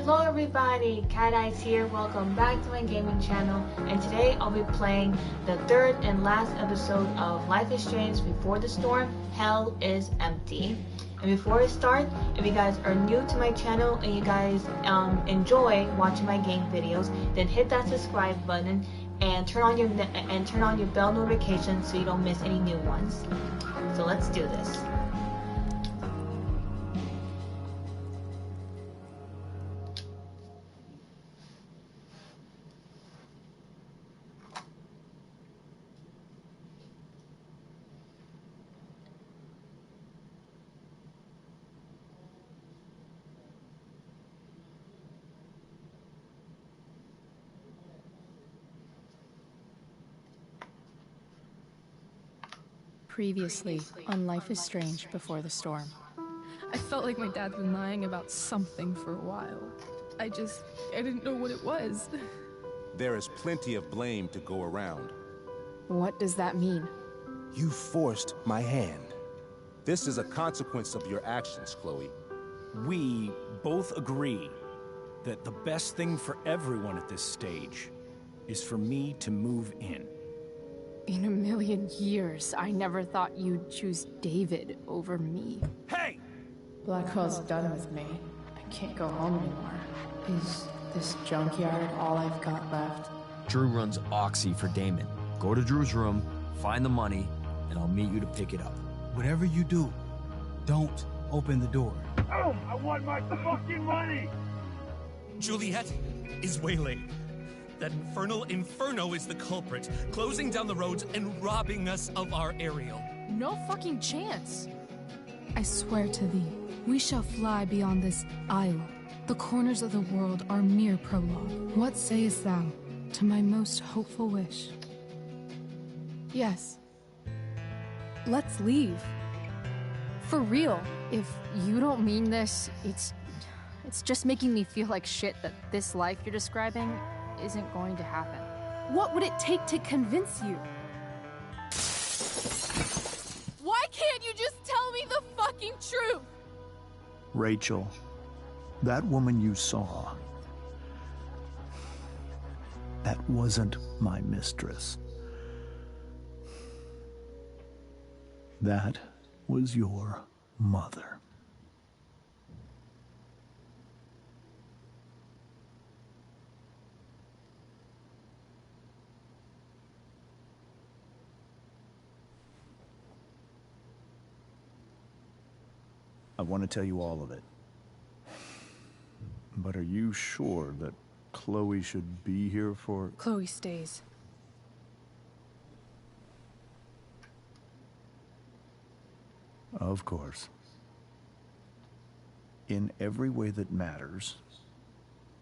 Hello everybody, Cat Eyes here. Welcome back to my gaming channel, and today I'll be playing the third and last episode of Life is Strange Before the Storm, Hell is Empty. And before I start, if you guys are new to my channel and you guys enjoy watching my game videos, then hit that subscribe button and turn on your bell notifications so you don't miss any new ones. So let's do this. Previously on Life is Strange Before the Storm. I felt like my dad's been lying about something for a while. I didn't know what it was. There is plenty of blame to go around. What does that mean? You forced my hand. This is a consequence of your actions, Chloe. We both agree that the best thing for everyone at this stage is for me to move in. In a million years, I never thought you'd choose David over me. Hey! Blackwell's done with me. I can't go home anymore. Is this junkyard all I've got left? Drew runs Oxy for Damon. Go to Drew's room, find the money, and I'll meet you to pick it up. Whatever you do, don't open the door. Oh, I want my fucking money! Juliet is waylaid. That infernal Inferno is the culprit, closing down the roads and robbing us of our Ariel. No fucking chance. I swear to thee, we shall fly beyond this isle. The corners of the world are mere prologue. What sayest thou to my most hopeful wish? Yes. Let's leave. For real. If you don't mean this, it's just making me feel like shit that this life you're describing isn't going to happen. What would it take to convince you? Why can't you just tell me the fucking truth? Rachel, that woman you saw, that wasn't my mistress. That was your mother. I want to tell you all of it. But are you sure that Chloe should be here for... Chloe stays. Of course. In every way that matters,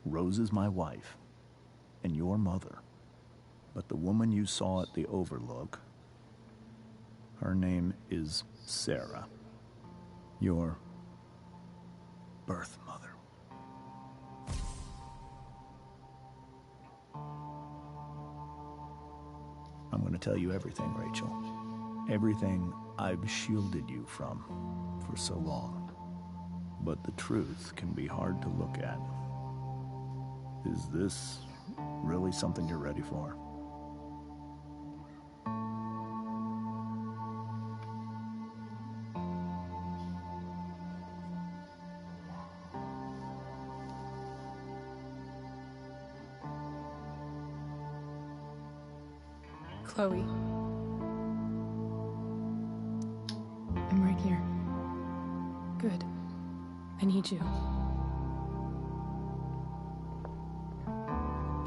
Rose is my wife and your mother. But the woman you saw at the Overlook, her name is Sarah. Your birth mother. I'm going to tell you everything, Rachel. Everything I've shielded you from for so long. But the truth can be hard to look at. Is this really something you're ready for? Chloe. I'm right here. Good. I need you.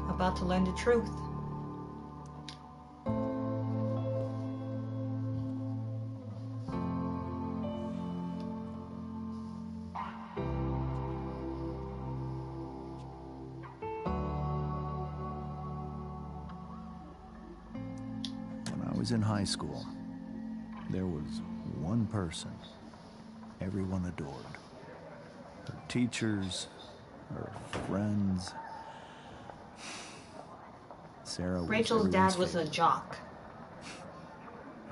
About to learn the truth. When I was in high school, there was one person everyone adored. Her teachers, her friends. Sarah was Rachel's dad was a favorite. jock.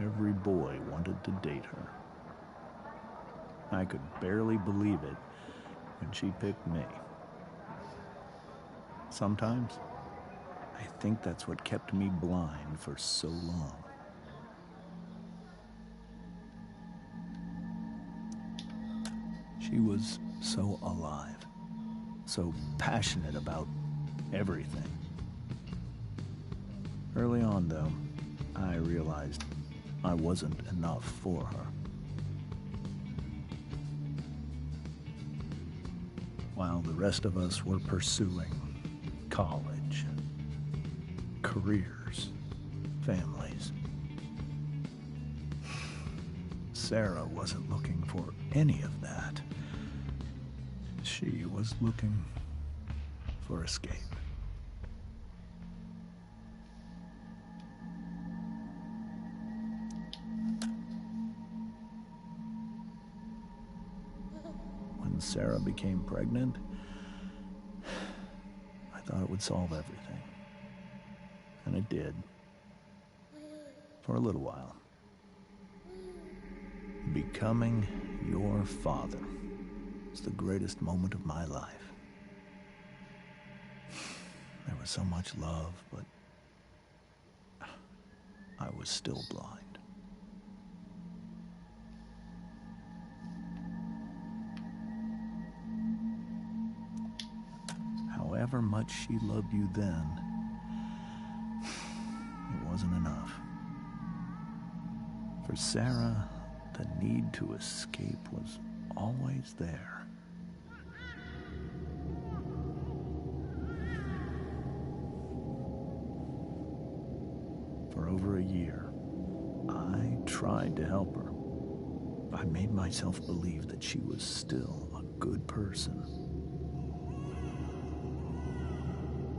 Every boy wanted to date her. I could barely believe it when she picked me. Sometimes, I think that's what kept me blind for so long. She was so alive, so passionate about everything. Early on, though, I realized I wasn't enough for her. While the rest of us were pursuing college, careers, families, Sarah wasn't looking for any of that. She was looking for escape. When Sarah became pregnant, I thought it would solve everything. And it did. For a little while. Becoming your father was the greatest moment of my life. There was so much love, but I was still blind. However much she loved you then, it wasn't enough. For Sarah, the need to escape was always there. For over a year, I tried to help her. I made myself believe that she was still a good person.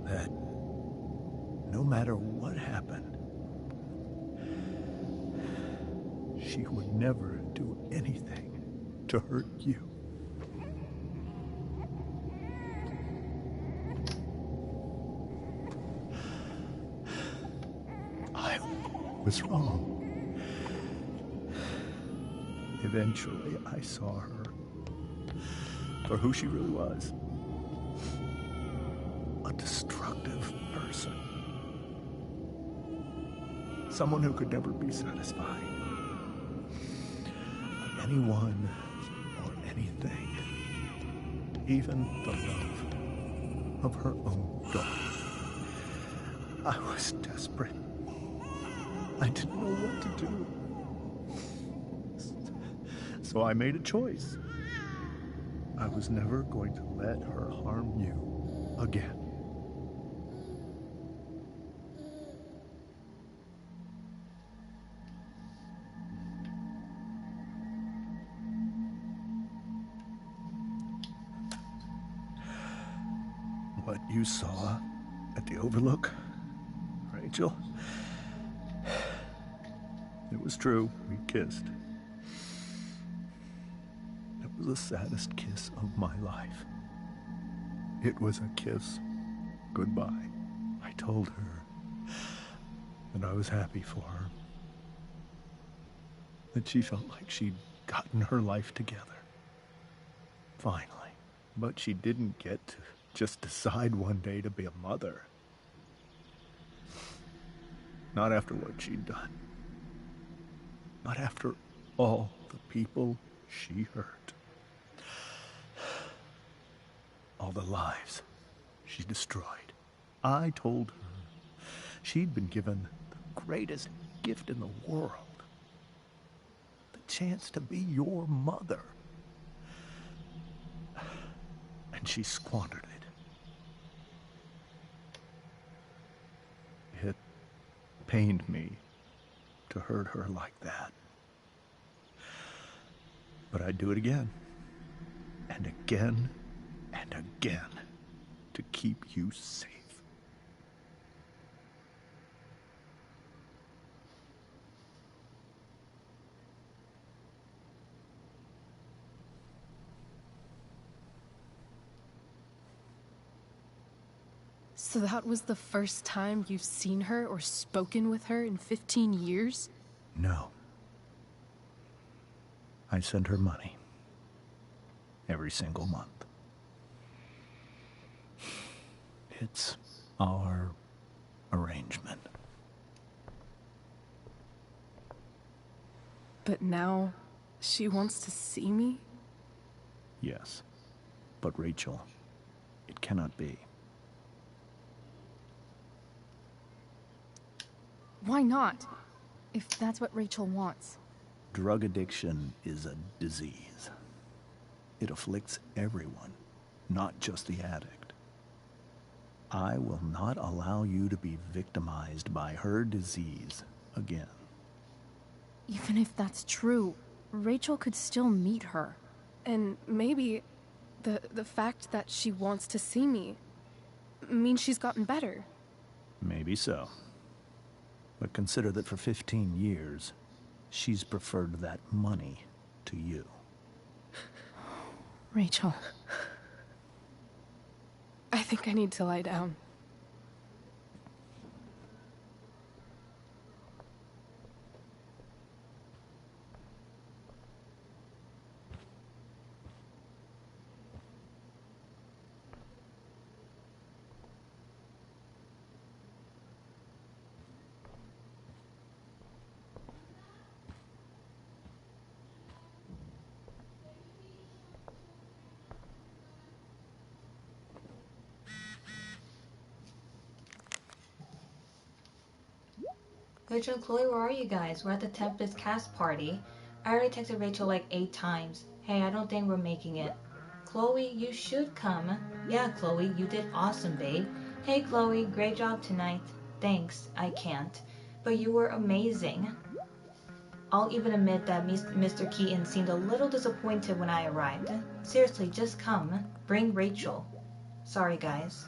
That no matter what happened, she would never do anything to hurt you. I was wrong. Eventually, I saw her for who she really was. A destructive person. Someone who could never be satisfied by anyone or anything. Even the love of her own daughter. I was desperate. I didn't know what to do. So I made a choice. I was never going to let her harm you again. What you saw at the Overlook, Rachel, it was true. We kissed. It was the saddest kiss of my life. It was a kiss goodbye. I told her that I was happy for her. That she felt like she'd gotten her life together. Finally. But she didn't get to just decide one day to be a mother. Not after what she'd done. Not after all the people she hurt. All the lives she destroyed. I told her she'd been given the greatest gift in the world. The chance to be your mother. And she squandered it. It pained me to hurt her like that. But I'd do it again. And again. And again. To keep you safe. So that was the first time you've seen her or spoken with her in 15 years? No. I sent her money. Every single month. It's our arrangement. But now, she wants to see me? Yes. But Rachel, it cannot be. Why not? If that's what Rachel wants. Drug addiction is a disease. It afflicts everyone, not just the addict. I will not allow you to be victimized by her disease again. Even if that's true, Rachel could still meet her. And maybe the fact that she wants to see me means she's gotten better. Maybe so. But consider that for 15 years, she's preferred that money to you. Rachel. I think I need to lie down. Rachel and Chloe, where are you guys? We're at the Tempest cast party. I already texted Rachel like 8 times. Hey, I don't think we're making it. Chloe, you should come. Yeah, Chloe, you did awesome, babe. Hey, Chloe, great job tonight. Thanks, I can't. But you were amazing. I'll even admit that Mr. Keaton seemed a little disappointed when I arrived. Seriously, just come. Bring Rachel. Sorry, guys.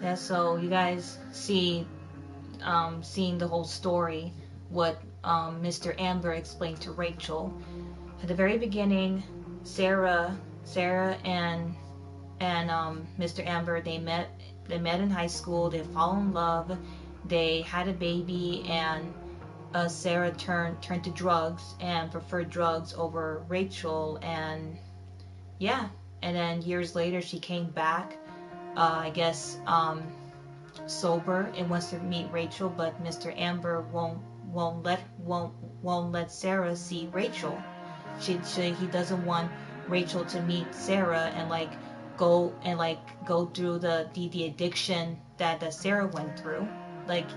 Yeah, so you guys see, seeing the whole story, what Mr. Amber explained to Rachel. At the very beginning, Sarah and Mr. Amber, they met in high school. They fall in love. They had a baby, and Sarah turned to drugs and preferred drugs over Rachel. And yeah, and then years later, she came back. I guess sober and wants to meet Rachel, but Mr. Amber won't let Sarah see Rachel. He doesn't want Rachel to meet Sarah and go through the addiction that Sarah went through. Like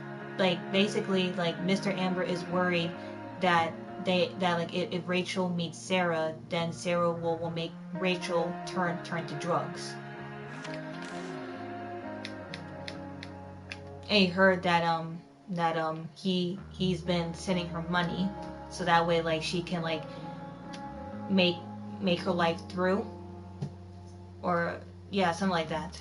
basically Mr. Amber is worried that if Rachel meets Sarah, then Sarah will make Rachel turn to drugs. I heard that he's been sending her money so that way she can make her life through, or yeah, something like that.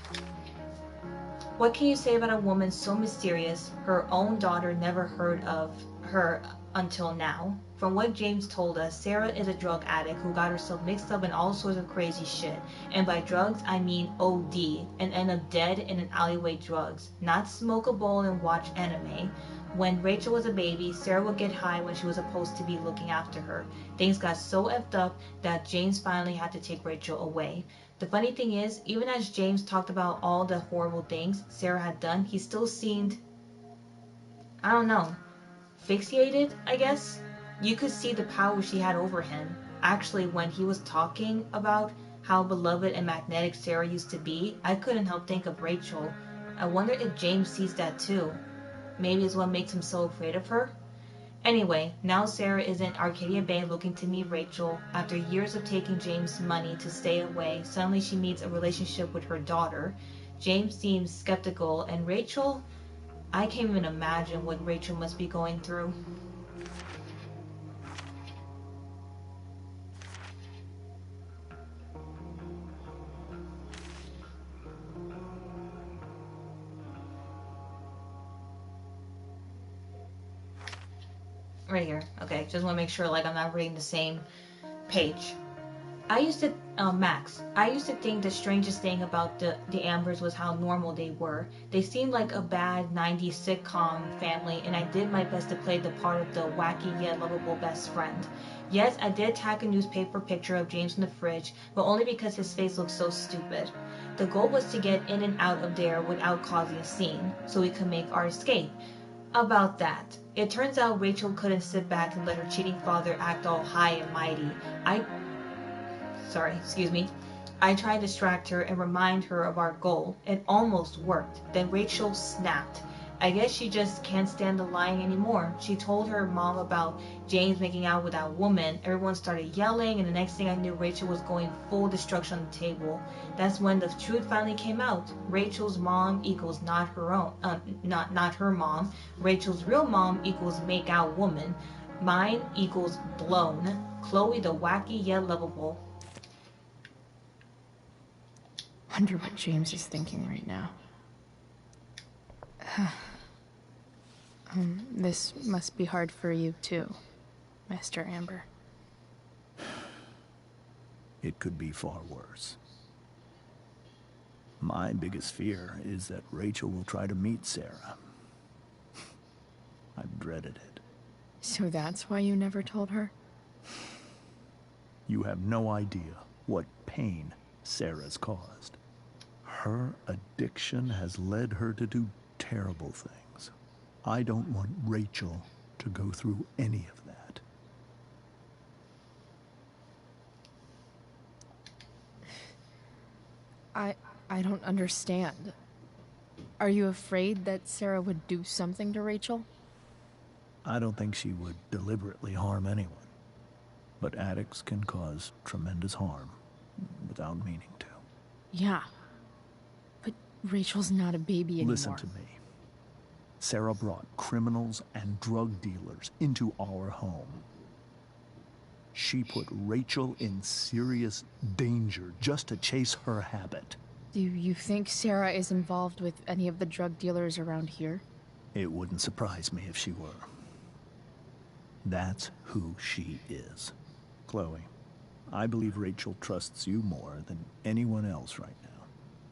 What can you say about a woman so mysterious her own daughter never heard of her until now? From what James told us, Sarah is a drug addict who got herself mixed up in all sorts of crazy shit. And by drugs, I mean OD, and end up dead in an alleyway drugs. Not smoke a bowl and watch anime. When Rachel was a baby, Sarah would get high when she was supposed to be looking after her. Things got so effed up that James finally had to take Rachel away. The funny thing is, even as James talked about all the horrible things Sarah had done, he still seemed, I don't know, fixated, I guess? You could see the power she had over him. Actually, when he was talking about how beloved and magnetic Sarah used to be, I couldn't help think of Rachel. I wonder if James sees that too. Maybe it's what makes him so afraid of her? Anyway, now Sarah is in Arcadia Bay looking to meet Rachel. After years of taking James' money to stay away, suddenly she meets a relationship with her daughter. James seems skeptical, and Rachel, I can't even imagine what Rachel must be going through. Right here. Okay, just want to make sure I'm not reading the same page. I used to Max, I used to think the strangest thing about the Ambers was how normal they were. They seemed like a bad 90s sitcom family, and I did my best to play the part of the wacky yet lovable best friend. Yes, I did tack a newspaper picture of James in the fridge, but only because his face looked so stupid. The goal was to get in and out of there without causing a scene, so we could make our escape. About that, it turns out Rachel couldn't sit back and let her cheating father act all high and mighty. Excuse me. I tried to distract her and remind her of our goal. It almost worked. Then Rachel snapped. I guess she just can't stand the lying anymore. She told her mom about James making out with that woman. Everyone started yelling, and the next thing I knew, Rachel was going full destruction on the table. That's when the truth finally came out. Rachel's mom equals not her own, not her mom. Rachel's real mom equals make out woman. Mine equals blown. Chloe the wacky yet lovable. Wonder what James is thinking right now. This must be hard for you too, Master Amber. It could be far worse. My biggest fear is that Rachel will try to meet Sarah. I've dreaded it. So that's why you never told her? You have no idea what pain Sarah's caused. Her addiction has led her to do terrible things. I don't want Rachel to go through any of that. I don't understand. Are you afraid that Sarah would do something to Rachel? I don't think she would deliberately harm anyone. But addicts can cause tremendous harm without meaning to. Yeah. But Rachel's not a baby anymore. Listen to me. Sarah brought criminals and drug dealers into our home. She put Rachel in serious danger just to chase her habit. Do you think Sarah is involved with any of the drug dealers around here? It wouldn't surprise me if she were. That's who she is. Chloe, I believe Rachel trusts you more than anyone else right now.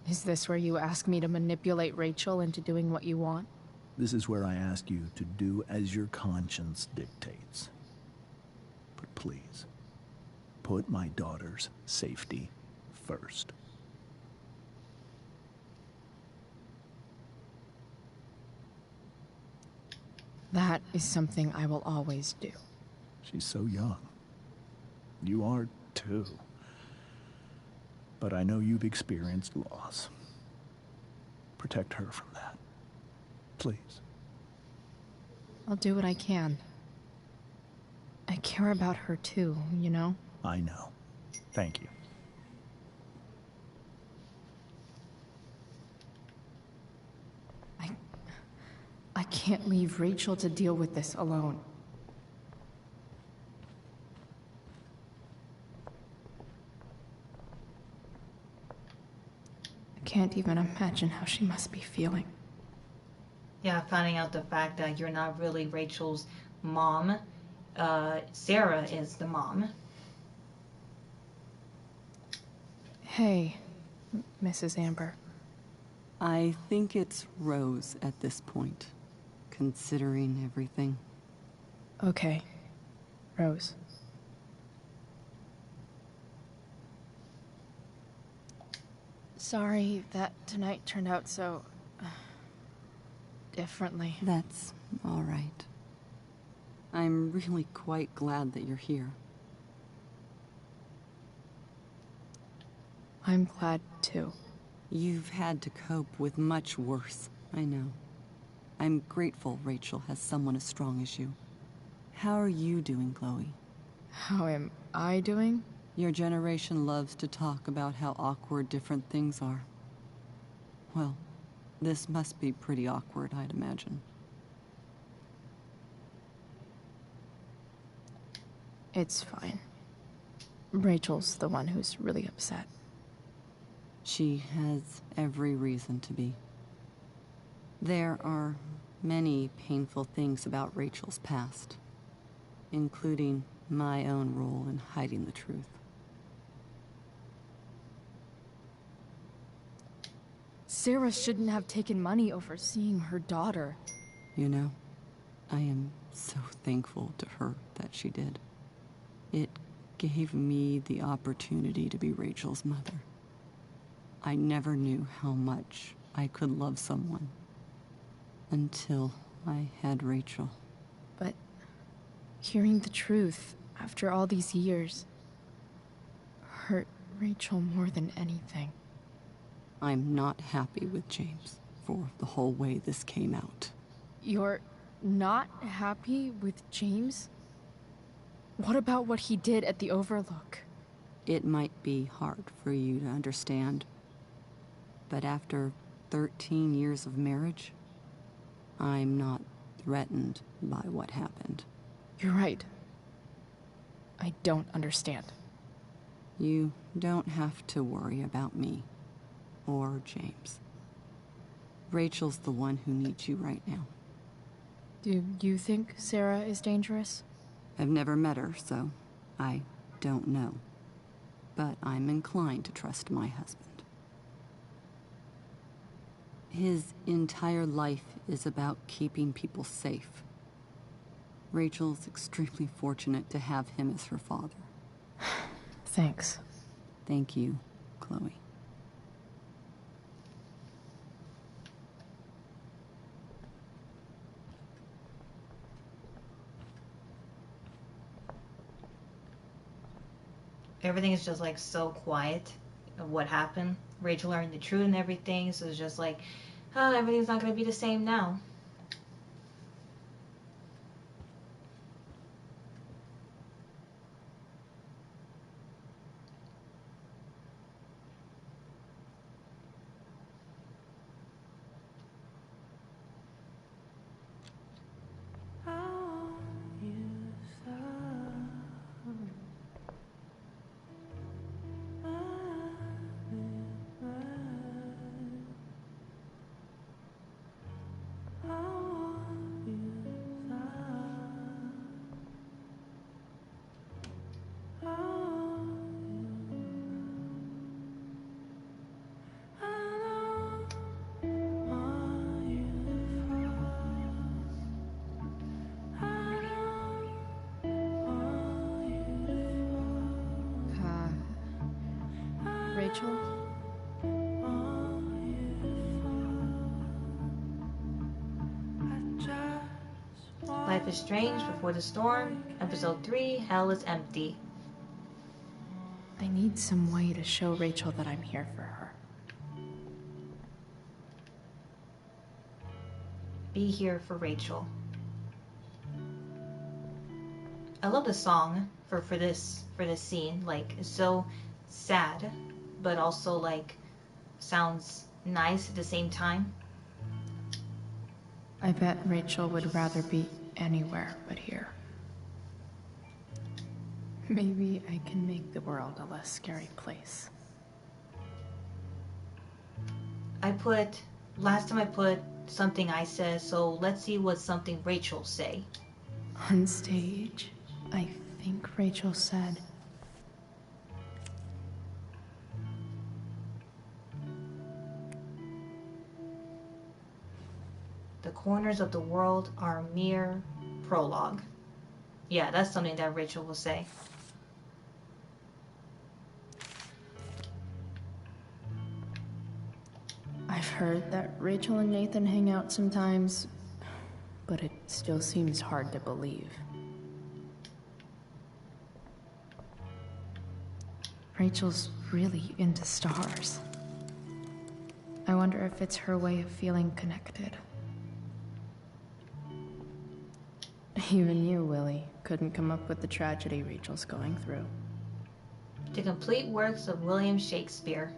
Is this where you ask me to manipulate Rachel into doing what you want? This is where I ask you to do as your conscience dictates. But please, put my daughter's safety first. That is something I will always do. She's so young. You are too. But I know you've experienced loss. Protect her from that. Please. I'll do what I can. I care about her too, you know? I know. Thank you. I can't leave Rachel to deal with this alone. I can't even imagine how she must be feeling. Yeah, finding out the fact that you're not really Rachel's mom. Sarah is the mom. Hey, Mrs. Amber. I think it's Rose at this point, considering everything. Okay, Rose. Sorry that tonight turned out so... differently. That's all right. I'm really quite glad that you're here. I'm glad, too. You've had to cope with much worse, I know. I'm grateful Rachel has someone as strong as you. How are you doing, Chloe? How am I doing? Your generation loves to talk about how awkward different things are. Well, this must be pretty awkward, I'd imagine. It's fine. Rachel's the one who's really upset. She has every reason to be. There are many painful things about Rachel's past, including my own role in hiding the truth. Sarah shouldn't have taken money over seeing her daughter. You know, I am so thankful to her that she did. It gave me the opportunity to be Rachel's mother. I never knew how much I could love someone until I had Rachel. But hearing the truth after all these years hurt Rachel more than anything. I'm not happy with James for the whole way this came out. You're not happy with James? What about what he did at the Overlook? It might be hard for you to understand, but after 13 years of marriage, I'm not threatened by what happened. You're right. I don't understand. You don't have to worry about me or James. Rachel's the one who needs you right now. Do you think Sarah is dangerous? I've never met her, so I don't know. But I'm inclined to trust my husband. His entire life is about keeping people safe. Rachel's extremely fortunate to have him as her father. Thanks. Thank you, Chloe. Everything is just like so quiet of what happened. Rachel learned the truth and everything, so it's just like, oh, everything's not going to be the same now. Rachel? Life is Strange Before the Storm, Episode 3, Hell is Empty. I need some way to show Rachel that I'm here for her. Be here for Rachel. I love the song for this scene. Like, it's so sad, but also like sounds nice at the same time. I bet Rachel would rather be anywhere but here. Maybe I can make the world a less scary place. Last time I put something I said, so let's see what something Rachel say. On stage, I think Rachel said, "The corners of the world are mere prologue." Yeah, that's something that Rachel will say. I've heard that Rachel and Nathan hang out sometimes, but it still seems hard to believe. Rachel's really into stars. I wonder if it's her way of feeling connected. Even you, Willie, couldn't come up with the tragedy Rachel's going through. The complete works of William Shakespeare.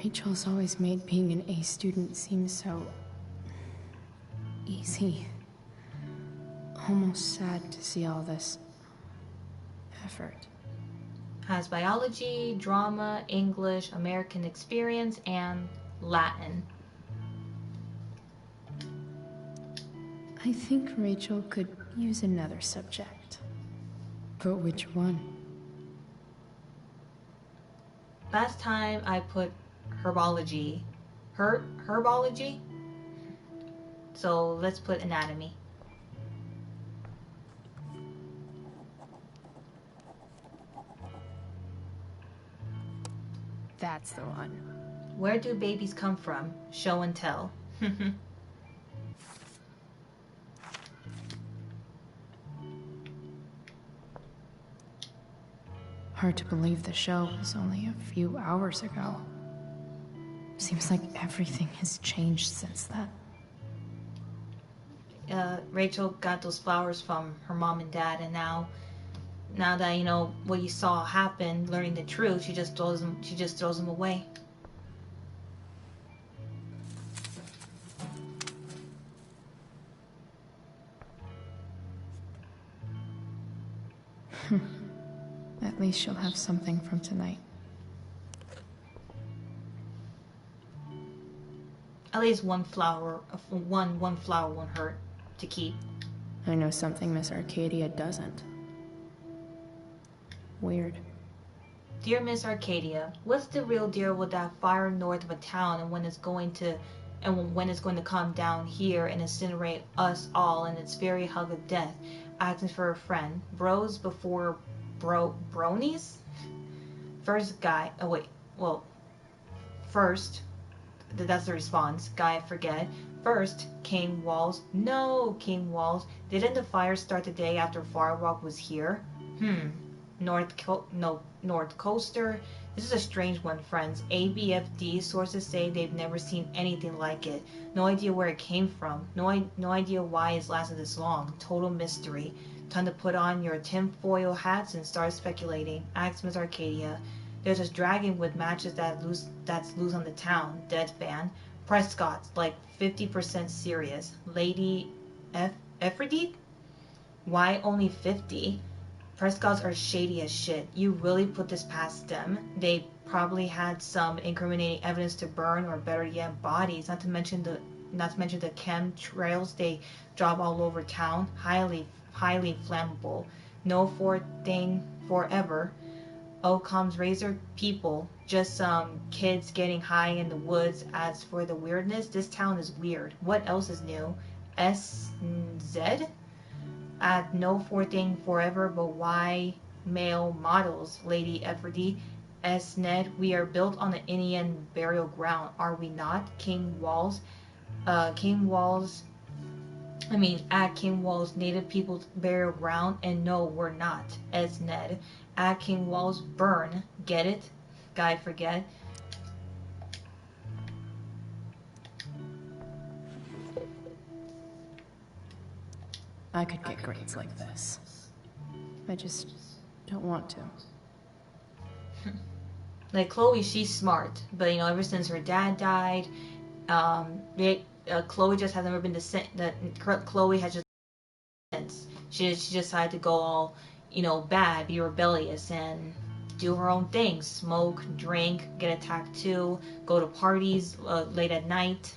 Rachel's always made being an A student seem so easy. Almost sad to see all this effort. Has biology, drama, English, American experience, and Latin. I think Rachel could use another subject. But which one? last time I put herbology. Herbology? So let's put anatomy. That's the one. Where do babies come from? Show and tell. Hard to believe the show was only a few hours ago. Seems like everything has changed since then. Rachel got those flowers from her mom and dad, and now that you know what you saw happen, learning the truth, she just throws them away. At least she'll have something from tonight. At least one flower won't hurt to keep. I know something Miss Arcadia doesn't. Weird. Dear Miss Arcadia, what's the real deal with that fire north of a town, and when it's going to come down here and incinerate us all in its very hug of death? Asking for a friend. Bros before bronies? First guy. Oh wait. Well, first. That's the response. Guy, I forget. First, King Walls. No, King Walls. Didn't the fire start the day after Firewalk was here? North Coaster. This is a strange one, friends. ABFD sources say they've never seen anything like it. No idea where it came from. No idea why it's lasted this long. Total mystery. Time to put on your tinfoil hats and start speculating. Ask Miss Arcadia. There's this dragon with matches that's loose on the town. Deadpan. Prescott's like 50% serious. Lady Ephrodite? Why only 50? Prescott's are shady as shit. You really put this past them? They probably had some incriminating evidence to burn, or better yet, bodies. Not to mention the chem trails they drop all over town. Highly flammable. No thing forever. Ocam's razor people, just some kids getting high in the woods. As for the weirdness, this town is weird. What else is new? SZ? At no thing forever, but why male models, Lady Ephrodite? Ned, we are built on the Indian burial ground, are we not? King Walls, at King Walls native people's burial ground, and no, we're not. Ned, at King Walls burn, get it? Guy, forget. I could get grades like this. I just don't want to. Like Chloe, she's smart, but you know, ever since her dad died, Chloe just has never been Chloe has just she decided to go all, you know, bad, be rebellious, and do her own things. Smoke, drink, get a tattoo, go to parties late at night,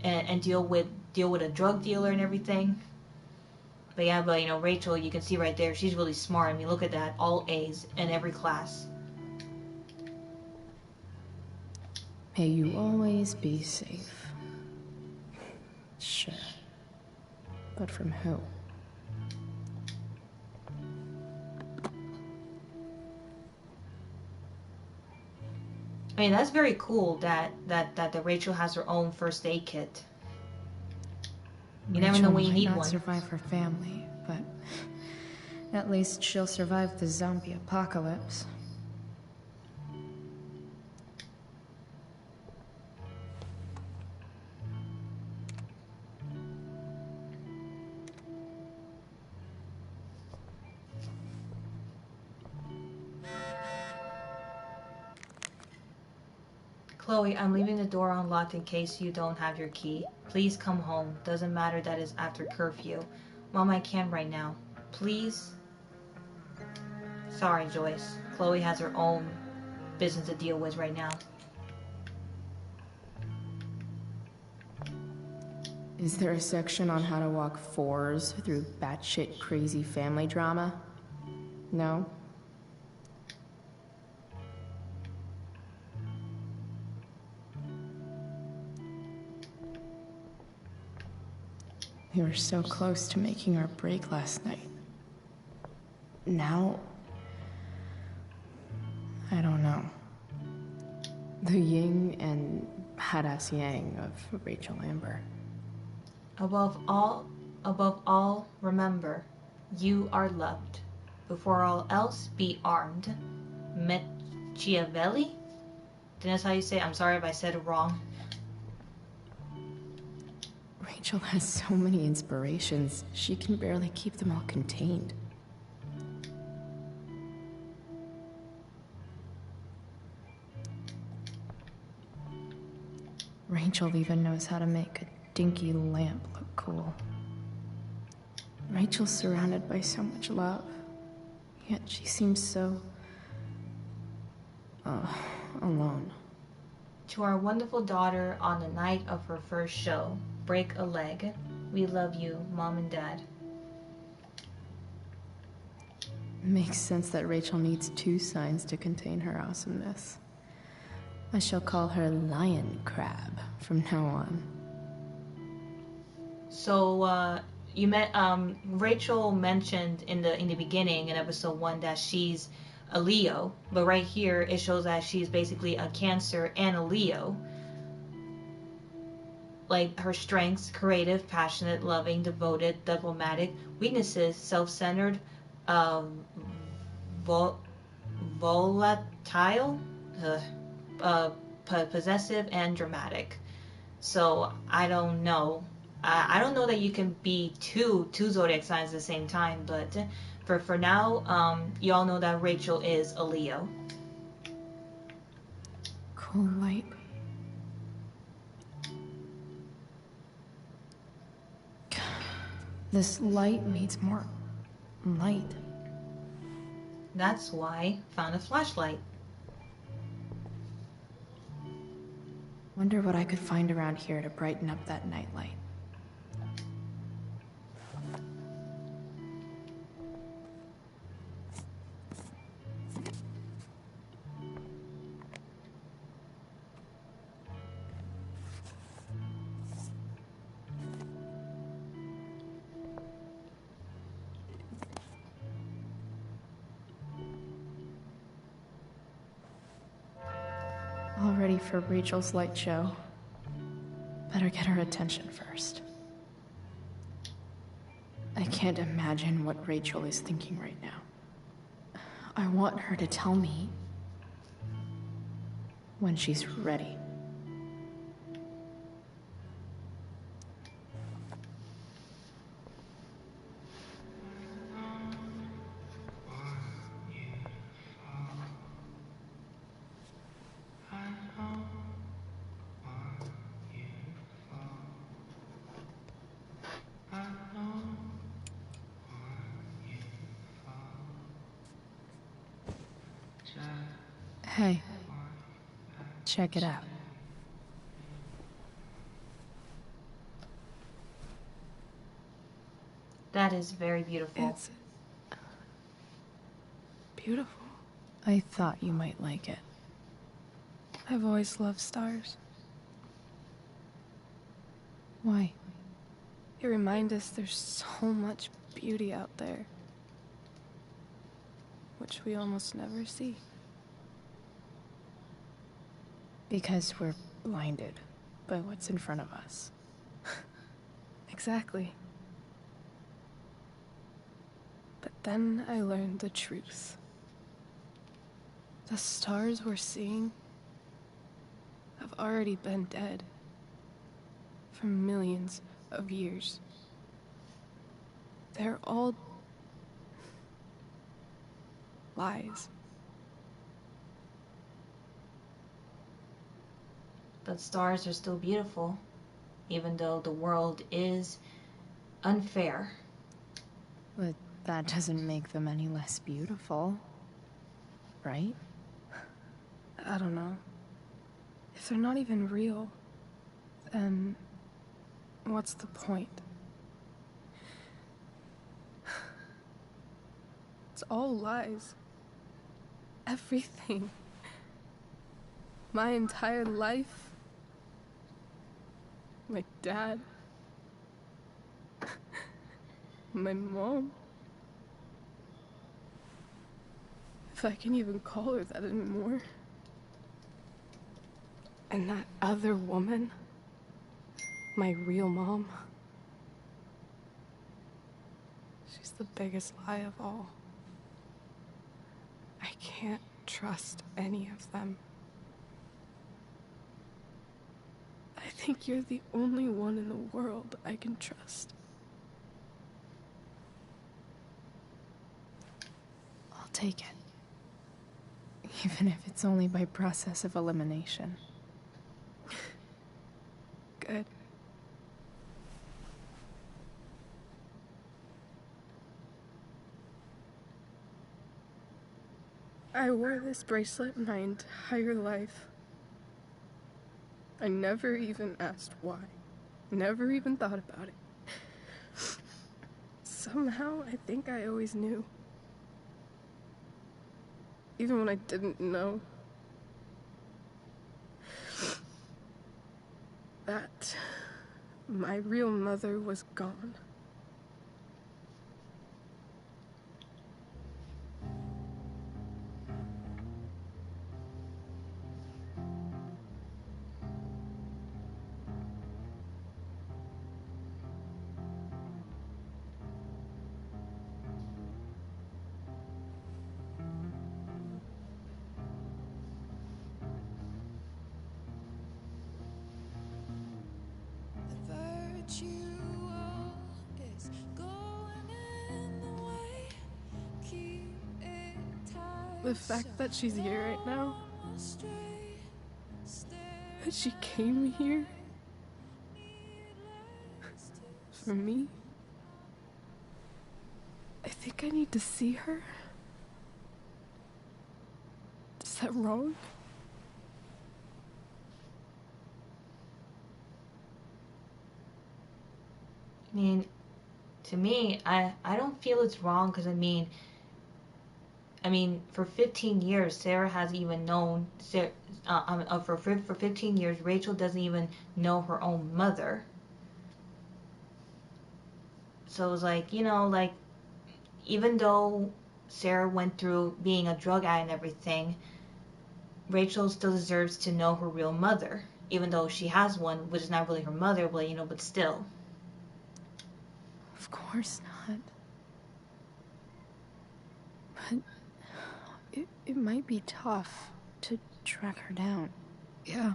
and deal with a drug dealer and everything. But yeah, you know, Rachel, you can see right there, she's really smart. I mean, look at that, all A's in every class. May you always be safe. Sure. But from who? I mean, that's very cool that the Rachel has her own first aid kit. You never know when you need one. Rachel might not survive her family, but at least she'll survive the zombie apocalypse. Chloe, I'm leaving the door unlocked in case you don't have your key. Please come home. Doesn't matter that it's after curfew. Mom, I can't right now. Please? Sorry, Joyce. Chloe has her own business to deal with right now. Is there a section on how to walk fours through batshit crazy family drama? No? We were so close to making our break last night. Now, I don't know. The yin and badass yang of Rachel Amber. Above all, remember, you are loved. Before all else, be armed. Machiavelli? That's how you say it. I'm sorry if I said it wrong. Rachel has so many inspirations, she can barely keep them all contained. Rachel even knows how to make a dinky lamp look cool. Rachel's surrounded by so much love, yet she seems so... alone. To our wonderful daughter on the night of her first show, break a leg. We love you, Mom and Dad. Makes sense that Rachel needs 2 signs to contain her awesomeness. I shall call her Lion Crab from now on. So, you met Rachel mentioned in the beginning in episode 1 that she's a Leo, but right here it shows that she's basically a Cancer and a Leo. Like her strengths: creative, passionate, loving, devoted, diplomatic. Weaknesses: self-centered, volatile, possessive, and dramatic. So I don't know. I don't know that you can be two zodiac signs at the same time, but for now, you all know that Rachel is a Leo. Cool light. This light needs more light. That's why I found a flashlight. Wonder what I could find around here to brighten up that nightlight. All ready for Rachel's light show. Better get her attention first. I can't imagine what Rachel is thinking right now. I want her to tell me when she's ready. Hey, check it out. That is very beautiful. It's beautiful. I thought you might like it. I've always loved stars. Why? They remind us there's so much beauty out there, which we almost never see. Because we're blinded by what's in front of us. Exactly. But then I learned the truth. The stars we're seeing have already been dead for millions of years. They're all lies. But stars are still beautiful, even though the world is unfair. But that doesn't make them any less beautiful, right? I don't know. If they're not even real, then what's the point? It's all lies. Everything. My entire life. My dad. My mom. If I can even call her that anymore. And that other woman, my real mom, she's the biggest lie of all. I can't trust any of them. I think you're the only one in the world I can trust. I'll take it. Even if it's only by process of elimination. Good. I wore this bracelet my entire life. I never even asked why. Never even thought about it. Somehow, I think I always knew. Even when I didn't know. That my real mother was gone. The fact that she's here right now, that she came here for me, I think I need to see her. Is that wrong? I mean, to me, I don't feel it's wrong because I mean, for 15 years, Sarah hasn't even known. For 15 years, Rachel doesn't even know her own mother. So it's like, you know, like, even though Sarah went through being a drug addict and everything, Rachel still deserves to know her real mother, even though she has one, which is not really her mother, but, you know, but still. Of course not. But it might be tough to track her down. Yeah.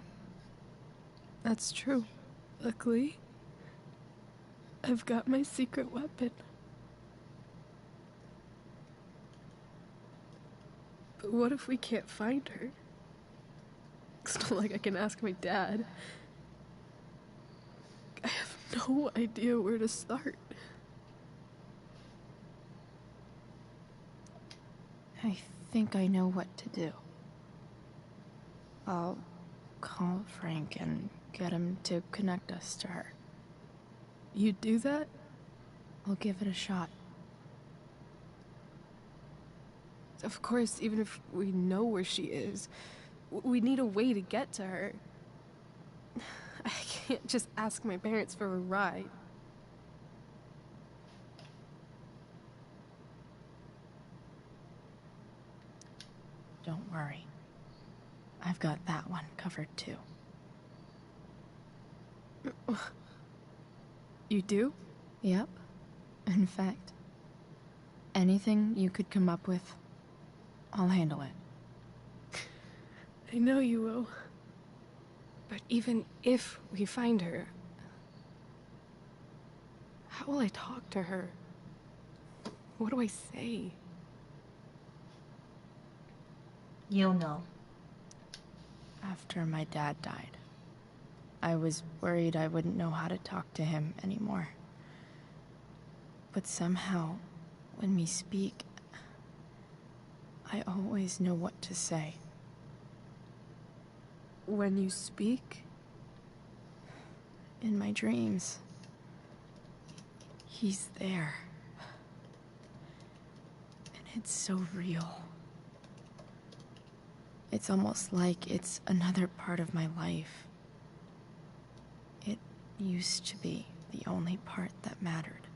That's true. Luckily, I've got my secret weapon. But what if we can't find her? It's not like I can ask my dad. I have no idea where to start. I think I know what to do. I'll call Frank and get him to connect us to her. You'd do that? I'll give it a shot. Of course, even if we know where she is, we need a way to get to her. I can't just ask my parents for a ride. Don't worry. I've got that one covered too. You do? Yep. In fact, anything you could come up with, I'll handle it. I know you will. But even if we find her, how will I talk to her? What do I say? You'll know. After my dad died, I was worried I wouldn't know how to talk to him anymore. But somehow, when we speak, I always know what to say. When you speak? In my dreams. He's there. And it's so real. It's almost like it's another part of my life. It used to be the only part that mattered.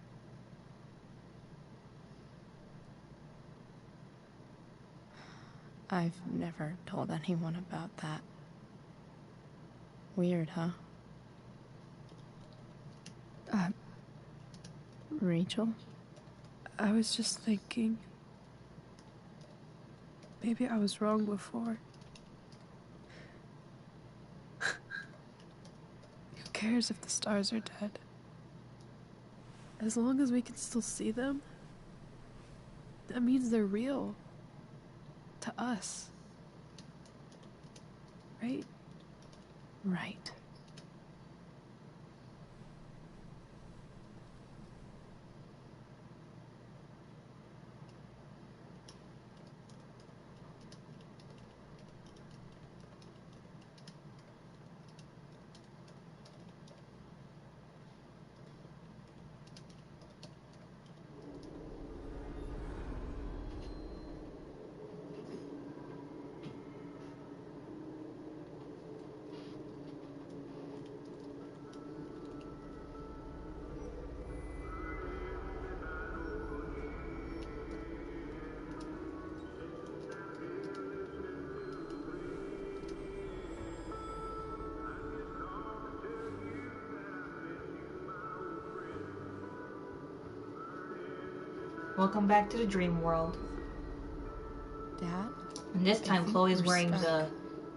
I've never told anyone about that. Weird, huh? Rachel? I was just thinking. Maybe I was wrong before. Who cares if the stars are dead? As long as we can still see them, that means they're real. To us. Right? Right. Welcome back to the dream world. Dad? And this time Chloe's wearing stuck.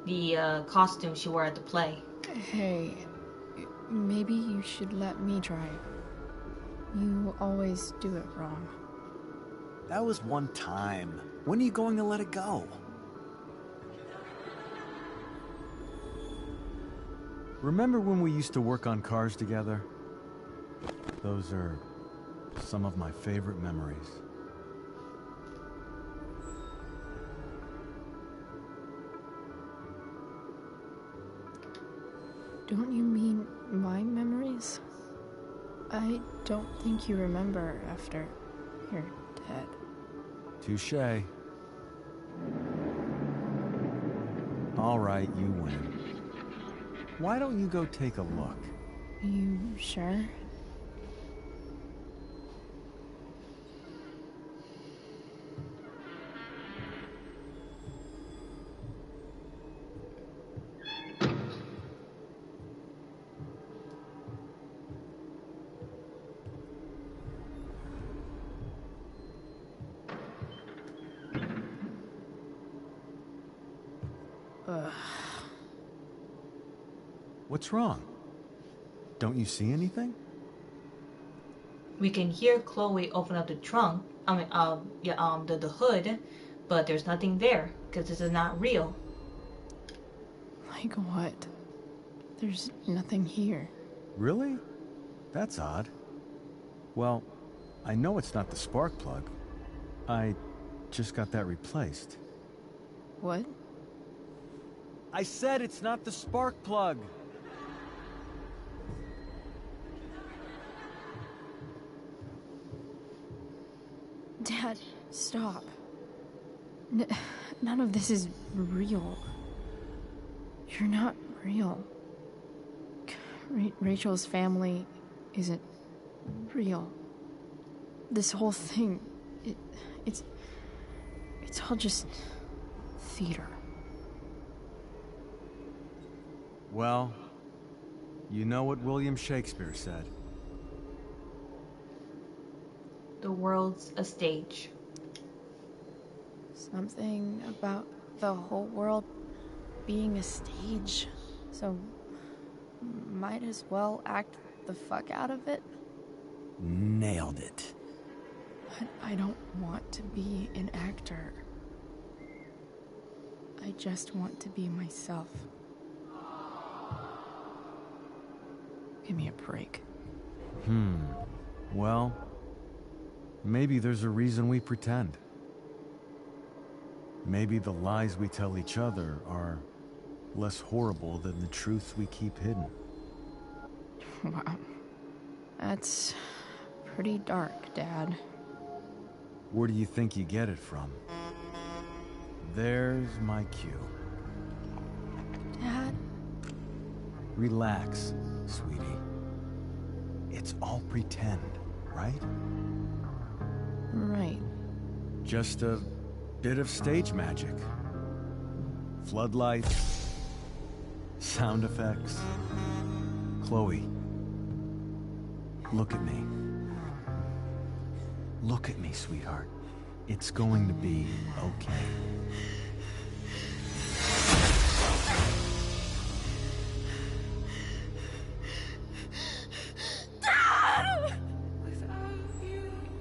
the costume she wore at the play. Hey, maybe you should let me drive. You always do it wrong. That was one time. When are you going to let it go? Remember when we used to work on cars together? Those are some of my favorite memories. Don't you mean my memories? I don't think you remember after you're dead. Touché. All right, you win. Why don't you go take a look? You sure? What's wrong? Don't you see anything? We can hear Chloe open up the trunk. The hood, but there's nothing there because this is not real. Like what? There's nothing here. Really? That's odd. Well, I know it's not the spark plug. I just got that replaced. What? I said it's not the spark plug. Dad, stop. None of this is real. You're not real. Rachel's family isn't real. This whole thing, it's all just theater. Well, you know what William Shakespeare said. The world's a stage. Something about the whole world being a stage. So, might as well act the fuck out of it. Nailed it. But I don't want to be an actor. I just want to be myself. Give me a break. Well, maybe there's a reason we pretend. Maybe the lies we tell each other are less horrible than the truths we keep hidden. Wow. That's pretty dark, Dad. Where do you think you get it from? There's my cue. Dad? Relax, sweetie. It's all pretend, right? Right. Just a bit of stage magic. Floodlights. Sound effects. Chloe. Look at me. Look at me, sweetheart. It's going to be okay.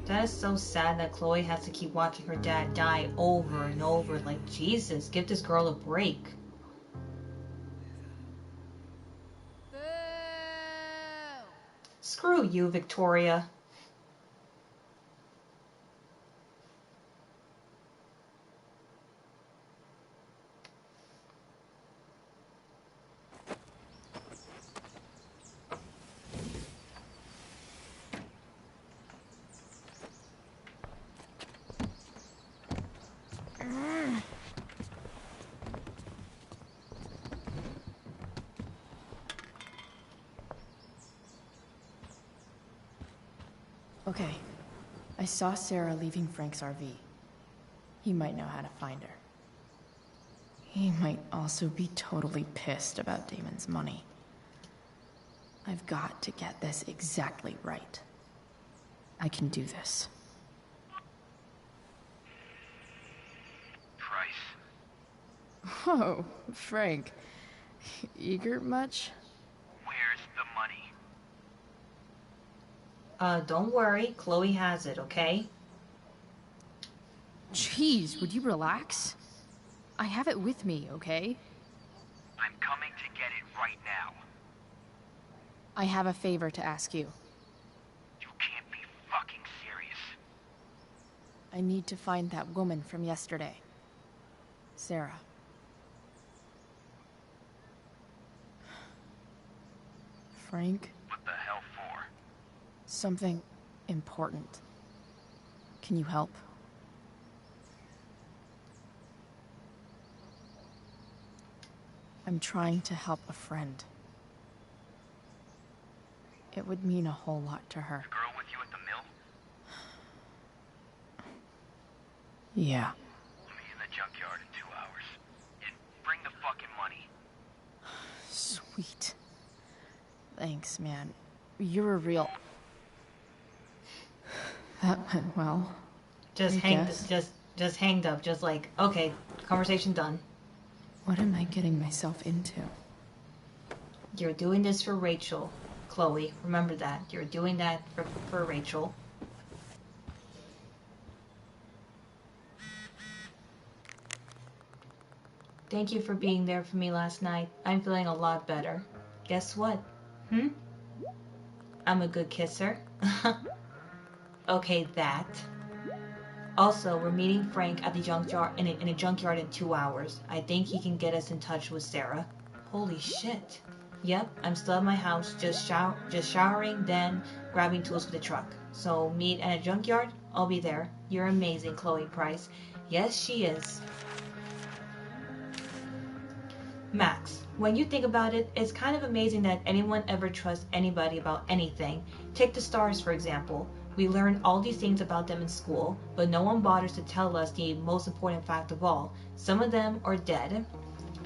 That is so sad that Chloe has to keep watching her dad die over and over. Like, Jesus, give this girl a break. Screw you, Victoria. Okay, I saw Sarah leaving Frank's RV. He might know how to find her. He might also be totally pissed about Damon's money. I've got to get this exactly right. I can do this. Price. Oh, Frank. Eager much? Where's the money? Don't worry. Chloe has it, okay? Jeez, would you relax? I have it with me, okay? I'm coming to get it right now. I have a favor to ask you. You can't be fucking serious. I need to find that woman from yesterday. Sarah. Frank? What the hell for? Something important. Can you help? I'm trying to help a friend. It would mean a whole lot to her. The girl with you at the mill? Yeah. I'll meet in the junkyard in 2 hours. And bring the fucking money. Sweet. Thanks, man. You're a real... That went well. Just hanged up. Just like, okay, conversation done. What am I getting myself into? You're doing this for Rachel, Chloe. Remember that. You're doing that for Rachel. Thank you for being there for me last night. I'm feeling a lot better. Guess what? I'm a good kisser. Okay, that. Also, we're meeting Frank at the junkyard in a junkyard in 2 hours. I think he can get us in touch with Sarah. Holy shit. Yep, I'm still at my house, just showering, then grabbing tools for the truck. So meet at a junkyard? I'll be there. You're amazing, Chloe Price. Yes, she is. Max, when you think about it, it's kind of amazing that anyone ever trusts anybody about anything. Take the stars, for example. We learn all these things about them in school, but no one bothers to tell us the most important fact of all. Some of them are dead.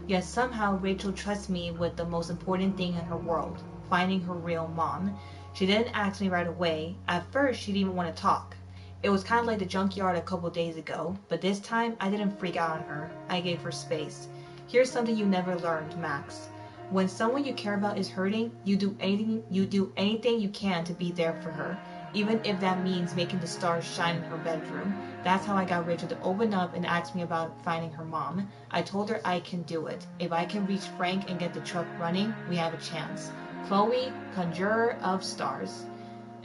Yet somehow Rachel trusts me with the most important thing in her world, finding her real mom. She didn't ask me right away. At first, she didn't even want to talk. It was kind of like the junkyard a couple days ago, but this time I didn't freak out on her. I gave her space. Here's something you never learned, Max. When someone you care about is hurting, you do anything you can to be there for her, even if that means making the stars shine in her bedroom. That's how I got Rachel to open up and ask me about finding her mom. I told her I can do it. If I can reach Frank and get the truck running, we have a chance. Chloe, conjurer of stars.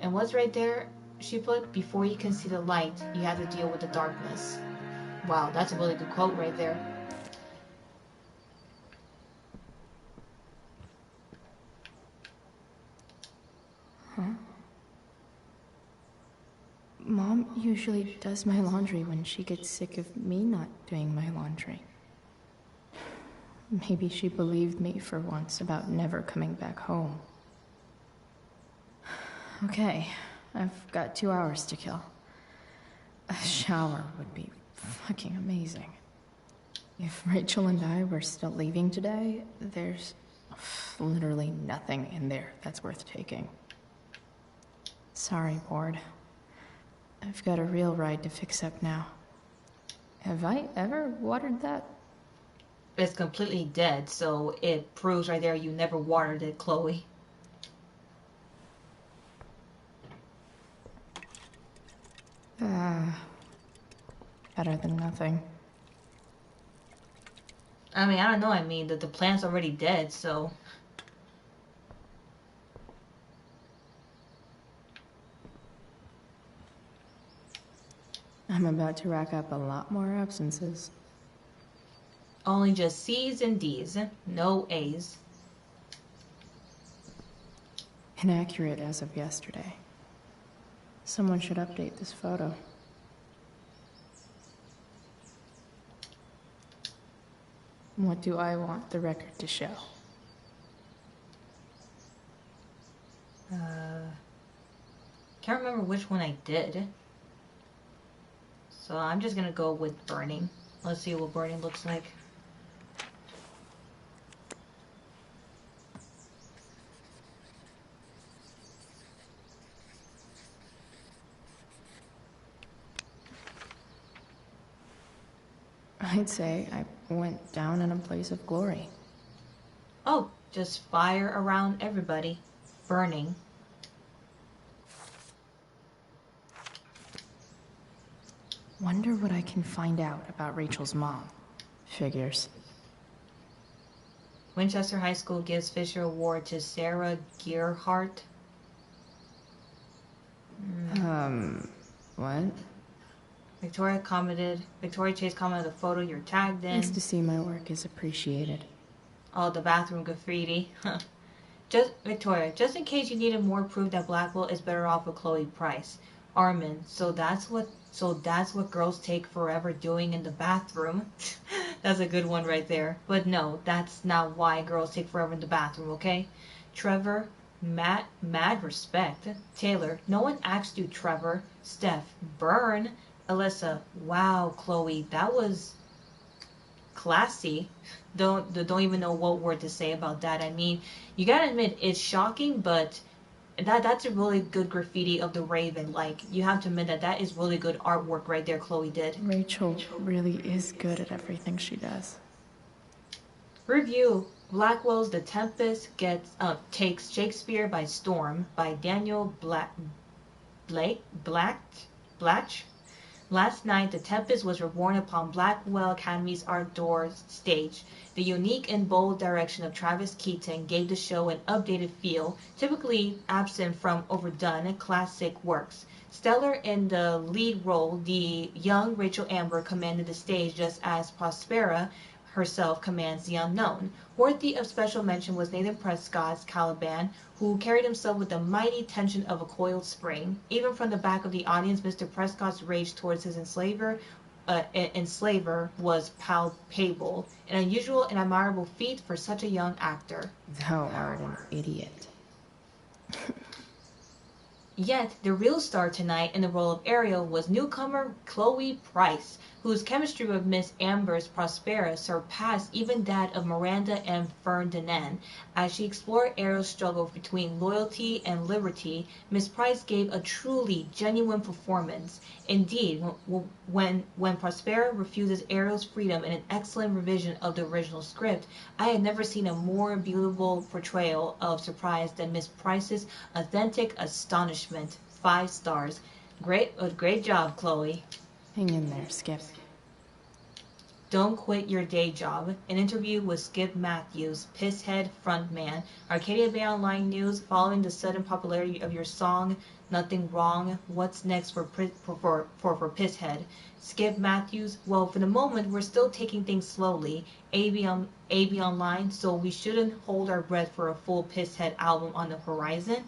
And what's right there? She put, before you can see the light, you have to deal with the darkness. Wow, that's a really good quote right there. Huh? Mom usually does my laundry when she gets sick of me not doing my laundry. Maybe she believed me for once about never coming back home. Okay, I've got 2 hours to kill. A shower would be fucking amazing. If Rachel and I were still leaving today, there's literally nothing in there that's worth taking. Sorry, Ward. I've got a real ride to fix up now. Have I ever watered that? It's completely dead, so it proves right there you never watered it, Chloe. Better than nothing. I mean, I don't know. I mean, the plant's already dead, so... I'm about to rack up a lot more absences. Only just C's and D's, no A's. Inaccurate as of yesterday. Someone should update this photo. What do I want the record to show? Can't remember which one I did. So I'm just gonna go with burning. Let's see what burning looks like. I'd say I went down in a blaze of glory. Oh, just fire around everybody. Burning. Wonder what I can find out about Rachel's mom. Figures. Winchester High School gives Fisher Award to Sarah Gearhart. What? Victoria Chase commented the photo you're tagged in. Nice to see my work is appreciated. Oh, the bathroom graffiti. Victoria, just in case you needed more proof that Blackwell is better off with Chloe Price. Armin, so that's what girls take forever doing in the bathroom. That's a good one right there. But no, that's not why girls take forever in the bathroom, okay? Trevor, mad respect. Taylor, no one asked you, Trevor. Steph, burn. Alyssa, wow, Chloe, that was classy. Don't even know what word to say about that. I mean, you gotta admit, it's shocking, but that's a really good graffiti of the Raven. Like, you have to admit that is really good artwork right there Chloe did. Rachel really is good at everything she does. Review. Blackwell's The Tempest takes Shakespeare by storm by Daniel Blatch. Last night, The Tempest was reborn upon Blackwell Academy's outdoor stage. The unique and bold direction of Travis Keaton gave the show an updated feel, typically absent from overdone classic works. Stellar in the lead role, the young Rachel Amber commanded the stage just as Prospera herself commands the unknown. Worthy of special mention was Nathan Prescott's Caliban, who carried himself with the mighty tension of a coiled spring. Even from the back of the audience, Mr. Prescott's rage towards his enslaver was palpable, an unusual and admirable feat for such a young actor. Thou art an idiot. Yet, the real star tonight in the role of Ariel was newcomer Chloe Price, whose chemistry with Miss Amber's Prospera surpassed even that of Miranda and Ferdinand. As she explored Ariel's struggle between loyalty and liberty, Miss Price gave a truly genuine performance. Indeed, when Prospera refuses Ariel's freedom in an excellent revision of the original script, I had never seen a more beautiful portrayal of surprise than Miss Price's authentic astonishment. 5 stars. Great job, Chloe. Hang in there, Skip. Don't quit your day job. An interview with Skip Matthews, Pisshead frontman. Arcadia Bay Online News. Following the sudden popularity of your song, Nothing Wrong. What's next for Pisshead? Skip Matthews. Well, for the moment, we're still taking things slowly. AB Online. So we shouldn't hold our breath for a full Pisshead album on the horizon.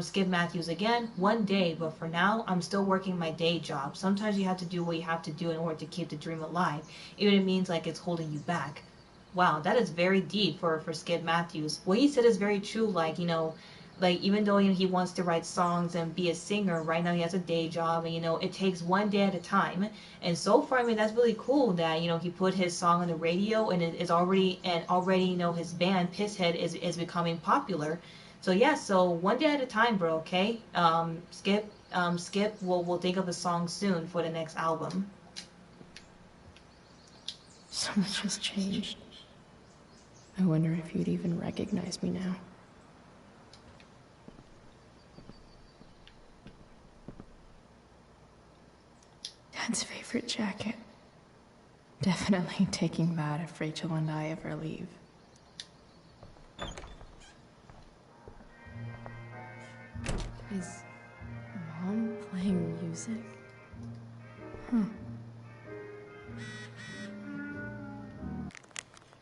Skip Matthews again, one day, but for now, I'm still working my day job. Sometimes you have to do what you have to do in order to keep the dream alive, even if it means like it's holding you back. Wow, that is very deep for Skip Matthews. What he said is very true, like, you know, like even though he wants to write songs and be a singer, right now he has a day job, and it takes one day at a time. And so far, I mean, that's really cool that he put his song on the radio, and it is already his band Pisshead is becoming popular. So yeah, so one day at a time, bro. Okay, Skip will think of a song soon for the next album. So much has changed. I wonder if you'd even recognize me now. Dad's favorite jacket. Definitely taking that if Rachel and I ever leave. Is Mom playing music?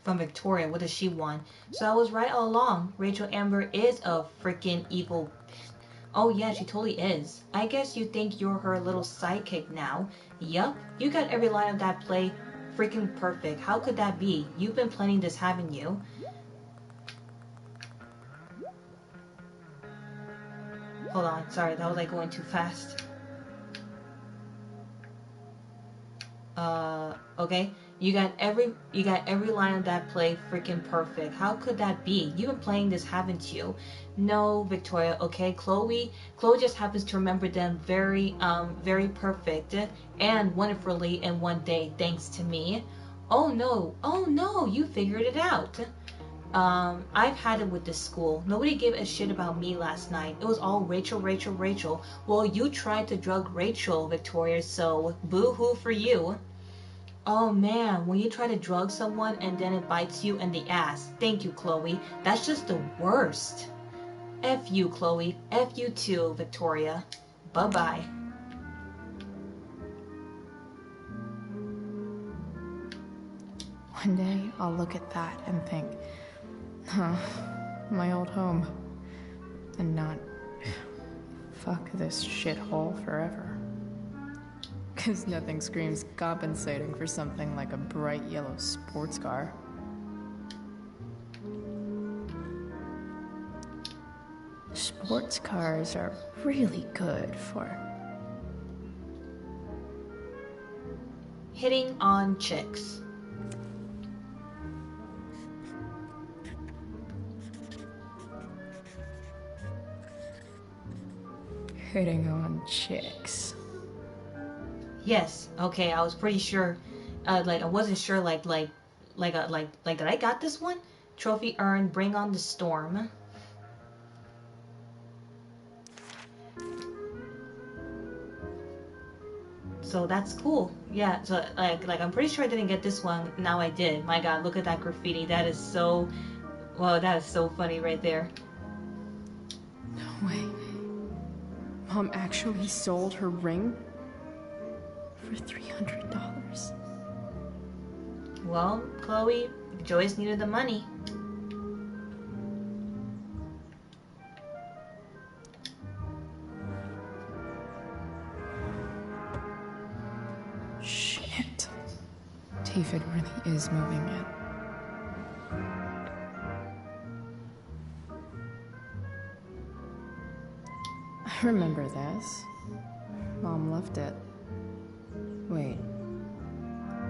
From Victoria, what does she want? So I was right all along. Rachel Amber is a freaking evil. Oh yeah, she totally is. I guess you think you're her little sidekick now. Yup, you got every line of that play freaking perfect. How could that be? You've been planning this, haven't you? Hold on, sorry, that was like going too fast. Okay. You got every line of that play freaking perfect. How could that be? You've been playing this, haven't you? No, Victoria, okay? Chloe just happens to remember them very perfect and wonderfully in one day, thanks to me. Oh no, you figured it out. I've had it with this school. Nobody gave a shit about me last night. It was all Rachel. Well, you tried to drug Rachel, Victoria, so boo-hoo for you. Oh man, when you try to drug someone and then it bites you in the ass. Thank you, Chloe. That's just the worst. F you, Chloe. F you too, Victoria. Bye-bye. One day, I'll look at that and think, my old home. And not, fuck this shithole forever. 'Cause nothing screams compensating for something like a bright yellow sports car. Sports cars are really good for hitting on chicks. Hitting on chicks. Yes. Okay. I was pretty sure. Like I wasn't sure. Like did I got this one? Trophy earned. Bring on the storm. So that's cool. Yeah. So like I'm pretty sure I didn't get this one. Now I did. My God, look at that graffiti. That is so. Well, that is so funny right there. No way. Mom actually sold her ring? For $300. Well, Chloe, Joyce needed the money. Shit. David really is moving in. I remember this. Mom left it. Wait,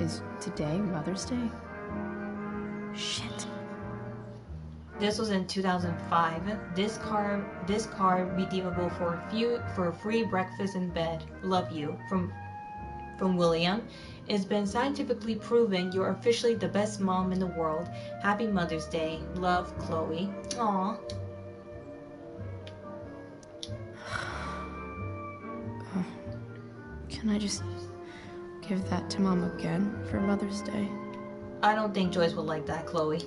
is today Mother's Day? Shit. This was in 2005. This card redeemable for a free breakfast in bed. Love you from William. It's been scientifically proven you're officially the best mom in the world. Happy Mother's Day. Love, Chloe. Aww. Can I just give that to Mom again for Mother's Day? I don't think Joyce would like that, Chloe.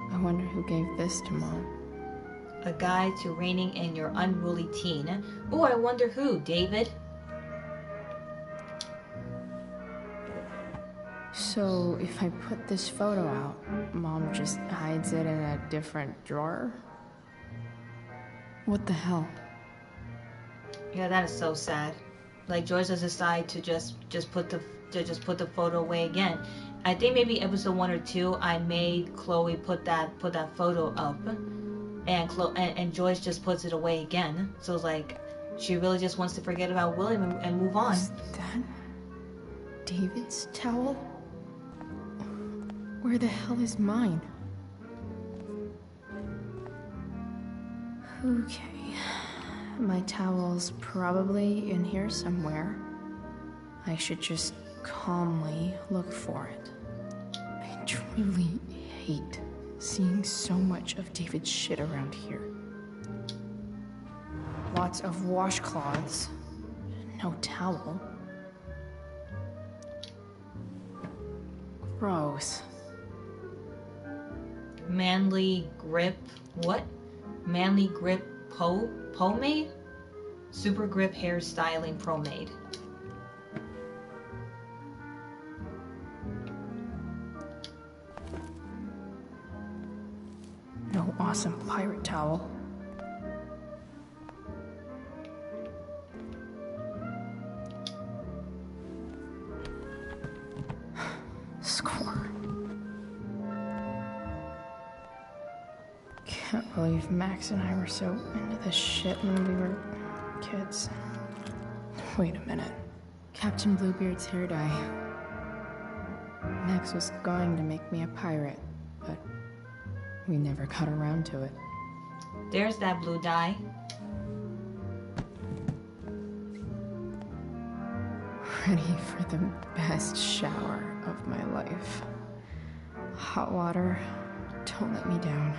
I wonder who gave this to Mom. A guide to reigning in your unruly teen. Oh, I wonder who, David? So, if I put this photo out, Mom just hides it in a different drawer? What the hell? Yeah, that is so sad. Like Joyce has decided to just put the photo away again. I think maybe episode 1 or 2, I made Chloe put that photo up, and Joyce just puts it away again. So it's like she really just wants to forget about William and move on. Is that David's towel? Where the hell is mine? Okay, my towel's probably in here somewhere. I should just calmly look for it. I truly hate seeing so much of David's shit around here. Lots of washcloths, no towel. Gross. Manly grip, what? Manly grip pomade? Super grip hair styling pomade. No awesome pirate towel. Score. Can't believe Max and I were so into this shit when we were kids. Wait a minute. Captain Bluebeard's hair dye. Max was going to make me a pirate, but we never got around to it. There's that blue dye. Ready for the best shower of my life. Hot water, don't let me down.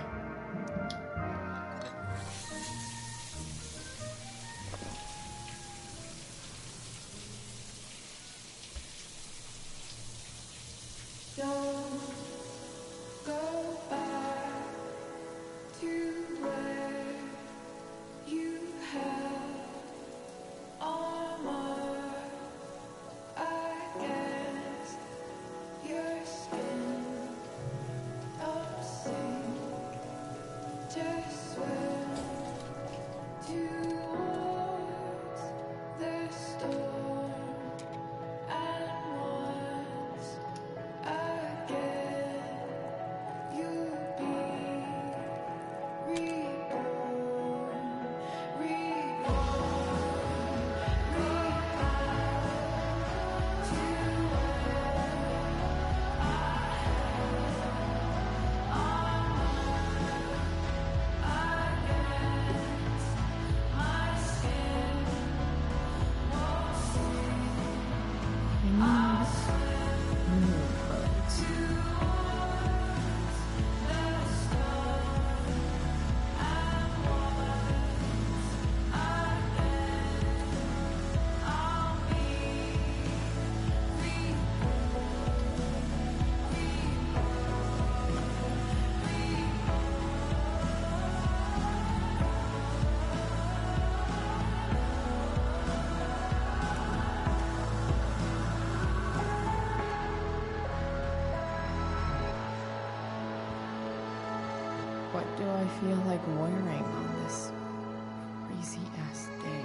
What do I feel like wearing on this crazy-ass day?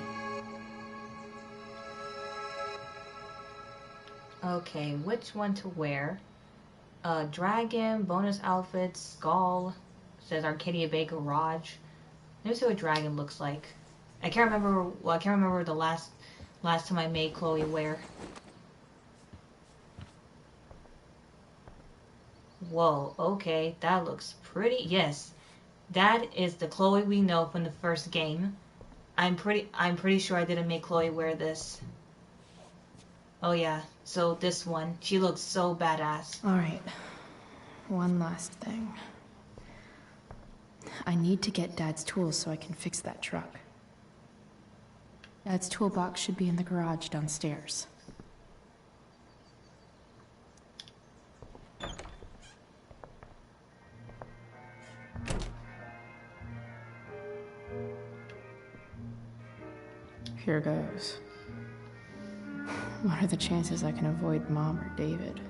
Okay, which one to wear? Dragon, bonus outfits, skull, says Arcadia Bay Garage. Let me see what dragon looks like. I can't remember the last time I made Chloe wear. Whoa, okay, that looks pretty. Yes, that is the Chloe we know from the first game. I'm pretty sure I didn't make Chloe wear this. Oh yeah, so this one, she looks so badass. Alright, one last thing. I need to get Dad's tools so I can fix that truck. Dad's toolbox should be in the garage downstairs. Here goes. What are the chances I can avoid Mom or David?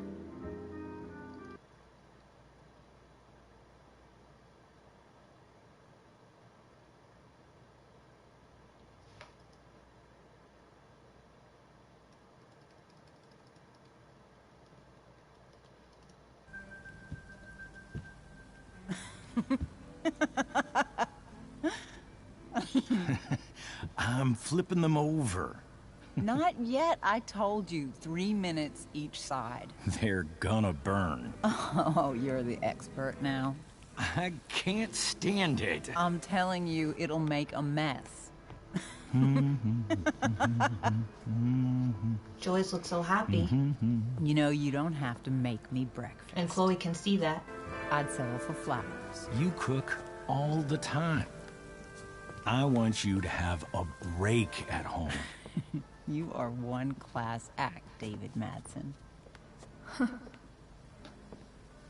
I'm flipping them over. Not yet. I told you, 3 minutes each side. They're gonna burn. Oh, you're the expert now. I can't stand it. I'm telling you, it'll make a mess. Joyce looks so happy. You know, you don't have to make me breakfast. And Chloe can see that. I'd settle for flowers. You cook all the time. I want you to have a break at home. You are one class act, David Madsen.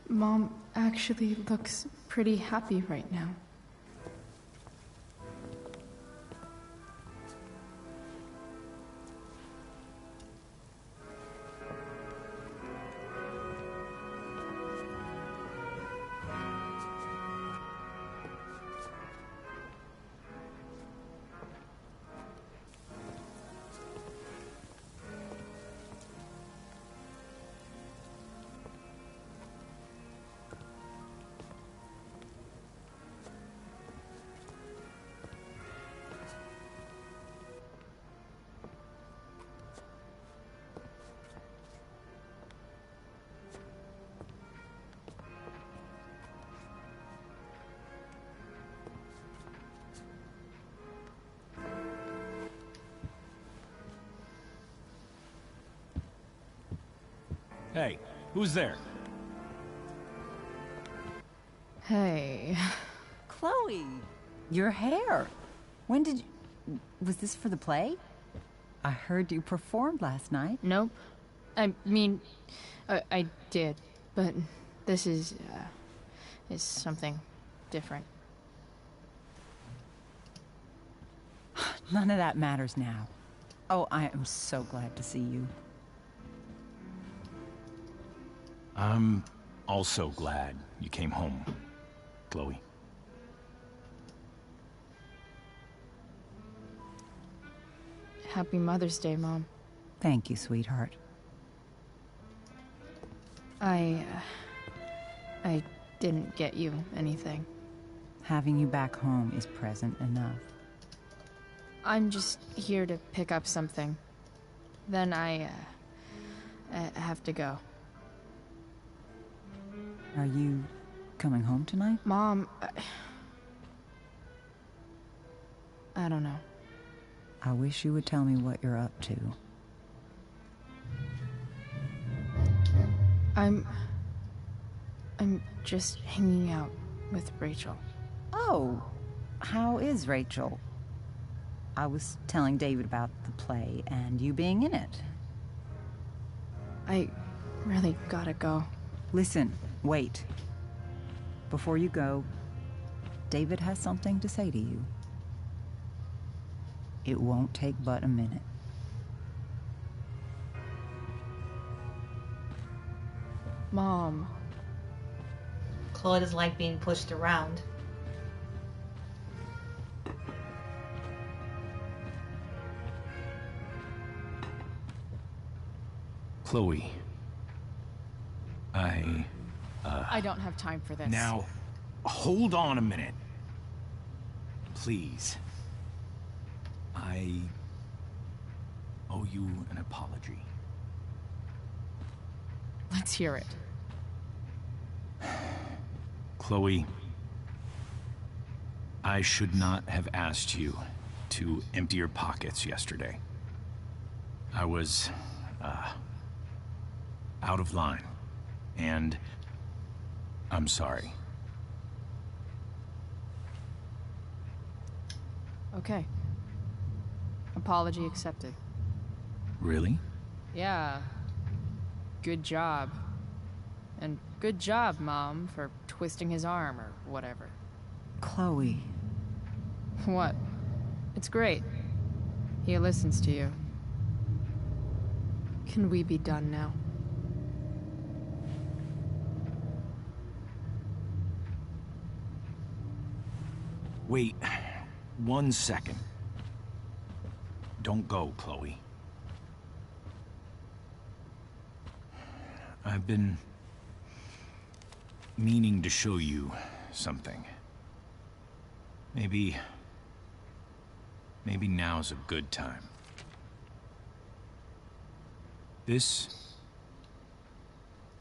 Mom actually looks pretty happy right now. Hey, who's there? Hey. Chloe, your hair. When did you... Was this for the play? I heard you performed last night. Nope. I mean, I did, but this is something different. None of that matters now. Oh, I am so glad to see you. I'm also glad you came home, Chloe. Happy Mother's Day, Mom. Thank you, sweetheart. I didn't get you anything. Having you back home is present enough. I'm just here to pick up something. Then I have to go. Are you coming home tonight? Mom, I don't know. I wish you would tell me what you're up to. I'm just hanging out with Rachel. Oh, how is Rachel? I was telling David about the play and you being in it. I really gotta go. Listen, wait. Before you go, David has something to say to you. It won't take but a minute. Mom. Chloe doesn't like being pushed around. Chloe. I don't have time for this. Now, hold on a minute. Please. I owe you an apology. Let's hear it. Chloe, I should not have asked you to empty your pockets yesterday. I was, out of line, and I'm sorry. Okay. Apology accepted. Really? Yeah. Good job. And good job, Mom, for twisting his arm or whatever. Chloe. What? It's great. He listens to you. Can we be done now? Wait 1 second. Don't go, Chloe. I've been meaning to show you something. Maybe now's a good time. This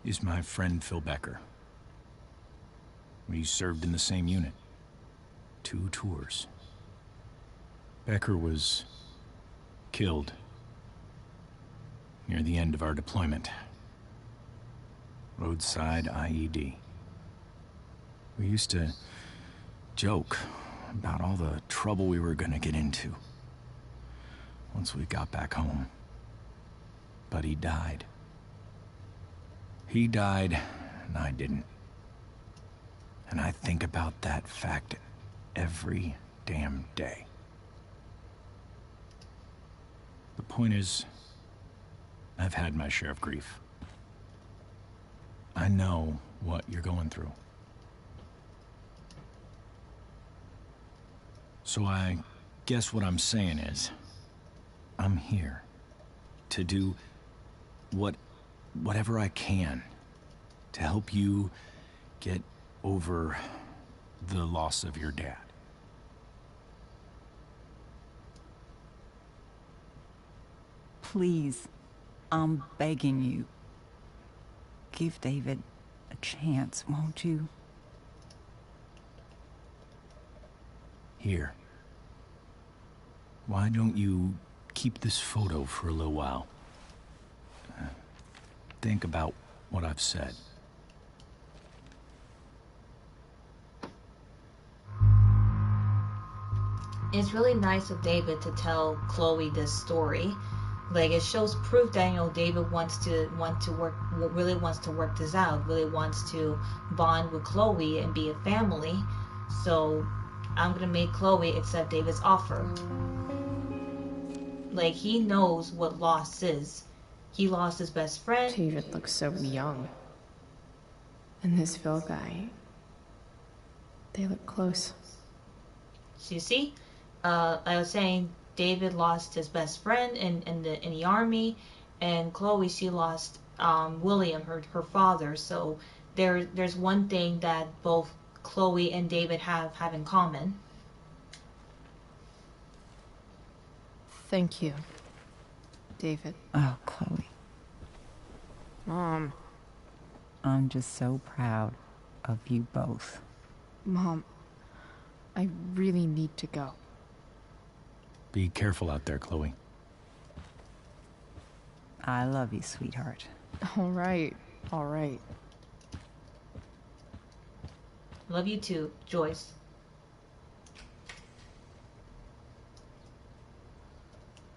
is my friend Phil Becker. We served in the same unit. 2 tours. Becker was killed near the end of our deployment. Roadside IED. We used to joke about all the trouble we were gonna get into once we got back home. But he died. He died, and I didn't. And I think about that fact every damn day. The point is, I've had my share of grief. I know what you're going through. So I guess what I'm saying is, I'm here to do whatever I can to help you get over the loss of your dad. Please, I'm begging you. Give David a chance, won't you? Here. Why don't you keep this photo for a little while? Think about what I've said. It's really nice of David to tell Chloe this story. Like, it shows proof that, you know, David wants to work, really wants to work this out, really wants to bond with Chloe and be a family. So I'm gonna make Chloe accept David's offer. Like, he knows what loss is. He lost his best friend. David looks so young. And this Phil guy, they look close. So you see, I was saying David lost his best friend in the army, and Chloe, she lost William, her father. So there's one thing that both Chloe and David have in common. Thank you, David. Oh, Chloe. Mom. I'm just so proud of you both. Mom, I really need to go. Be careful out there, Chloe. I love you, sweetheart. All right, all right. Love you too, Joyce.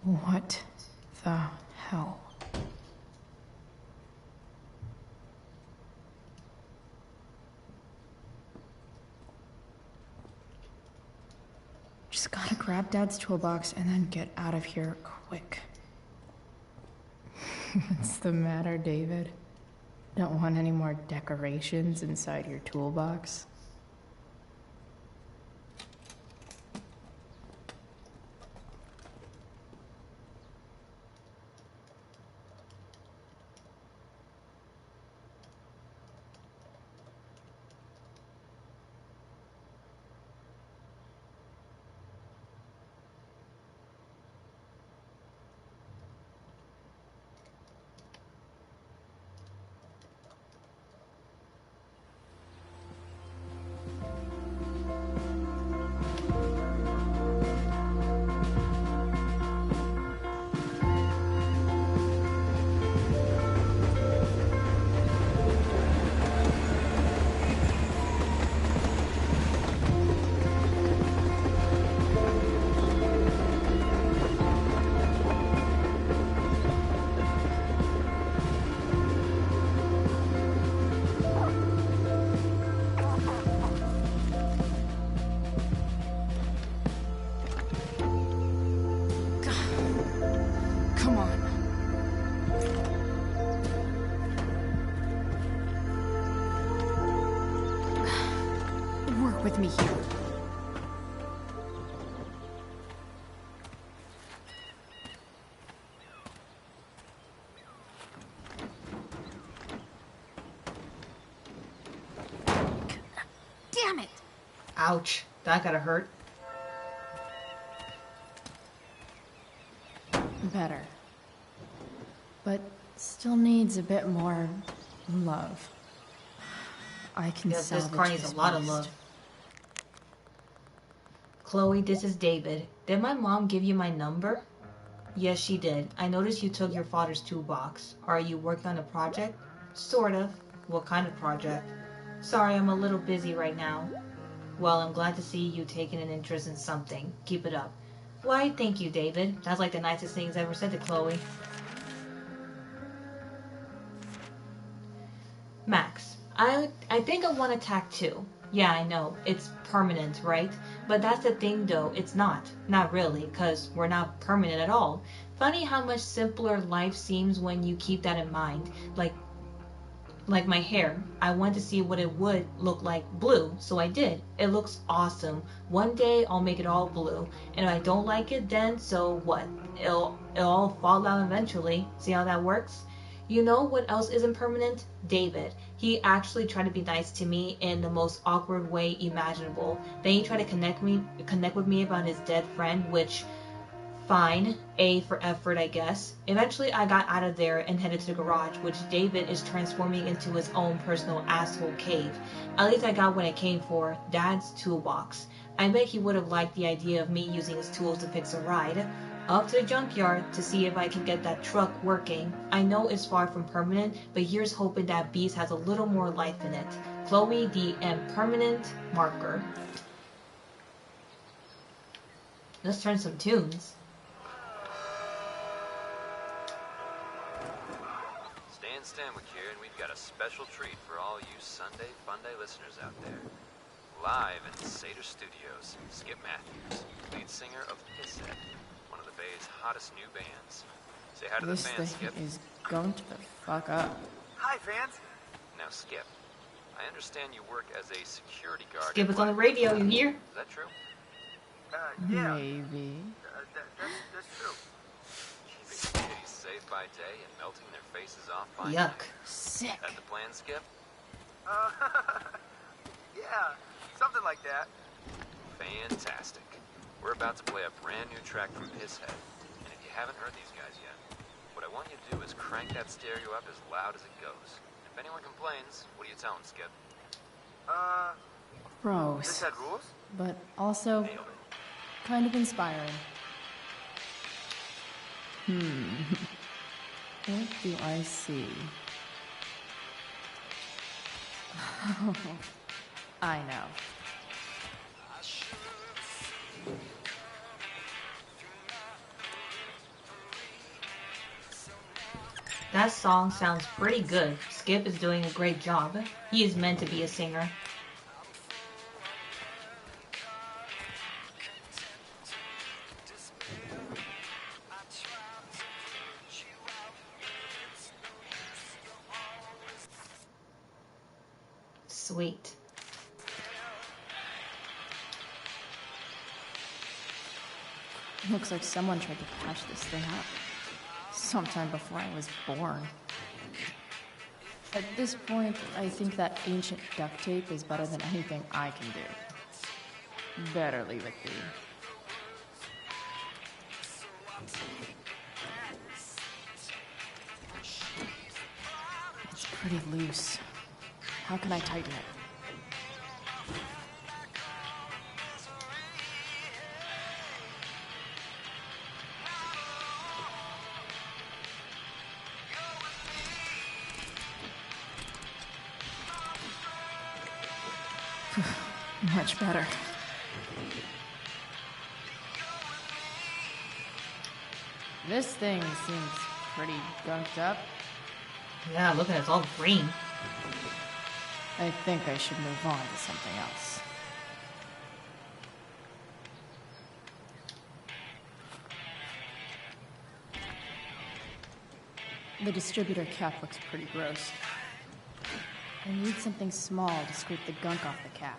What the hell? Just gotta grab Dad's toolbox and then get out of here quick. What's the matter, David? Don't want any more decorations inside your toolbox? Come on. Work with me here. Damn it! Ouch. That gotta hurt. Better. But still needs a bit more love. I can Yes, salvage this car needs this a lot of beast. love. Chloe, this is David. Did my mom give you my number? Yes, she did. I noticed you took your father's toolbox. Are you working on a project? Sort of. What kind of project? Sorry, I'm a little busy right now. Well, I'm glad to see you taking an interest in something. Keep it up. Why, thank you, David. That's like the nicest thing he's ever said to Chloe. Max, I think I want a tattoo. Yeah, I know. It's permanent, right? But that's the thing though, it's not. Not really, cause we're not permanent at all. Funny how much simpler life seems when you keep that in mind. Like my hair. I wanted to see what it would look like blue, so I did. It looks awesome. One day I'll make it all blue. And if I don't like it then, so what? It'll all fall out eventually. See how that works? You know what else isn't permanent? David. He actually tried to be nice to me in the most awkward way imaginable. Then he tried to connect with me about his dead friend, which fine, A for effort, I guess. Eventually, I got out of there and headed to the garage, which David is transforming into his own personal asshole cave. At least I got what I came for, Dad's toolbox. I bet he would have liked the idea of me using his tools to fix a ride. Up to the junkyard to see if I can get that truck working. I know it's far from permanent, but here's hoping that beast has a little more life in it. Chloe, the impermanent marker. Let's turn some tunes. Stan here, and we've got a special treat for all you Sunday Funday listeners out there. Live in Seder Studios, Skip Matthews, lead singer of Pisshead, one of the Bay's hottest new bands. Say hi to the This fans, thing Skip. is going to the fuck up. Hi, fans. Now, Skip, I understand you work as a security guard. Skip, it's on the radio, you hear? Is that true? Yeah. Maybe. That's true. Keeping cities safe by day and melting their faces off by Yuck. night. Sick. That the plan, Skip? Yeah, something like that. Fantastic. We're about to play a brand new track from Pisshead. And if you haven't heard these guys yet, what I want you to do is crank that stereo up as loud as it goes. If anyone complains, what do you tell them, Skip? Gross. Pisshead rules? But also kind of inspiring. What do I see? I know. That song sounds pretty good. Skip is doing a great job. He is meant to be a singer. Sweet. Looks like someone tried to patch this thing up. Sometime before I was born. At this point, I think that ancient duct tape is better than anything I can do. Better leave it be. It's pretty loose. How can I tighten it? Much better. This thing seems pretty gunked up. Yeah, look at it, it's all green. I think I should move on to something else. The distributor cap looks pretty gross. I need something small to scrape the gunk off the cap.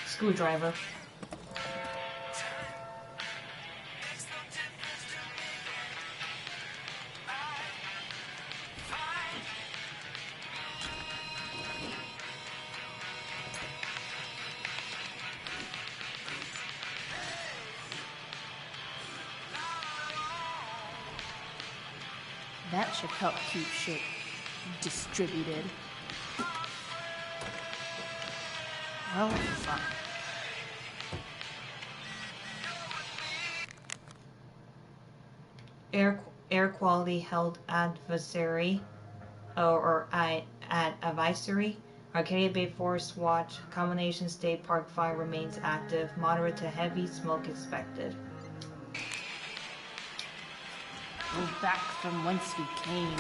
Screwdriver. that should help keep shit distributed. Oh, fuck. Air quality held advisory, or advisory. Arcadia Bay Forest Watch. Combination State Park fire remains active. Moderate to heavy smoke expected. Go back from whence we came.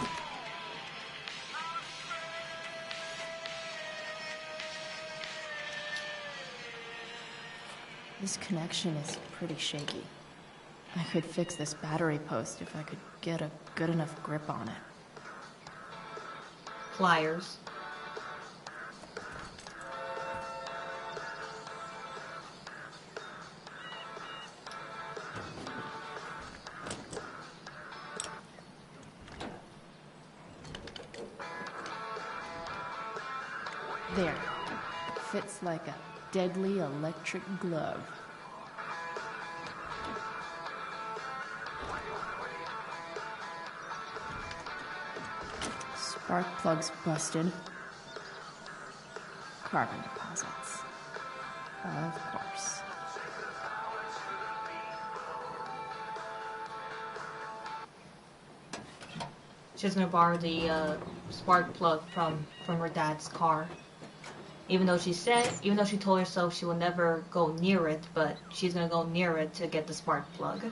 This connection is pretty shaky. I could fix this battery post if I could get a good enough grip on it. Pliers. There. Fits like a deadly electric glove. Spark plugs busted. Carbon deposits. Of course. She's gonna borrow the spark plug from her dad's car. Even though she told herself she will never go near it, but she's gonna go near it to get the spark plug.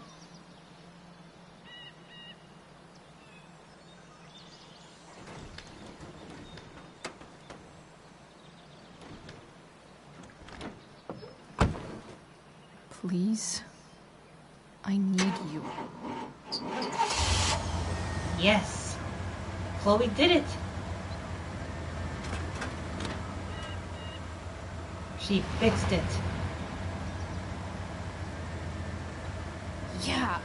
Please, I need you. Yes, Chloe did it. She fixed it. Yeah.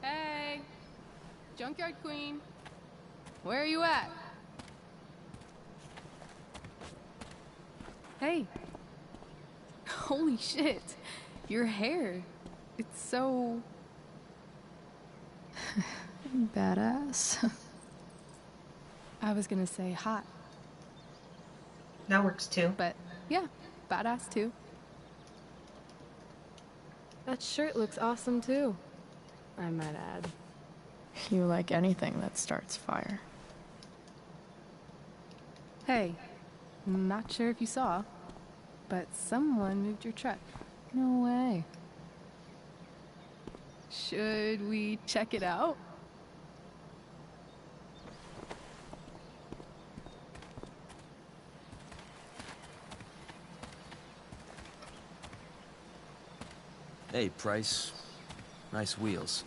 Hey, Junkyard Queen, where are you at? Hey, holy shit, your hair, it's so... Badass. I was gonna say hot. That works too. But yeah, badass too. That shirt looks awesome too, I might add. You like anything that starts fire. Hey, not sure if you saw, but someone moved your truck. No way. Should we check it out? Hey, Price. Nice wheels.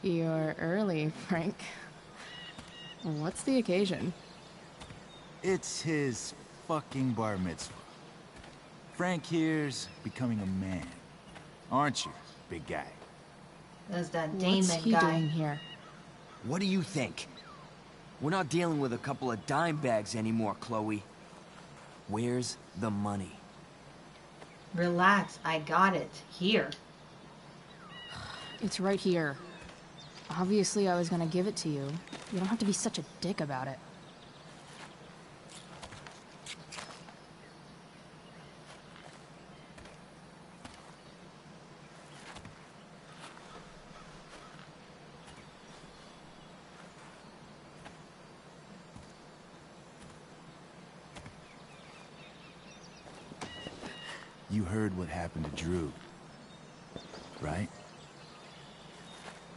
You're early, Frank. What's the occasion? It's his fucking bar mitzvah. Frank here's becoming a man. Aren't you, big guy? That's that What's Damon he guy. doing here? What do you think? We're not dealing with a couple of dime bags anymore, Chloe. Where's the money? Relax, I got it. Here. It's right here. Obviously, I was gonna give it to you. You don't have to be such a dick about it. You heard what happened to Drew, right?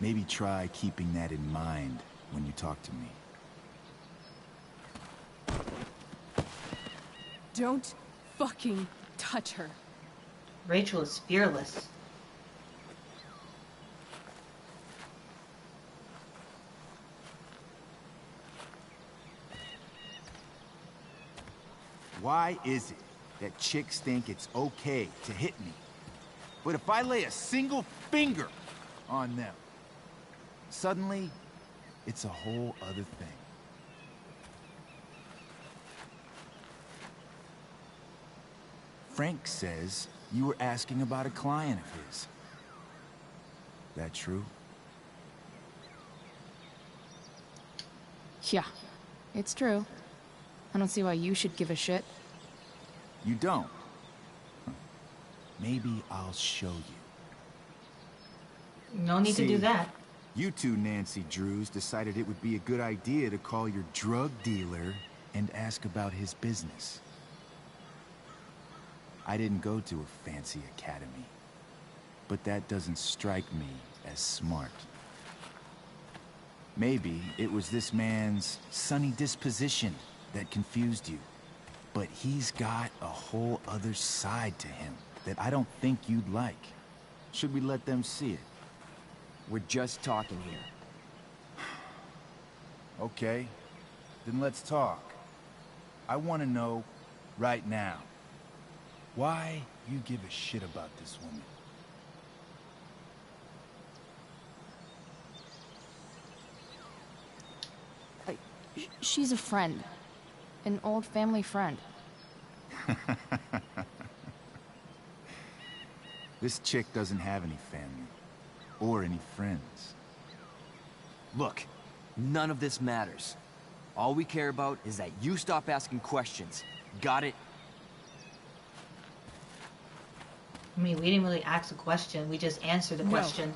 Maybe try keeping that in mind when you talk to me. Don't fucking touch her. Rachel is fearless. Why is it that chicks think it's okay to hit me? But if I lay a single finger on them, suddenly, it's a whole other thing. Frank says you were asking about a client of his. That true? Yeah, it's true. I don't see why you should give a shit. You don't? Huh. Maybe I'll show you. No need to do that. You two Nancy Drews decided it would be a good idea to call your drug dealer and ask about his business. I didn't go to a fancy academy, but that doesn't strike me as smart. Maybe it was this man's sunny disposition that confused you, but he's got a whole other side to him that I don't think you'd like. Should we let them see it? We're just talking here. Okay, then let's talk. I want to know right now why you give a shit about this woman. She's a friend. An old family friend. This chick doesn't have any family. Or any friends. Look, none of this matters. All we care about is that you stop asking questions. Got it? I mean, we didn't really ask a question. We just answered the question.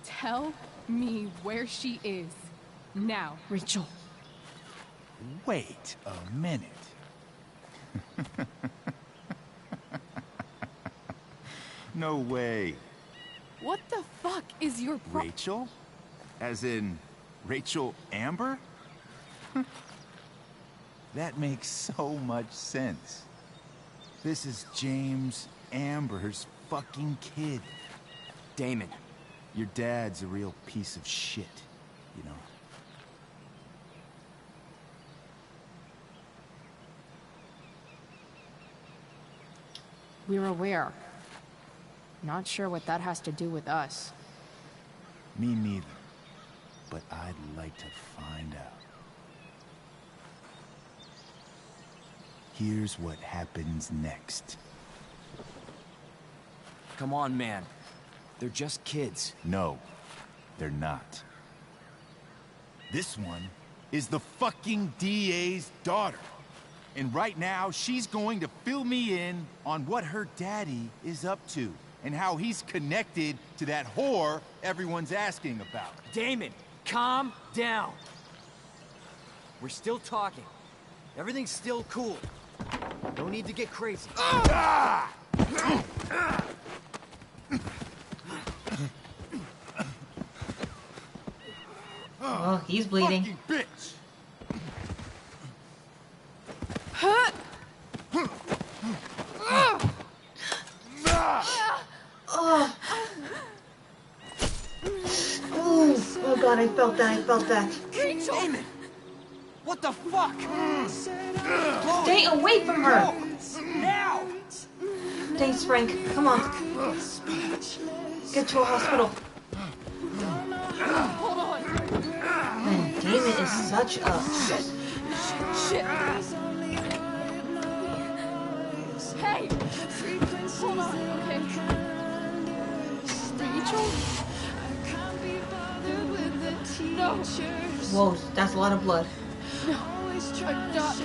Tell me where she is. Now. Rachel. Wait a minute. No way. What the fuck is your Rachel? As in, Rachel Amber? That makes so much sense. This is James Amber's fucking kid. Damon. Your dad's a real piece of shit, you know? We're aware. Not sure what that has to do with us. Me neither. But I'd like to find out. Here's what happens next. Come on, man. They're just kids. No, they're not. This one is the fucking DA's daughter. And right now, she's going to fill me in on what her daddy is up to. And how he's connected to that whore everyone's asking about. Damon, calm down. We're still talking. Everything's still cool. No need to get crazy. Oh, he's bleeding. Fucking bitch! Oh god, I felt that. Rachel! Damon! What the fuck? Stay away from her! Now! Thanks, Frank. Come on. Get to a hospital. Hold on. Man, Damon is such a... Shit. Hey! Hold on, okay? Rachel? No. Whoa, that's a lot of blood. No. I'm not.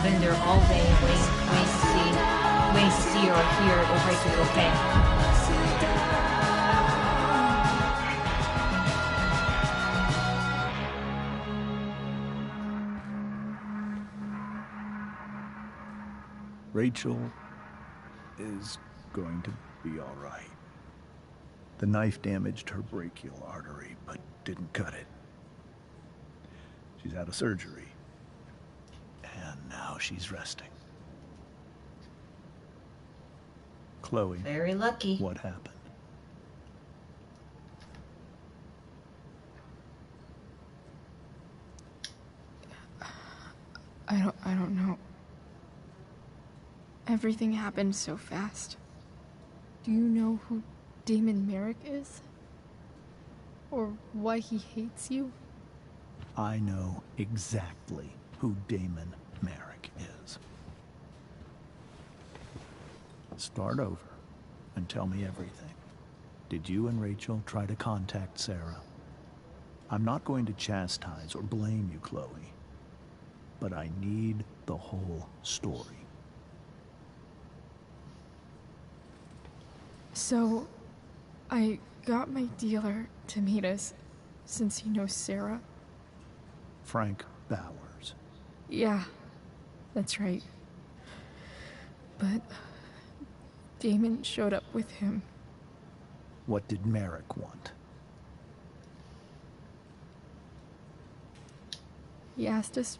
been there all day waiting to see or hear if Rachel's okay. Rachel is going to be all right. The knife damaged her brachial artery, but didn't cut it. She's out of surgery, and now she's resting. Chloe. Very lucky. What happened? I don't know. Everything happened so fast. Do you know who Damon Merrick is? Or why he hates you? I know exactly who Damon Merrick is. Start over and tell me everything. Did you and Rachel try to contact Sarah? I'm not going to chastise or blame you, Chloe, but I need the whole story. So, I got my dealer to meet us, since he knows Sarah. Frank Bowers. Yeah, that's right. But Damon showed up with him. What did Merrick want? He asked us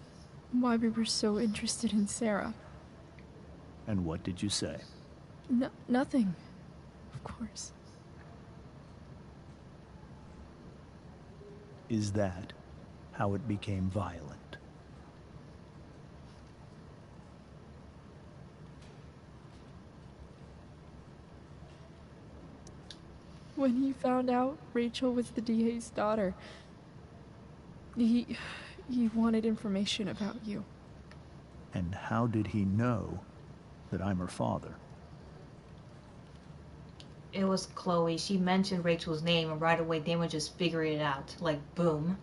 why we were so interested in Sarah. And what did you say? Nothing. Of course. Is that how it became violent? When he found out Rachel was the DA's daughter, he wanted information about you. And how did he know that I'm her father? It was Chloe. She mentioned Rachel's name, and right away Damon just figured it out. Like, boom.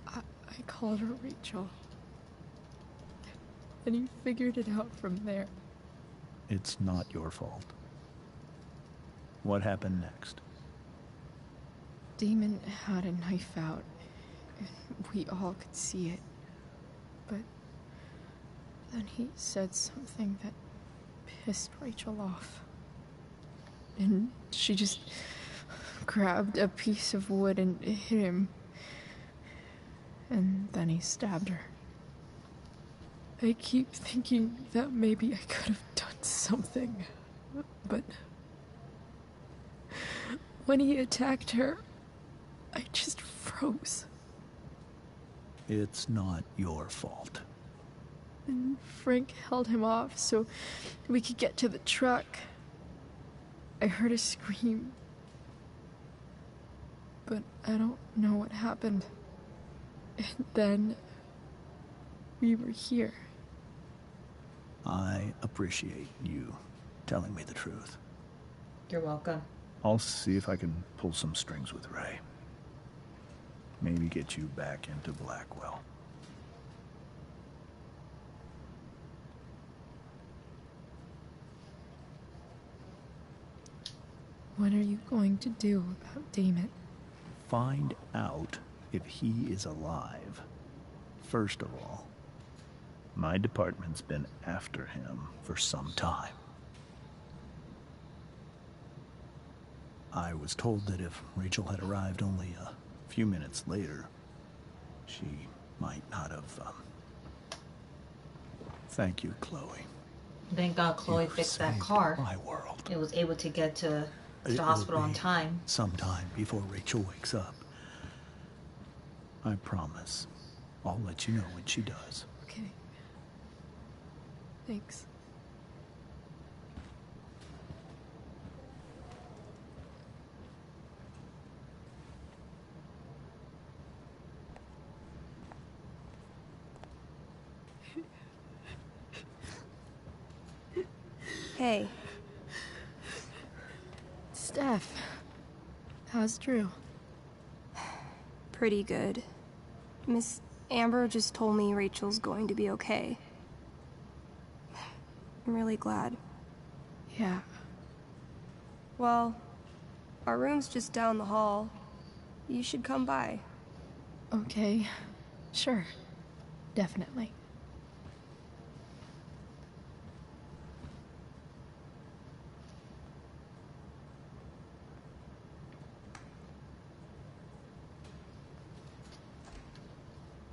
I called her Rachel. And he figured it out from there. It's not your fault. What happened next? Damon had a knife out, and we all could see it. But then he said something that pissed Rachel off. And she just grabbed a piece of wood and hit him. And then he stabbed her. I keep thinking that maybe I could have done something, but when he attacked her, I just froze. It's not your fault. And Frank held him off so we could get to the truck. I heard a scream, but I don't know what happened. And then we were here. I appreciate you telling me the truth. You're welcome. I'll see if I can pull some strings with Ray. Maybe get you back into Blackwell. What are you going to do about Damon? Find out if he is alive. First of all, my department's been after him for some time. I was told that if Rachel had arrived only a few minutes later, she might not have, Thank you, Chloe. Thank God Chloe fixed that car. My world. It was able to get to the hospital on time. Sometime before Rachel wakes up. I promise. I'll let you know when she does. Okay. Thanks. Hey. Steph. How's Drew? Pretty good. Miss Amber just told me Rachel's going to be okay. I'm really glad. Yeah. Well, our room's just down the hall. You should come by. Okay. Sure. Definitely.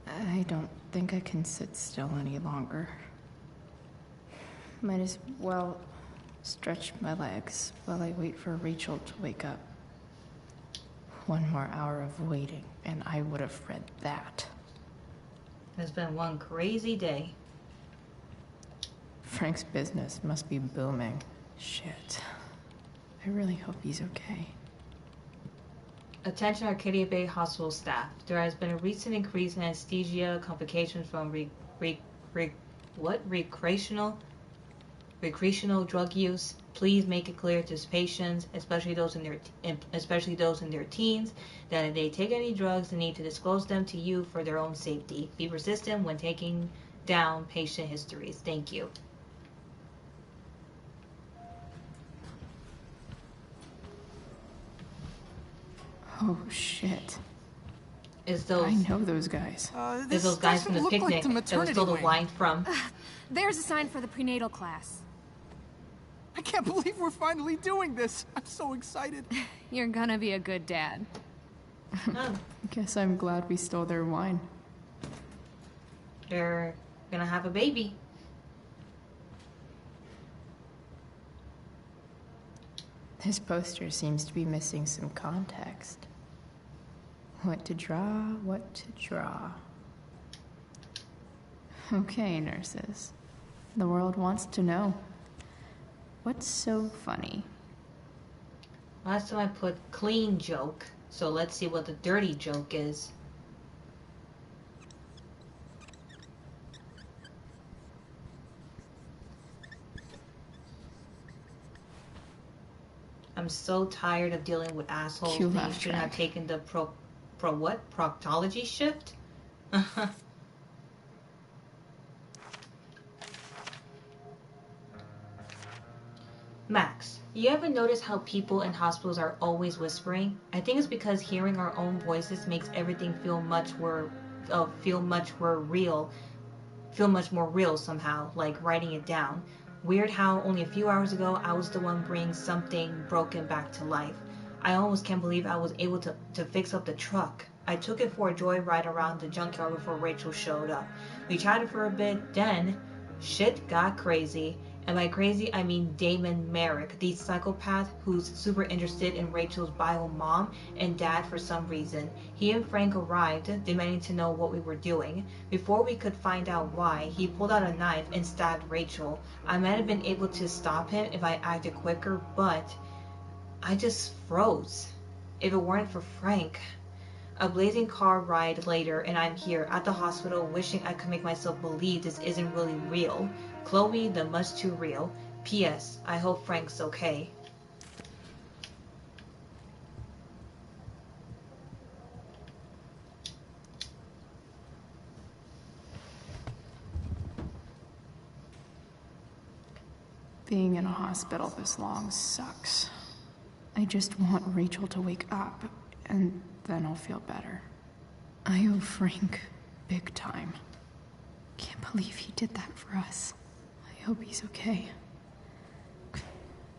I don't think I can sit still any longer. Might as well stretch my legs while I wait for Rachel to wake up. One more hour of waiting, and I would have read that. It's been one crazy day. Frank's business must be booming. Shit. I really hope he's okay. Attention Arcadia Bay Hospital staff. There has been a recent increase in anesthesia complications from recreational drug use. Please make it clear to patients, especially those in their teens, that if they take any drugs, they need to disclose them to you for their own safety. Be persistent when taking down patient histories. Thank you. Oh shit. Is those I know those guys. Is those guys from the picnic that was still the wine from? There's a sign for the prenatal class. I can't believe we're finally doing this. I'm so excited. You're gonna be a good dad. Guess I'm glad we stole their wine. They're gonna have a baby. This poster seems to be missing some context. What to draw, what to draw. Okay, nurses. The world wants to know. What's so funny? Last time I put clean joke, so let's see what the dirty joke is. I'm so tired of dealing with assholes. Cue They laugh shouldn't have track. taken the proctology shift? Max, you ever notice how people in hospitals are always whispering? I think it's because hearing our own voices makes everything feel much more real somehow, like writing it down. Weird how only a few hours ago I was the one bringing something broken back to life. I almost can't believe I was able to fix up the truck. I took it for a joyride around the junkyard before Rachel showed up. We chatted for a bit, then shit got crazy. And by crazy, I mean Damon Merrick, the psychopath who's super interested in Rachel's bio mom and dad for some reason. He and Frank arrived, demanding to know what we were doing. Before we could find out why, he pulled out a knife and stabbed Rachel. I might have been able to stop him if I acted quicker, but I just froze. If it weren't for Frank. A blazing car ride later, and I'm here at the hospital wishing I could make myself believe this isn't really real. Chloe, the much too real. P.S. I hope Frank's okay. Being in a hospital this long sucks. I just want Rachel to wake up, and then I'll feel better. I owe Frank big time. Can't believe he did that for us. I hope he's okay.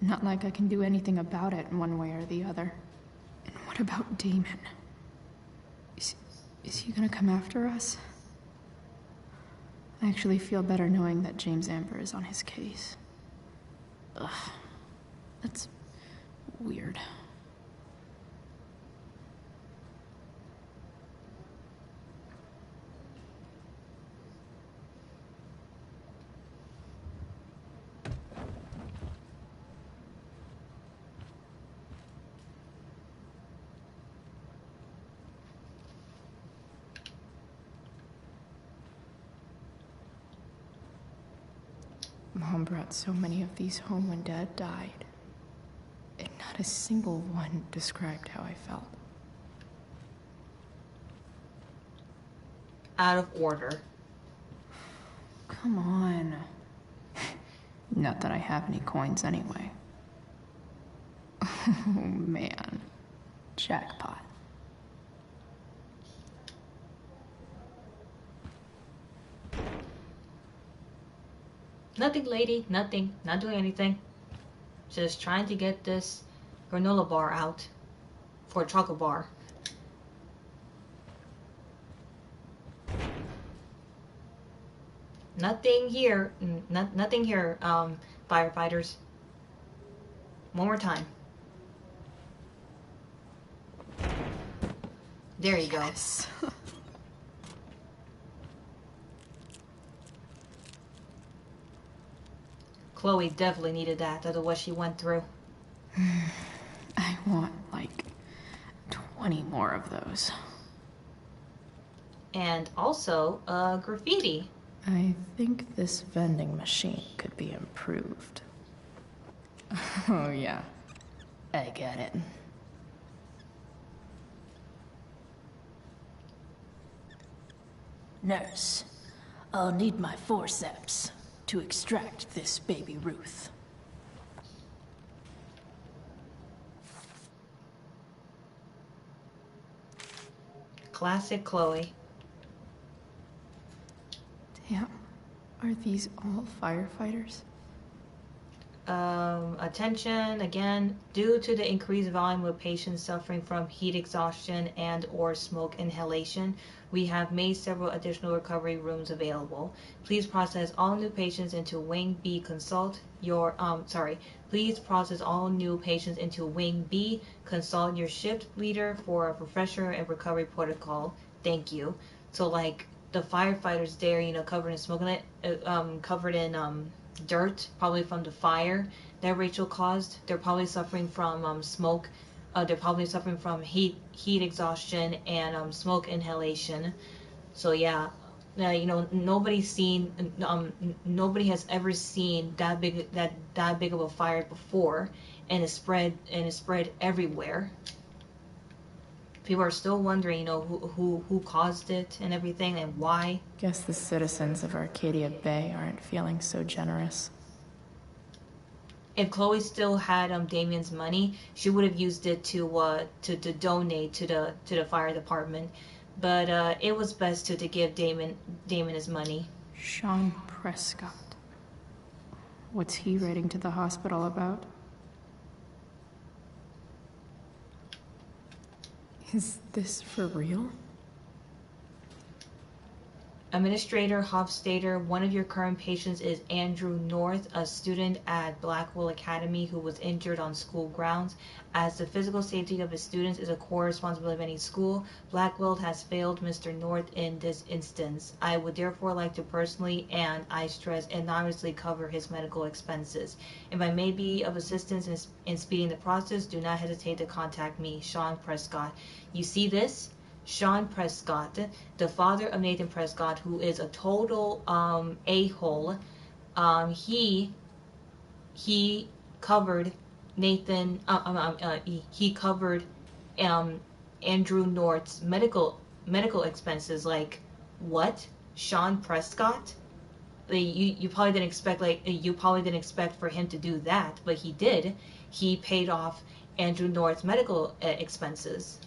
Not like I can do anything about it in one way or the other. And what about Damon? Is he gonna come after us? I actually feel better knowing that James Amber is on his case. Ugh. That's weird. Mom brought so many of these home when Dad died, and not a single one described how I felt. out of order. Come on. Not that I have any coins anyway. Oh man. Jackpot. Nothing, lady. Nothing. Not doing anything. Just trying to get this granola bar out for a chocolate bar. Nothing here. Nothing here, firefighters. One more time. There you go. Chloe definitely needed that after what she went through. I want like 20 more of those. And also, graffiti. I think this vending machine could be improved. Oh yeah, I get it. Nurse, I'll need my forceps to extract this baby Ruth. Classic Chloe. Damn, are these all firefighters? Attention, again, due to the increased volume of patients suffering from heat exhaustion and or smoke inhalation, we have made several additional recovery rooms available. Please process all new patients into Wing B. Please process all new patients into Wing B. Consult your shift leader for a refresher and recovery protocol. Thank you. So, like, the firefighters there, you know, covered in smoke, covered in dirt, probably from the fire that Rachel caused. They're probably suffering from smoke. They're probably suffering from heat exhaustion and smoke inhalation. So yeah, you know, nobody has ever seen that big of a fire before, and it spread everywhere. People are still wondering, you know, who caused it and everything and why. Guess the citizens of Arcadia Bay aren't feeling so generous. If Chloe still had Damien's money, she would have used it to donate to the fire department. But it was best to give Damien his money. Sean Prescott. What's he writing to the hospital about? Is this for real? Administrator Hofstadter, one of your current patients is Andrew North, a student at Blackwell Academy who was injured on school grounds. As the physical safety of his students is a core responsibility of any school, Blackwell has failed Mr. North in this instance. I would therefore like to personally, and I stress, anonymously cover his medical expenses. If I may be of assistance in speeding the process, do not hesitate to contact me, Sean Prescott. You see this? Sean Prescott, the father of Nathan Prescott, who is a total a-hole. He covered Nathan. He covered Andrew North's medical expenses. Like, what? Sean Prescott? You probably didn't expect for him to do that, but he did. He paid off Andrew North's medical expenses.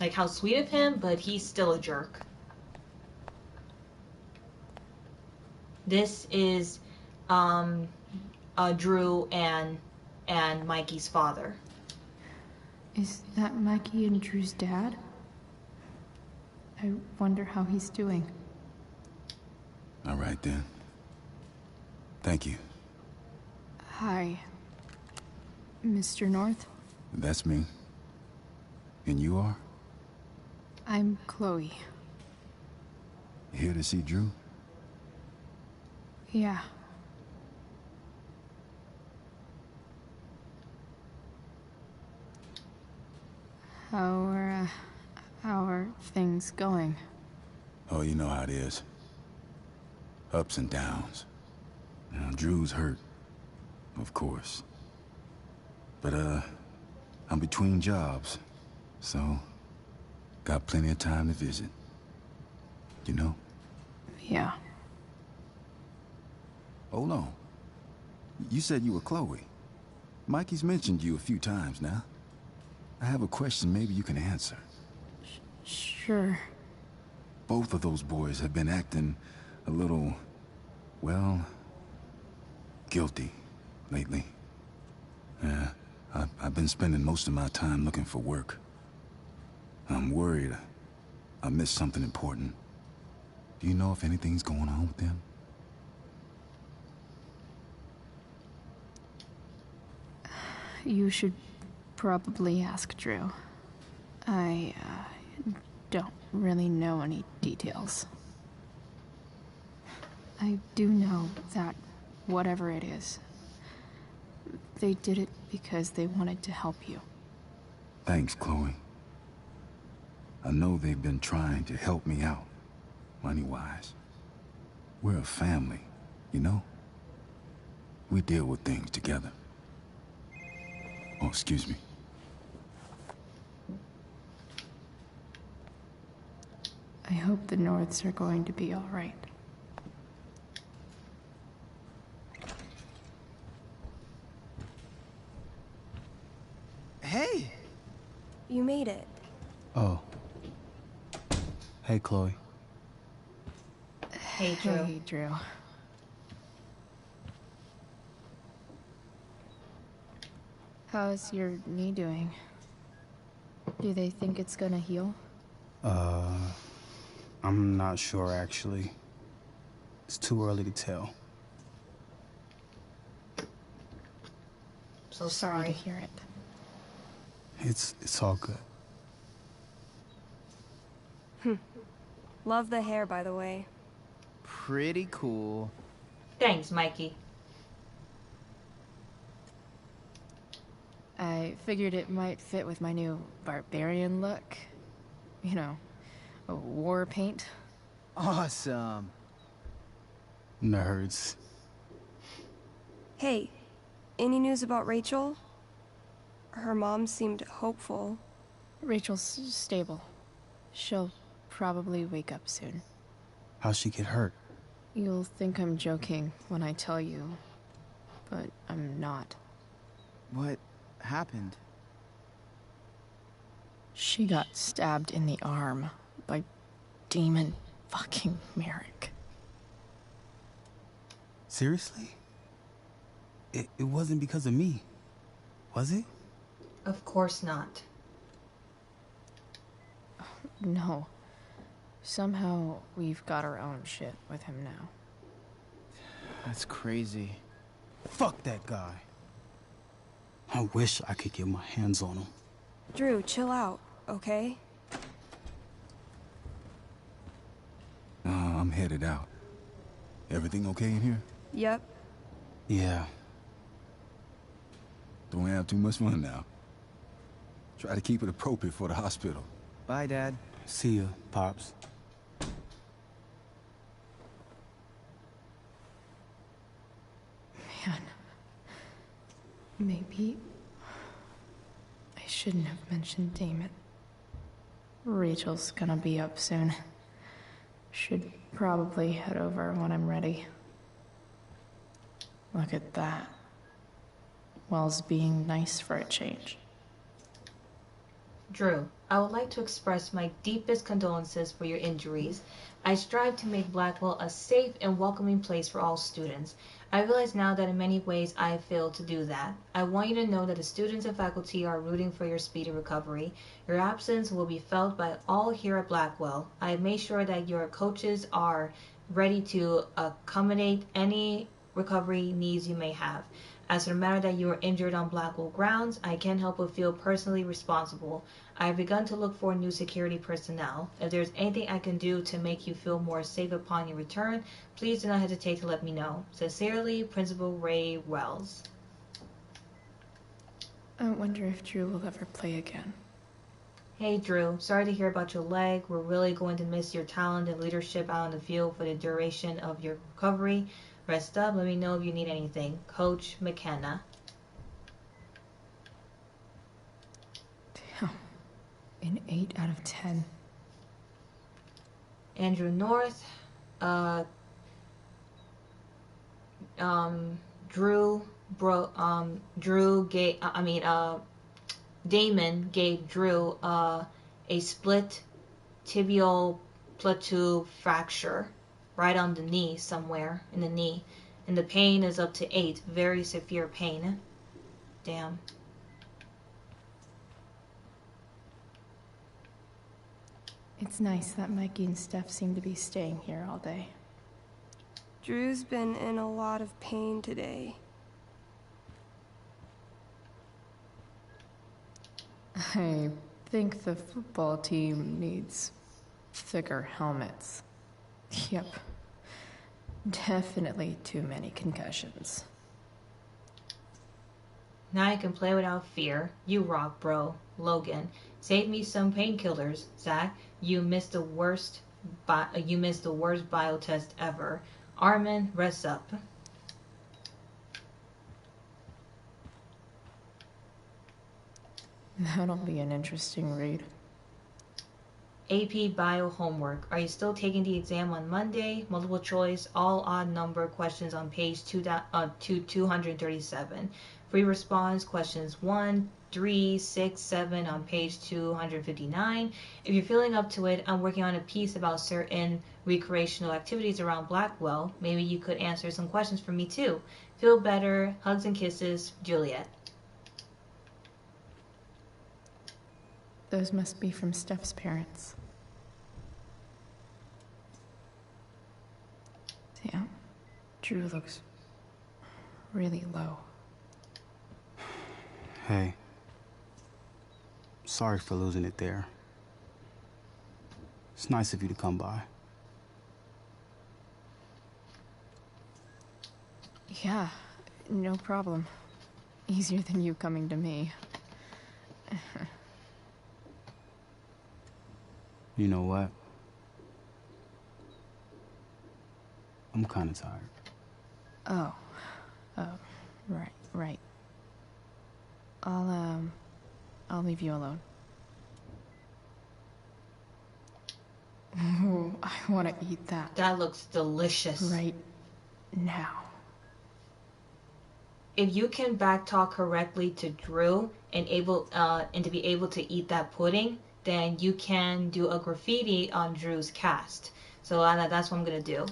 Like, how sweet of him, but he's still a jerk. This is Drew and Mikey's father. Is that Mikey and Drew's dad? I wonder how he's doing. All right, then. Thank you. Hi, Mr. North. That's me. And you are? I'm Chloe. Here to see Drew? Yeah. How are things going? Oh, you know how it is. Ups and downs. Now, Drew's hurt, of course. But, I'm between jobs, so Got plenty of time to visit. You know? Yeah. Hold on. You said you were Chloe. Mikey's mentioned you a few times now. I have a question maybe you can answer. Sure. Both of those boys have been acting a little, well, guilty lately. Yeah, I've been spending most of my time looking for work. I'm worried I missed something important. Do you know if anything's going on with them? You should probably ask Drew. I don't really know any details. I do know that whatever it is, they did it because they wanted to help you. Thanks, Chloe. I know they've been trying to help me out, money-wise. We're a family, you know? We deal with things together. Oh, excuse me. I hope the Norths are going to be all right. Hey! You made it. Oh. Hey, Chloe. Hey, Drew. Hey, Drew. How's your knee doing? Do they think it's gonna heal? I'm not sure, actually. It's too early to tell. So Sorry to hear it. It's all good. Love the hair, by the way. Pretty cool. Thanks, Mikey. I figured it might fit with my new barbarian look. You know, a war paint. Awesome. Nerds. Hey, any news about Rachel? Her mom seemed hopeful. Rachel's stable. She'll probably wake up soon. How'd she get hurt? You'll think I'm joking when I tell you, but I'm not. What happened? She got stabbed in the arm by Demon fucking Merrick. Seriously? It wasn't because of me, was it? Of course not. No. Somehow we've got our own shit with him now. That's crazy. Fuck that guy. I wish I could get my hands on him. Drew, chill out, okay? I'm headed out. Everything okay in here? Yep. Yeah. Don't have too much fun now. Try to keep it appropriate for the hospital. Bye, Dad. See ya, Pops. Man. Maybe I shouldn't have mentioned Damon. Rachel's gonna be up soon. Should probably head over when I'm ready. Look at that. Wells being nice for a change. Drew, I would like to express my deepest condolences for your injuries. I strive to make Blackwell a safe and welcoming place for all students. I realize now that in many ways I have failed to do that. I want you to know that the students and faculty are rooting for your speedy recovery. Your absence will be felt by all here at Blackwell. I have made sure that your coaches are ready to accommodate any recovery needs you may have. As for the matter that you were injured on Blackwell grounds, I can't help but feel personally responsible. I have begun to look for new security personnel. If there's anything I can do to make you feel more safe upon your return, please do not hesitate to let me know. Sincerely, Principal Ray Wells. I wonder if Drew will ever play again. Hey Drew, sorry to hear about your leg. We're really going to miss your talent and leadership out on the field for the duration of your recovery. Rest up, let me know if you need anything. Coach McKenna. Damn. An 8 out of 10. Andrew North, Damon gave Drew a split tibial plateau fracture right on the knee, somewhere in the knee, and the pain is up to 8. Very severe pain. Damn. It's nice that Mikey and Steph seem to be staying here all day. Drew's been in a lot of pain today. I think the football team needs thicker helmets. Yep. Definitely too many concussions. Now I can play without fear. You rock, bro. Logan. Save me some painkillers. Zach, you missed the worst bio test ever. Armin, rest up. That'll be an interesting read. AP Bio homework. Are you still taking the exam on Monday? Multiple choice, all odd number questions on page 237. Free response questions 1, 3, 6, 7 on page 259. If you're feeling up to it, I'm working on a piece about certain recreational activities around Blackwell. Maybe you could answer some questions for me too. Feel better. Hugs and kisses, Juliet. Those must be from Steph's parents. Damn. Drew looks really low. Hey. Sorry for losing it there. It's nice of you to come by. Yeah, no problem. Easier than you coming to me. You know what? I'm kind of tired. Oh, right. I'll leave you alone. Ooh, I want to eat that. That looks delicious. Right now. If you can backtalk correctly to Drew and to be able to eat that pudding, then you can do a graffiti on Drew's cast. So that's what I'm gonna do.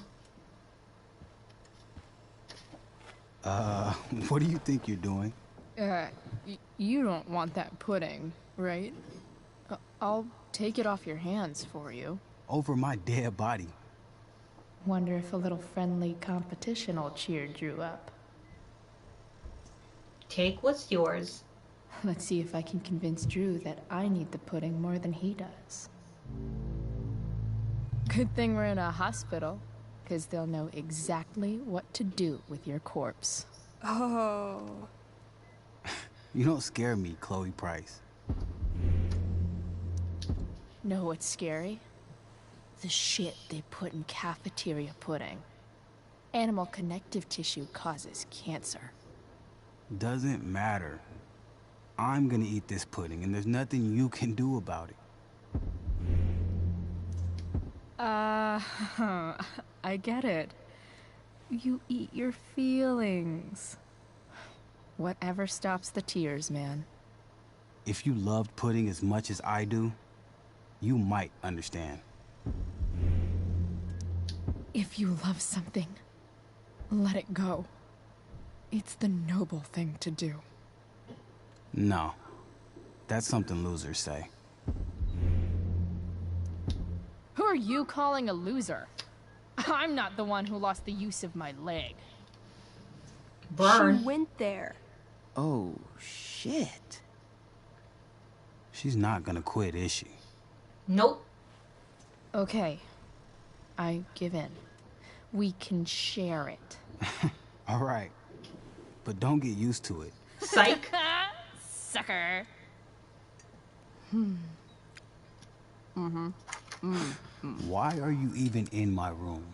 What do you think you're doing? You don't want that pudding, right? I'll take it off your hands for you. Over my dead body. Wonder if a little friendly competition will cheer Drew up. Take what's yours. Let's see if I can convince Drew that I need the pudding more than he does. Good thing we're in a hospital, because they'll know exactly what to do with your corpse. Oh. You don't scare me, Chloe Price. Know what's scary? The shit they put in cafeteria pudding. Animal connective tissue causes cancer. Doesn't matter. I'm gonna eat this pudding, and there's nothing you can do about it. I get it. You eat your feelings. Whatever stops the tears, man. If you loved pudding as much as I do, you might understand. If you love something, let it go. It's the noble thing to do. No. That's something losers say. Who are you calling a loser? I'm not the one who lost the use of my leg. Burn. She went there. Oh, shit. She's not gonna quit, is she? Nope. Okay. I give in. We can share it. All right. But don't get used to it. Psych. Sucker. Why are you even in my room?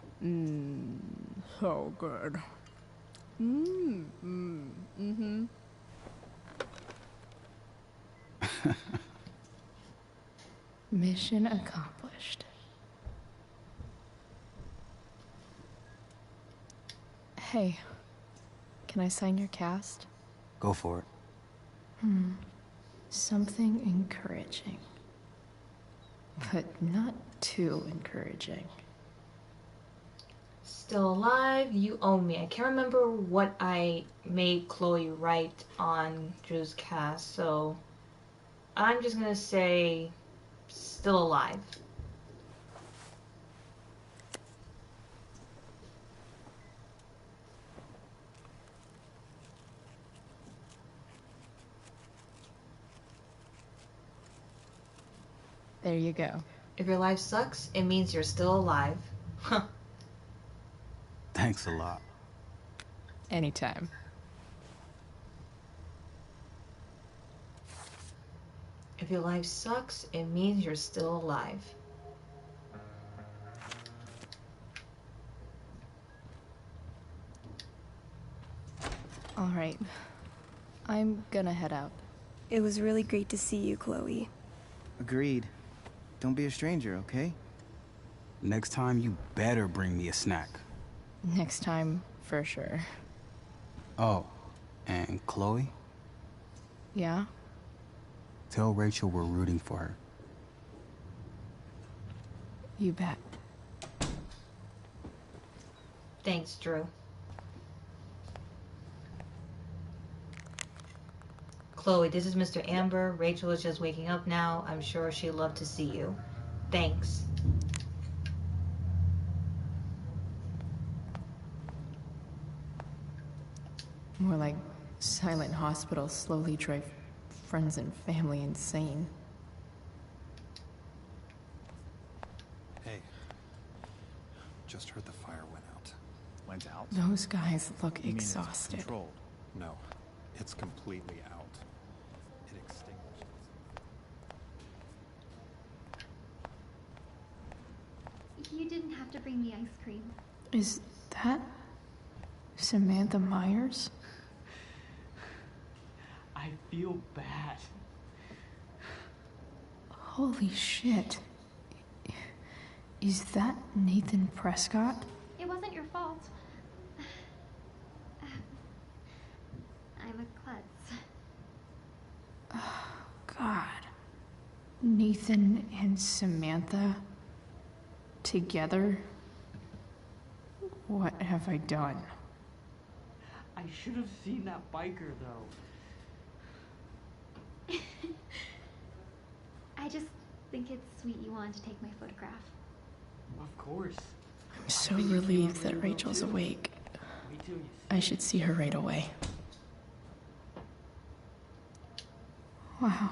So good. Mission accomplished. Hey, can I sign your cast? Go for it. Something encouraging. But not too encouraging. Still alive, you owe me. I can't remember what I made Chloe write on Drew's cast, so I'm just gonna say still alive. There you go. If your life sucks, it means you're still alive. Huh. Thanks a lot. Anytime. If your life sucks, it means you're still alive. All right. I'm gonna head out. It was really great to see you, Chloe. Agreed. Don't be a stranger, okay? Next time, you better bring me a snack. Next time, for sure. Oh, and Chloe? Yeah? Tell Rachel we're rooting for her. You bet. Thanks, Drew. Chloe, this is Mr. Amber. Rachel is just waking up now. I'm sure she'd love to see you. Thanks. More like silent hospitals slowly drive friends and family insane. Hey. Just heard the fire went out. Went out? Those guys look You mean it's exhausted. controlled? No, it's completely out. It extinguished. You didn't have to bring me ice cream. Is that Samantha Myers? I feel bad. Holy shit. Is that Nathan Prescott? It wasn't your fault. I'm a klutz. Oh, God. Nathan and Samantha together? What have I done? I should have seen that biker, though. I just think it's sweet you wanted to take my photograph. Of course. I'm so relieved that Rachel's awake. I should see her right away. Wow.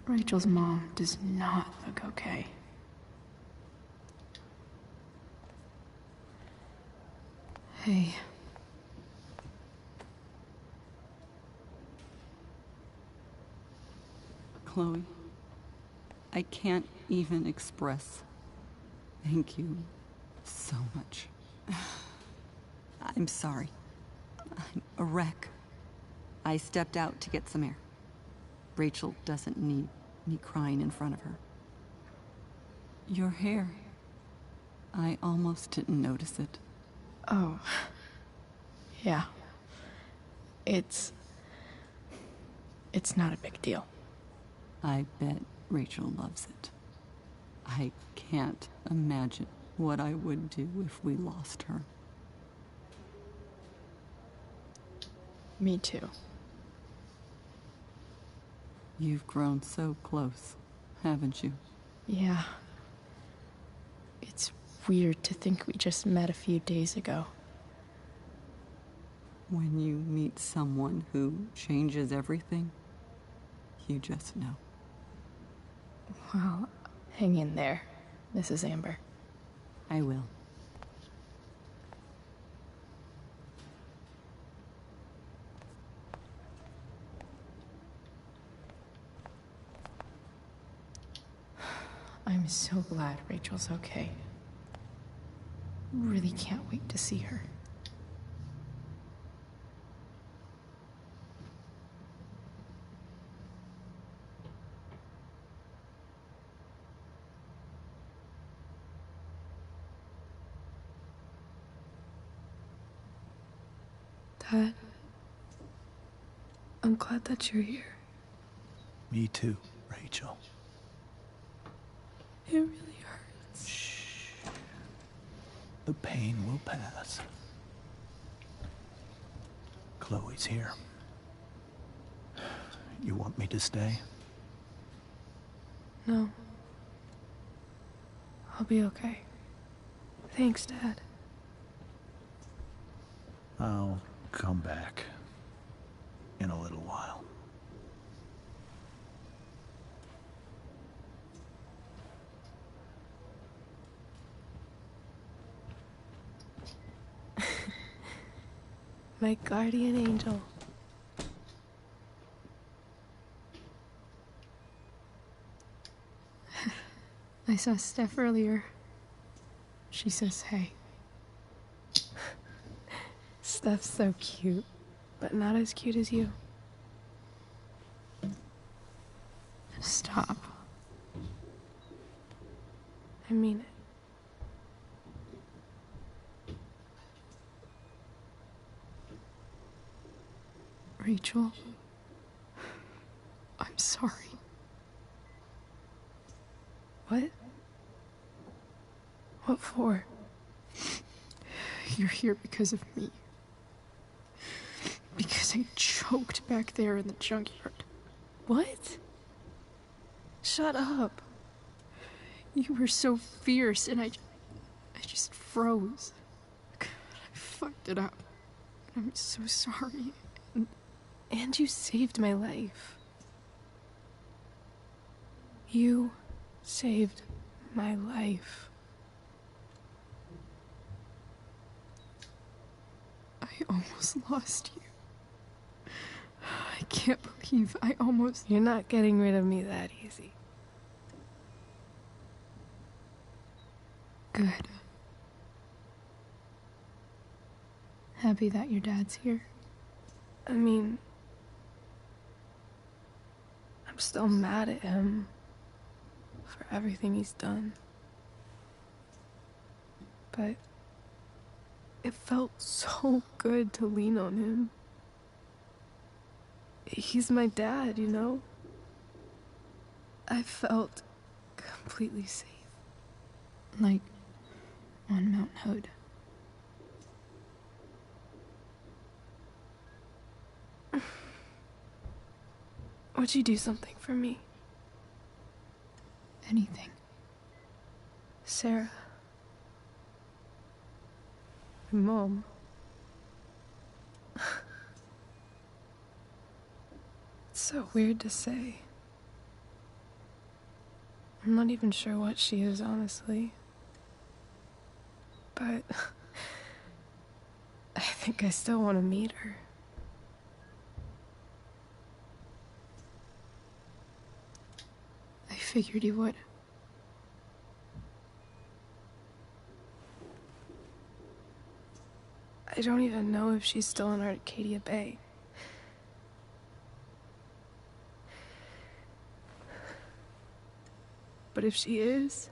Rachel's mom does not look okay. Hey. Chloe, I can't even express thank you so much. I'm sorry. I'm a wreck. I stepped out to get some air. Rachel doesn't need me crying in front of her. Your hair. I almost didn't notice it. Oh. Yeah. It's not a big deal. I bet Rachel loves it. I can't imagine what I would do if we lost her. Me too. You've grown so close, haven't you? Yeah. It's weird to think we just met a few days ago. When you meet someone who changes everything, you just know. Well, hang in there, Mrs. Amber. I will. I'm so glad Rachel's okay. Really can't wait to see her. Dad, I'm glad that you're here. Me too, Rachel. It really hurts. Shh. The pain will pass. Chloe's here. You want me to stay? No. I'll be okay. Thanks, Dad. I'll come back in a little while. My guardian angel. I saw Steph earlier. She says hey. Steph's so cute, but not as cute as you. Stop. I mean it. Rachel, I'm sorry. What? What for? You're here because of me. Because I choked back there in the junkyard. What? Shut up. You were so fierce and I just froze. I fucked it up. I'm so sorry. And you saved my life. You saved my life. I almost lost you. I can't believe I almost... You're not getting rid of me that easy. Good. Happy that your dad's here. I mean, I'm still mad at him for everything he's done. But it felt so good to lean on him. He's my dad, you know? I felt completely safe. Like on Mount Hood. Would you do something for me? Anything. Sarah. My mom. It's so weird to say. I'm not even sure what she is, honestly. But I think I still want to meet her. I figured you would. I don't even know if she's still in Arcadia Bay. But if she is,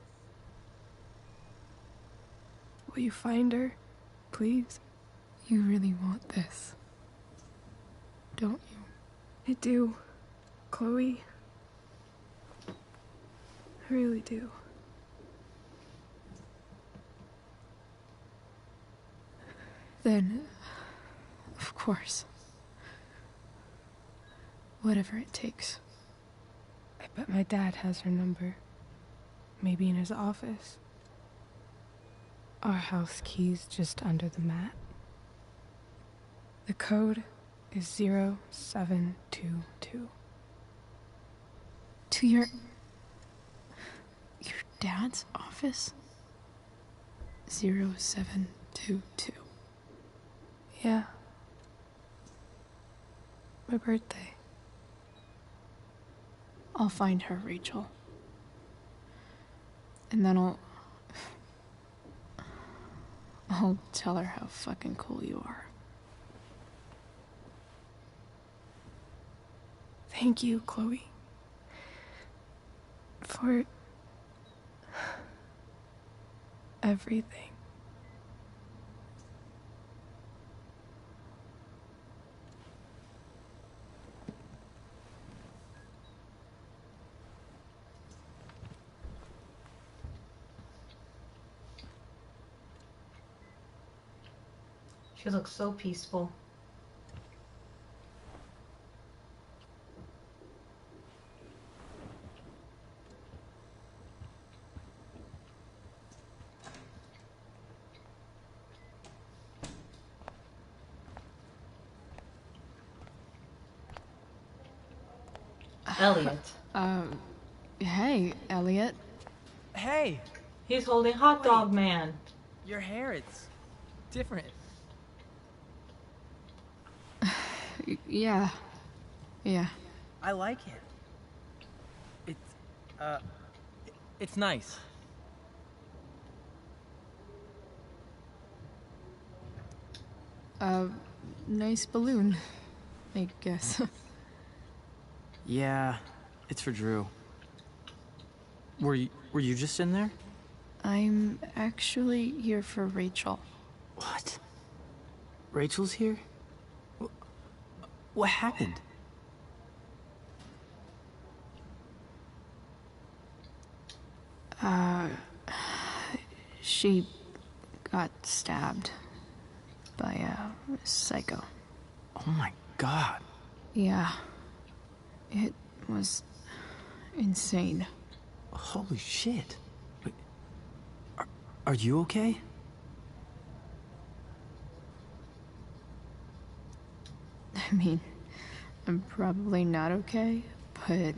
will you find her, please? You really want this, don't you? I do, Chloe. I really do. Then, of course. Whatever it takes. I bet my dad has her number. Maybe in his office. Our house key's just under the mat. The code is 0722. To your dad's office? 0722. Yeah. My birthday. I'll find her, Rachel. And then I'll tell her how fucking cool you are. Thank you, Chloe. For everything. She looks so peaceful. Elliot. Hey, Elliot. Hey! He's holding hot dog man. Your hair, it's different. Yeah. Yeah. I like it. It's nice. Nice balloon, I guess. Yeah, it's for Drew. Were you just in there? I'm actually here for Rachel. What? Rachel's here? What happened? She got stabbed by a psycho. Oh my god. Yeah. It was insane. Holy shit. Wait, are you okay? I mean, I'm probably not okay, but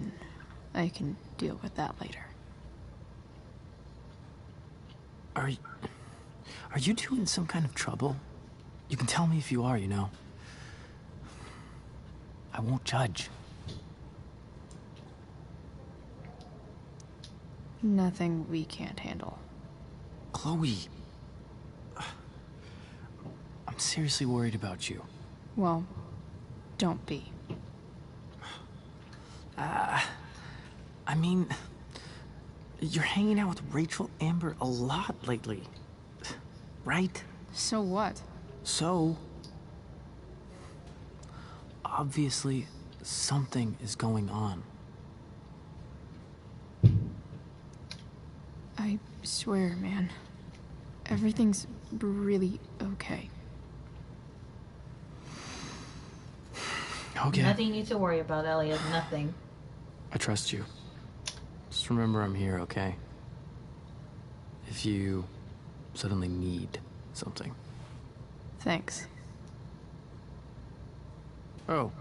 I can deal with that later. Are you two in some kind of trouble? You can tell me if you are, you know. I won't judge. Nothing we can't handle. Chloe. I'm seriously worried about you. Well, don't be. I mean, you're hanging out with Rachel Amber a lot lately, right? So what? So, obviously, something is going on. I swear, man. Everything's really okay. Okay. Nothing you need to worry about, Elliot. Nothing. I trust you. Just remember I'm here, okay? If you suddenly need something. Thanks. Oh.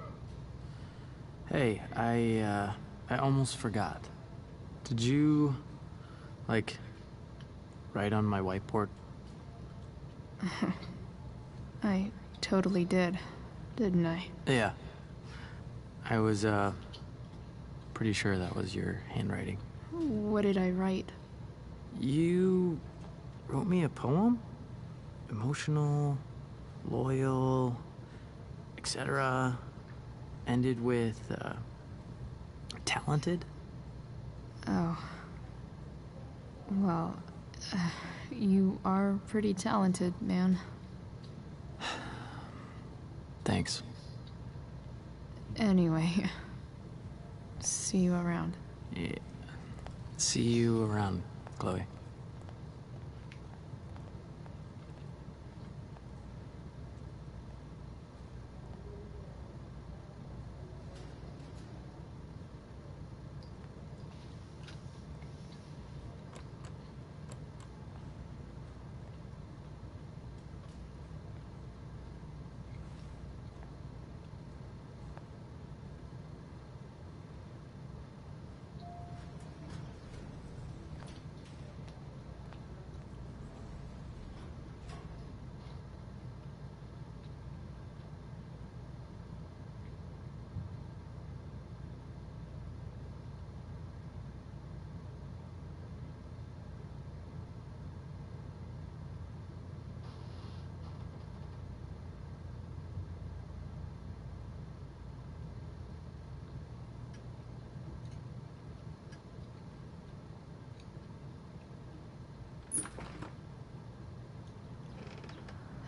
Hey, I almost forgot. Did you, like, write on my whiteboard? I totally did, didn't I? Yeah. I was, pretty sure that was your handwriting. What did I write? You wrote me a poem? Emotional, loyal, etc. Ended with, talented? Oh. Well, you are pretty talented, man. Thanks. Anyway, see you around. Yeah. See you around, Chloe.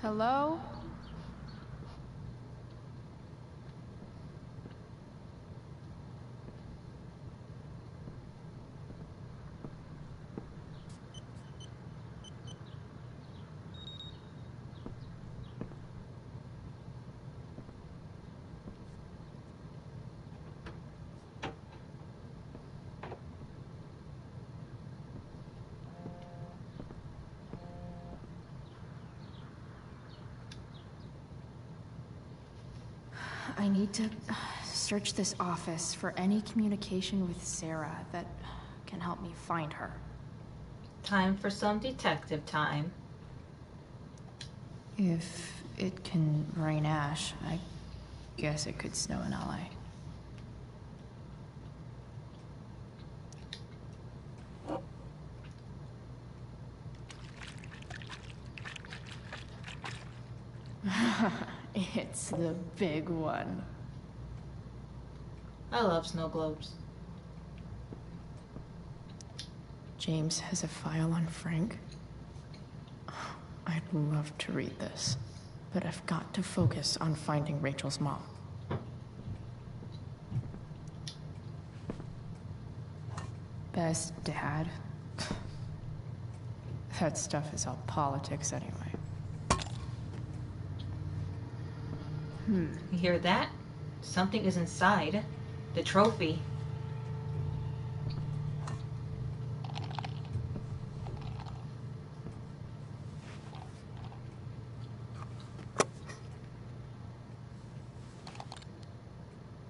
Hello? I need to search this office for any communication with Sarah that can help me find her. Time for some detective time. If it can rain ash, I guess it could snow in LA. It's the big one. I love snow globes. James has a file on Frank. I'd love to read this, but I've got to focus on finding Rachel's mom. Best dad? That stuff is all politics anyway. You hear that? Something is inside. The trophy.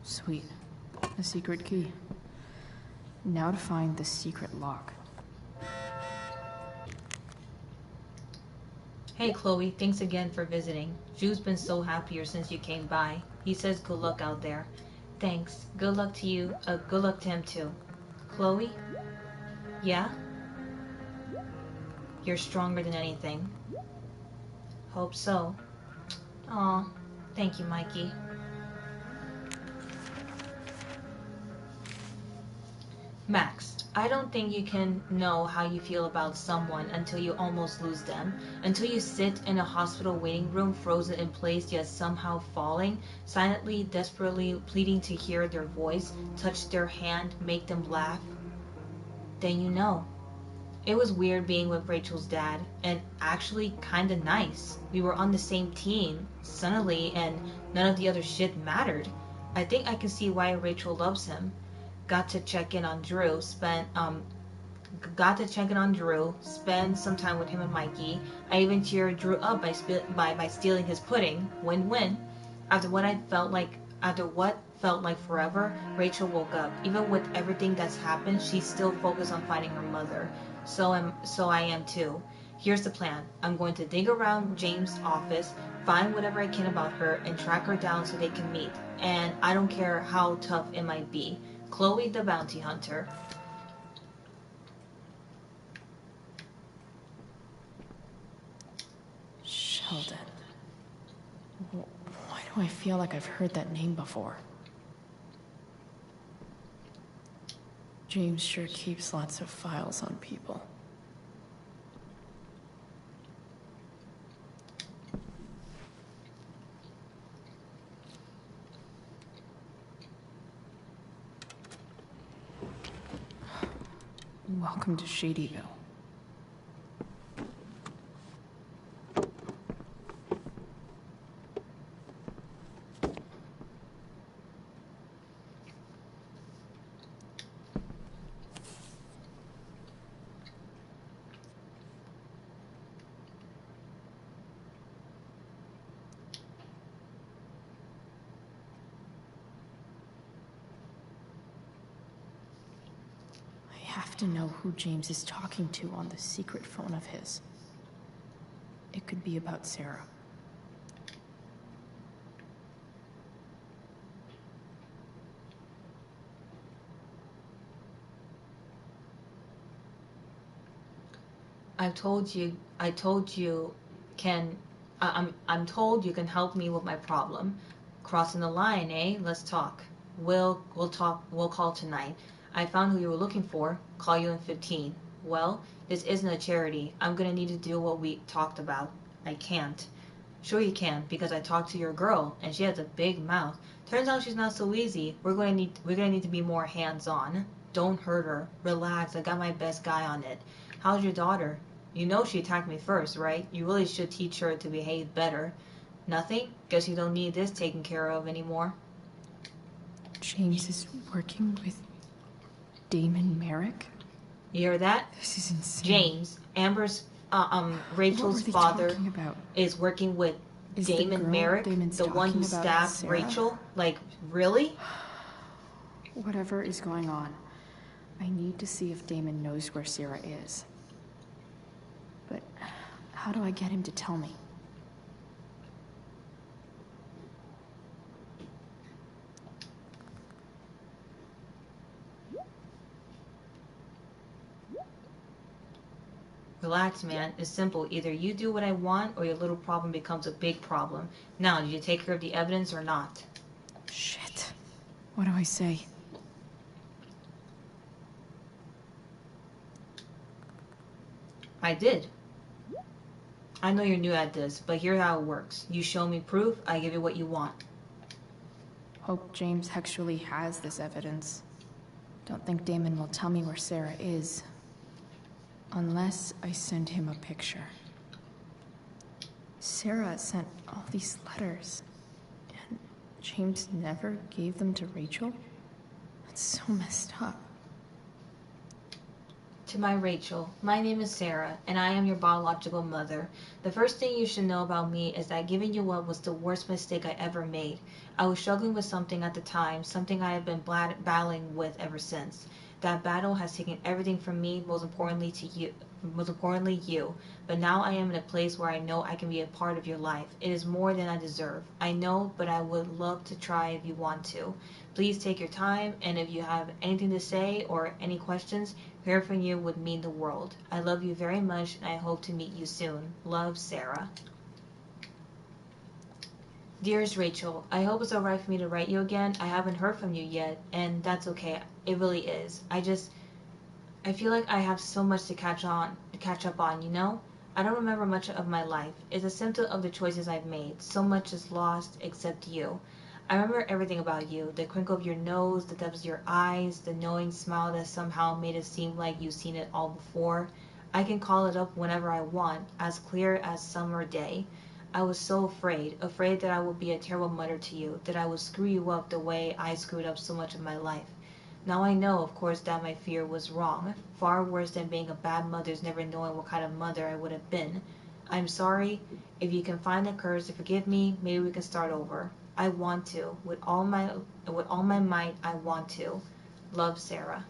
Sweet. A secret key. Now to find the secret lock. Hey Chloe, thanks again for visiting. Drew's been so happier since you came by. He says good luck out there. Thanks. Good luck to you. Good luck to him too. Chloe? Yeah? You're stronger than anything. Hope so. Aw, thank you, Mikey. Max, I don't think you can know how you feel about someone until you almost lose them. Until you sit in a hospital waiting room, frozen in place, yet somehow falling, silently, desperately pleading to hear their voice, touch their hand, make them laugh. Then you know. It was weird being with Rachel's dad, and actually kinda nice. We were on the same team, suddenly, and none of the other shit mattered. I think I can see why Rachel loves him. Got to check in on Drew, spend some time with him and Mikey. I even cheered Drew up by stealing his pudding. Win-win. After what felt like forever, Rachel woke up. Even with everything that's happened, she's still focused on finding her mother. So I am too. Here's the plan. I'm going to dig around James' office, find whatever I can about her, and track her down so they can meet. And I don't care how tough it might be. Chloe the bounty hunter. Sheldon. Why do I feel like I've heard that name before? James sure keeps lots of files on people. Welcome to Shadyville. To know who James is talking to on the secret phone of his. It could be about Sarah. I'm told you can help me with my problem. Crossing the line, eh? Let's talk. We'll call tonight. I found who you were looking for. Call you in 15. Well, this isn't a charity. I'm gonna need to do what we talked about. I can't. Sure you can, because I talked to your girl, and she has a big mouth. Turns out she's not so easy. We're gonna need to be more hands-on. Don't hurt her. Relax, I got my best guy on it. How's your daughter? You know she attacked me first, right? You really should teach her to behave better. Nothing? Guess you don't need this taken care of anymore. James is working with Damon Merrick? You hear that? This is insane. James, Rachel's father, is working with Damon Merrick, the one who stabbed Rachel. Like, really? Whatever is going on, I need to see if Damon knows where Sarah is. But how do I get him to tell me? Relax, man. It's simple. Either you do what I want or your little problem becomes a big problem. Now, did you take care of the evidence or not? Shit. What do I say? I did. I know you're new at this, but here's how it works. You show me proof, I give you what you want. Hope James actually has this evidence. Don't think Damon will tell me where Sarah is. Unless I send him a picture. Sarah sent all these letters, and James never gave them to Rachel? That's so messed up. To my Rachel, my name is Sarah, and I am your biological mother. The first thing you should know about me is that giving you up was the worst mistake I ever made. I was struggling with something at the time, something I have been battling with ever since. That battle has taken everything from me, most importantly you. But now I am in a place where I know I can be a part of your life. It is more than I deserve. I know, but I would love to try if you want to. Please take your time, and if you have anything to say or any questions, hearing from you would mean the world. I love you very much, and I hope to meet you soon. Love, Sarah. Dearest Rachel, I hope it's alright for me to write you again. I haven't heard from you yet, and that's okay. It really is. I feel like I have so much to catch up on, you know? I don't remember much of my life. It's a symptom of the choices I've made. So much is lost except you. I remember everything about you. The crinkle of your nose, the depths of your eyes, the knowing smile that somehow made it seem like you've seen it all before. I can call it up whenever I want, as clear as summer day. I was so afraid that I would be a terrible mother to you, that I would screw you up the way I screwed up so much of my life. Now I know, of course, that my fear was wrong. Far worse than being a bad mother is never knowing what kind of mother I would have been. I'm sorry. If you can find the courage to forgive me, maybe we can start over. I want to. With all my might, I want to. Love, Sarah.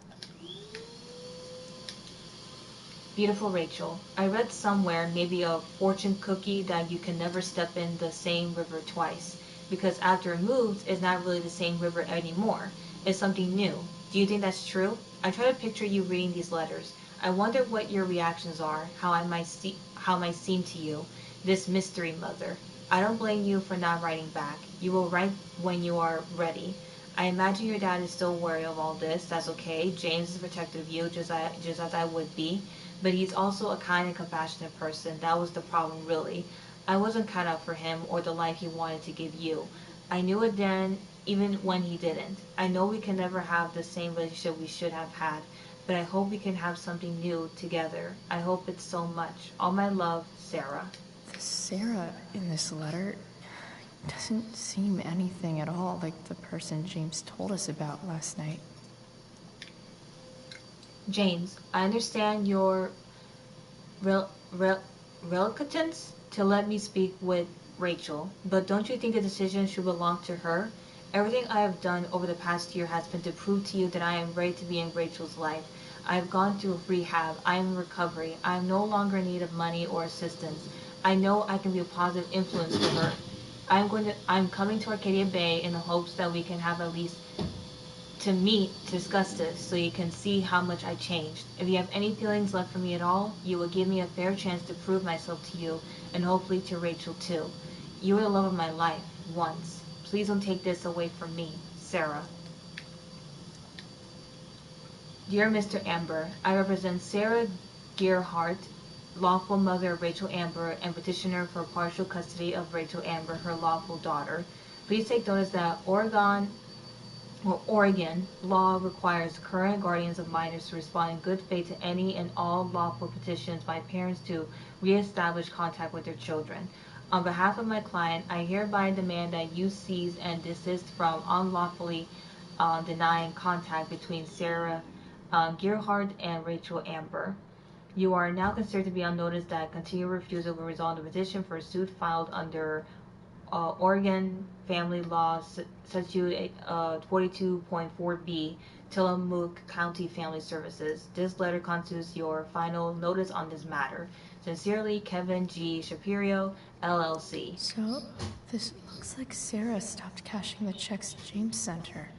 Beautiful Rachel, I read somewhere, maybe a fortune cookie, that you can never step in the same river twice, because after it moves, it's not really the same river anymore. It's something new. Do you think that's true? I try to picture you reading these letters. I wonder what your reactions are, how it might seem to you, this mystery mother. I don't blame you for not writing back. You will write when you are ready. I imagine your dad is still worried of all this. That's okay. James is protective of you, just as I would be. But he's also a kind and compassionate person. That was the problem, really. I wasn't cut out for him or the life he wanted to give you. I knew it then, even when he didn't. I know we can never have the same relationship we should have had, but I hope we can have something new together. I hope it so much. All my love, Sarah. The Sarah in this letter doesn't seem anything at all like the person James told us about last night. James, I understand your reluctance to let me speak with Rachel, but don't you think the decision should belong to her? Everything I have done over the past year has been to prove to you that I am ready to be in Rachel's life. I have gone through rehab. I am in recovery. I am no longer in need of money or assistance. I know I can be a positive influence for her. I'm coming to Arcadia Bay in the hopes that we can have at least to meet to discuss this so you can see how much I changed. If you have any feelings left for me at all, you will give me a fair chance to prove myself to you and hopefully to Rachel too. You were the love of my life, once. Please don't take this away from me, Sarah. Dear Mr. Amber, I represent Sarah Gearhart, lawful mother of Rachel Amber and petitioner for partial custody of Rachel Amber, her lawful daughter. Please take notice that Oregon law requires current guardians of minors to respond in good faith to any and all lawful petitions by parents to reestablish contact with their children. On behalf of my client, I hereby demand that you cease and desist from unlawfully denying contact between Sarah Gearhart and Rachel Amber. You are now considered to be on notice that continued refusal will result in a petition for a suit filed under Oregon Family Law Statute 42.4b, Tillamook County Family Services. This letter constitutes your final notice on this matter. Sincerely, Kevin G. Shapiro, LLC. So, this looks like Sarah stopped cashing the checks James sent her.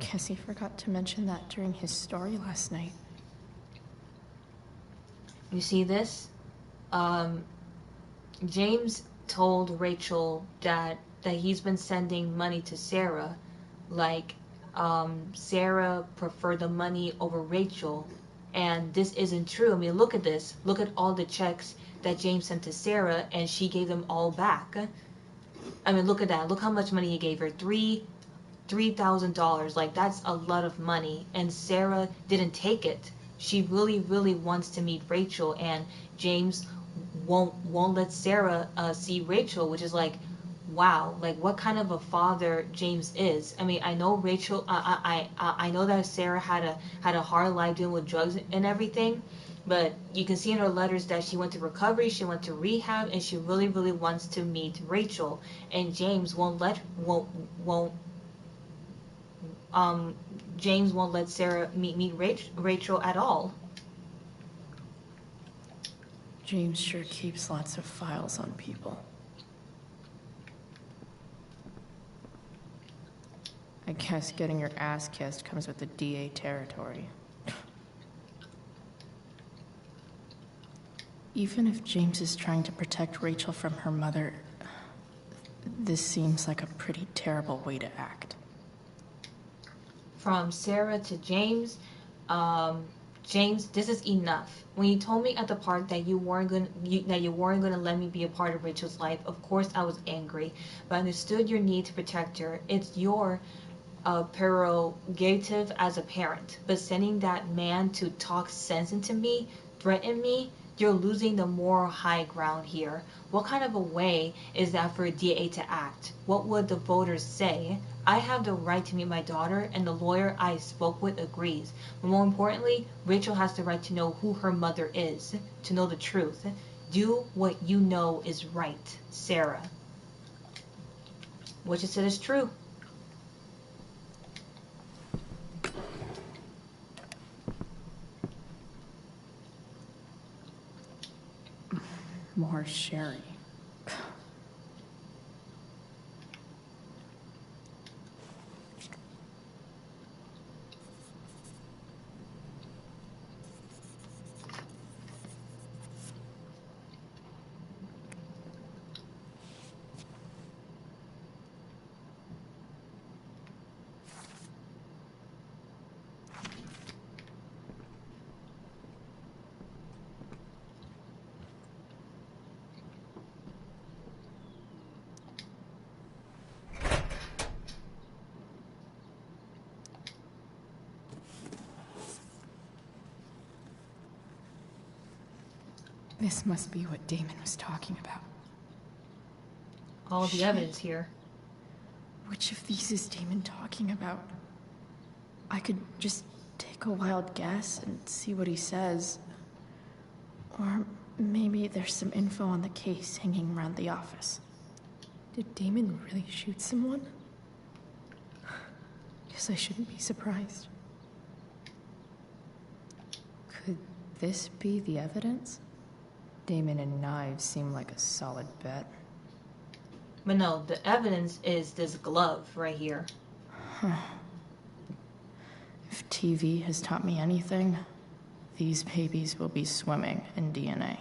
Guess he forgot to mention that during his story last night. You see this? James told Rachel that he's been sending money to Sarah, like Sarah preferred the money over Rachel, and this isn't true. I mean, look at this. Look at all the checks that James sent to Sarah, and she gave them all back. I mean, look at that. Look how much money he gave her. $3,000. Like, that's a lot of money, and Sarah didn't take it. She really, really wants to meet Rachel, and James won't let Sarah see Rachel, which is like, wow, like what kind of a father James is. I mean, I know Rachel, I know that Sarah had a hard life dealing with drugs and everything, but you can see in her letters that she went to recovery, she went to rehab, and she really, really wants to meet Rachel, and James James won't let Sarah meet Rachel at all. James sure keeps lots of files on people. I guess getting your ass kissed comes with the DA territory. Even if James is trying to protect Rachel from her mother, this seems like a pretty terrible way to act. From Sarah to James, James, this is enough. When you told me at the park that you weren't gonna let me be a part of Rachel's life, of course I was angry, but I understood your need to protect her. It's your prerogative as a parent. But sending that man to talk sense into me, threaten me, you're losing the moral high ground here. What kind of a way is that for a DA to act? What would the voters say? I have the right to meet my daughter, and the lawyer I spoke with agrees. But more importantly, Rachel has the right to know who her mother is, to know the truth. Do what you know is right, Sarah. What you said is true. More sherry. This must be what Damon was talking about. All the evidence here. Which of these is Damon talking about? I could just take a wild guess and see what he says. Or maybe there's some info on the case hanging around the office. Did Damon really shoot someone? Guess I shouldn't be surprised. Could this be the evidence? Damon and knives seem like a solid bet. But no, the evidence is this glove right here. Huh. If TV has taught me anything, these babies will be swimming in DNA.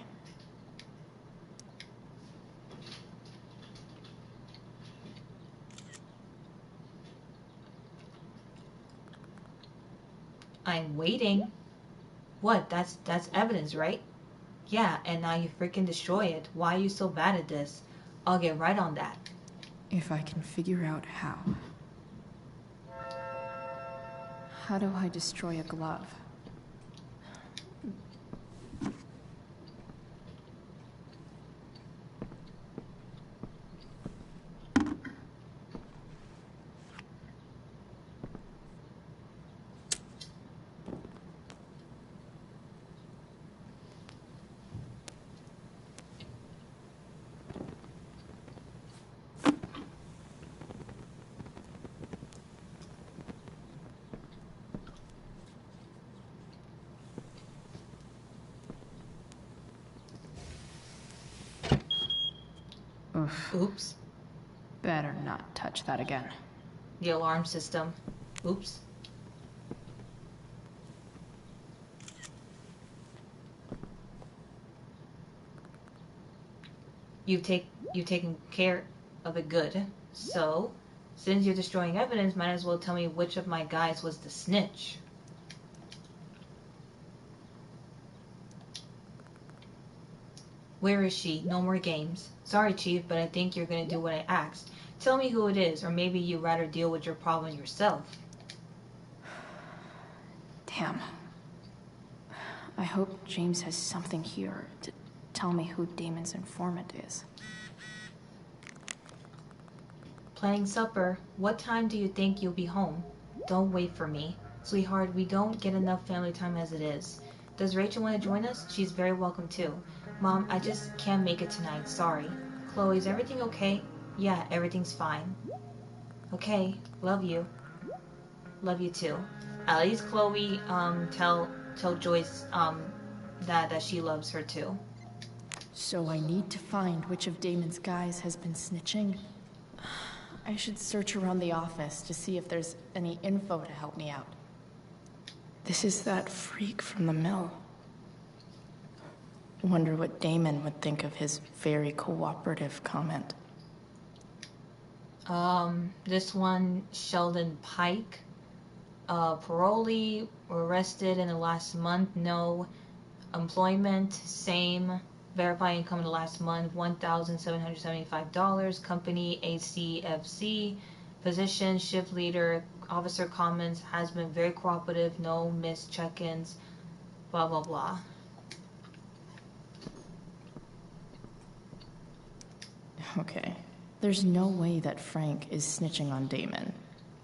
I'm waiting. What? That's evidence, right? Yeah, and now you freaking destroy it. Why are you so bad at this? I'll get right on that. If I can figure out how. How do I destroy a glove? Oops. Better not touch that again. The alarm system. Oops. You've taken care of it good. So, since you're destroying evidence, might as well tell me which of my guys was the snitch. Where is she? No more games. Sorry, Chief, but I think you're gonna do what I asked. Tell me who it is, or maybe you'd rather deal with your problem yourself. Damn. I hope James has something here to tell me who Damon's informant is. Planning supper. What time do you think you'll be home? Don't wait for me. Sweetheart, we don't get enough family time as it is. Does Rachel want to join us? She's very welcome too. Mom, I just can't make it tonight, sorry. Chloe, is everything okay? Yeah, everything's fine. Okay, love you. Love you too. At least Chloe tell Joyce that she loves her too. So I need to find which of Damon's guys has been snitching. I should search around the office to see if there's any info to help me out. This is that freak from the mill. Wonder what Damon would think of his very cooperative comment. This one, Sheldon Pike. Parolee, arrested in the last month, no. Employment, same. Verify income in the last month, $1,775. Company, ACFC. Position, shift leader. Officer comments, has been very cooperative, no missed check-ins, blah, blah, blah. Okay. There's no way that Frank is snitching on Damon.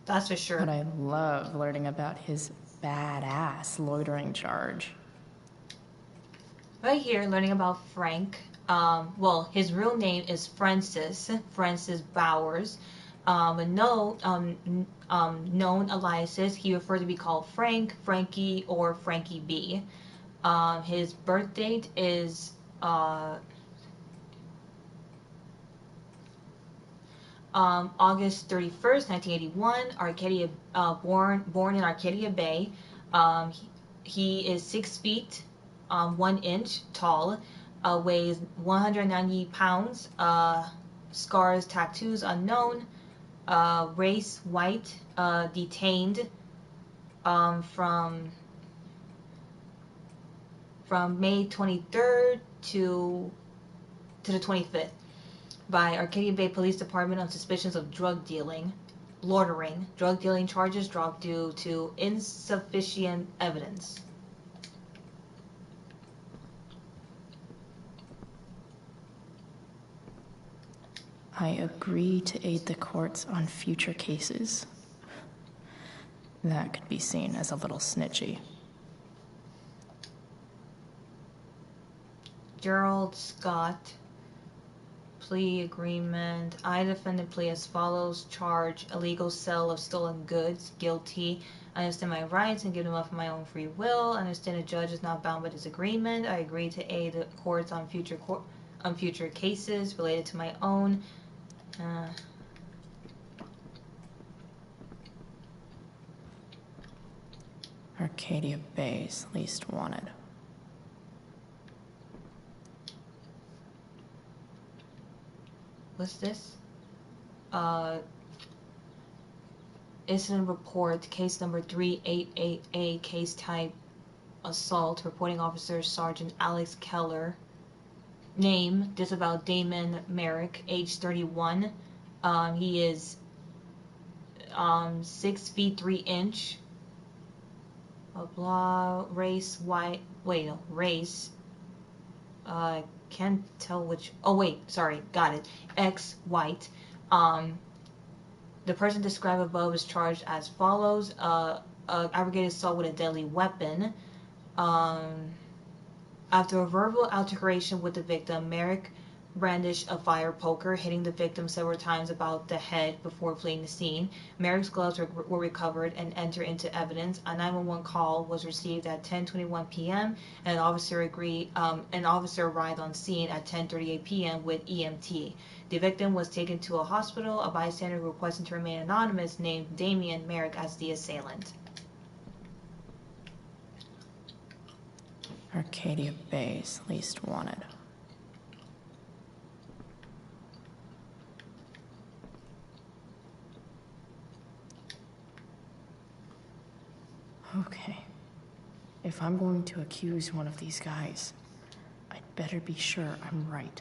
That's for sure. But I love learning about his badass loitering charge. Right here, learning about Frank. Well, his real name is Francis Bowers. But known aliases, he preferred to be called Frank, Frankie, or Frankie B. His birth date is August 31st, 1981. Arcadia, born in Arcadia Bay. He is 6 feet 1 inch tall, weighs 190 pounds. Scars, tattoos unknown. Race white. Detained from May 23rd to the 25th by Arcadia Bay Police Department on suspicions of drug dealing, loitering. Drug dealing charges dropped due to insufficient evidence. I agree to aid the courts on future cases. That could be seen as a little snitchy. Gerald Scott. Plea agreement. I defended plea as follows. Charge, illegal sale of stolen goods. Guilty. I understand my rights and give them up of my own free will. I understand the judge is not bound by this agreement. I agree to aid the courts on future cases related to my own. Arcadia Bay's least wanted. What's this? Incident report, case number 388A, case type assault, reporting officer Sergeant Alex Keller. Name, disavowed Damon Merrick, age 31. He is 6 feet 3 inch. Blah, race, white, wait, no, race. Can't tell which, oh wait, sorry, got it. White. The person described above is charged as follows. Aggravated assault with a deadly weapon. After a verbal altercation with the victim, Merrick brandished a fire poker, hitting the victim several times about the head before fleeing the scene. Merrick's gloves were recovered and entered into evidence. A 911 call was received at 10:21 p.m. and an officer arrived on scene at 10:38 p.m. with EMT. The victim was taken to a hospital. A bystander requesting to remain anonymous named Damian Merrick as the assailant. Arcadia Bay's least wanted. Okay. If I'm going to accuse one of these guys, I'd better be sure I'm right.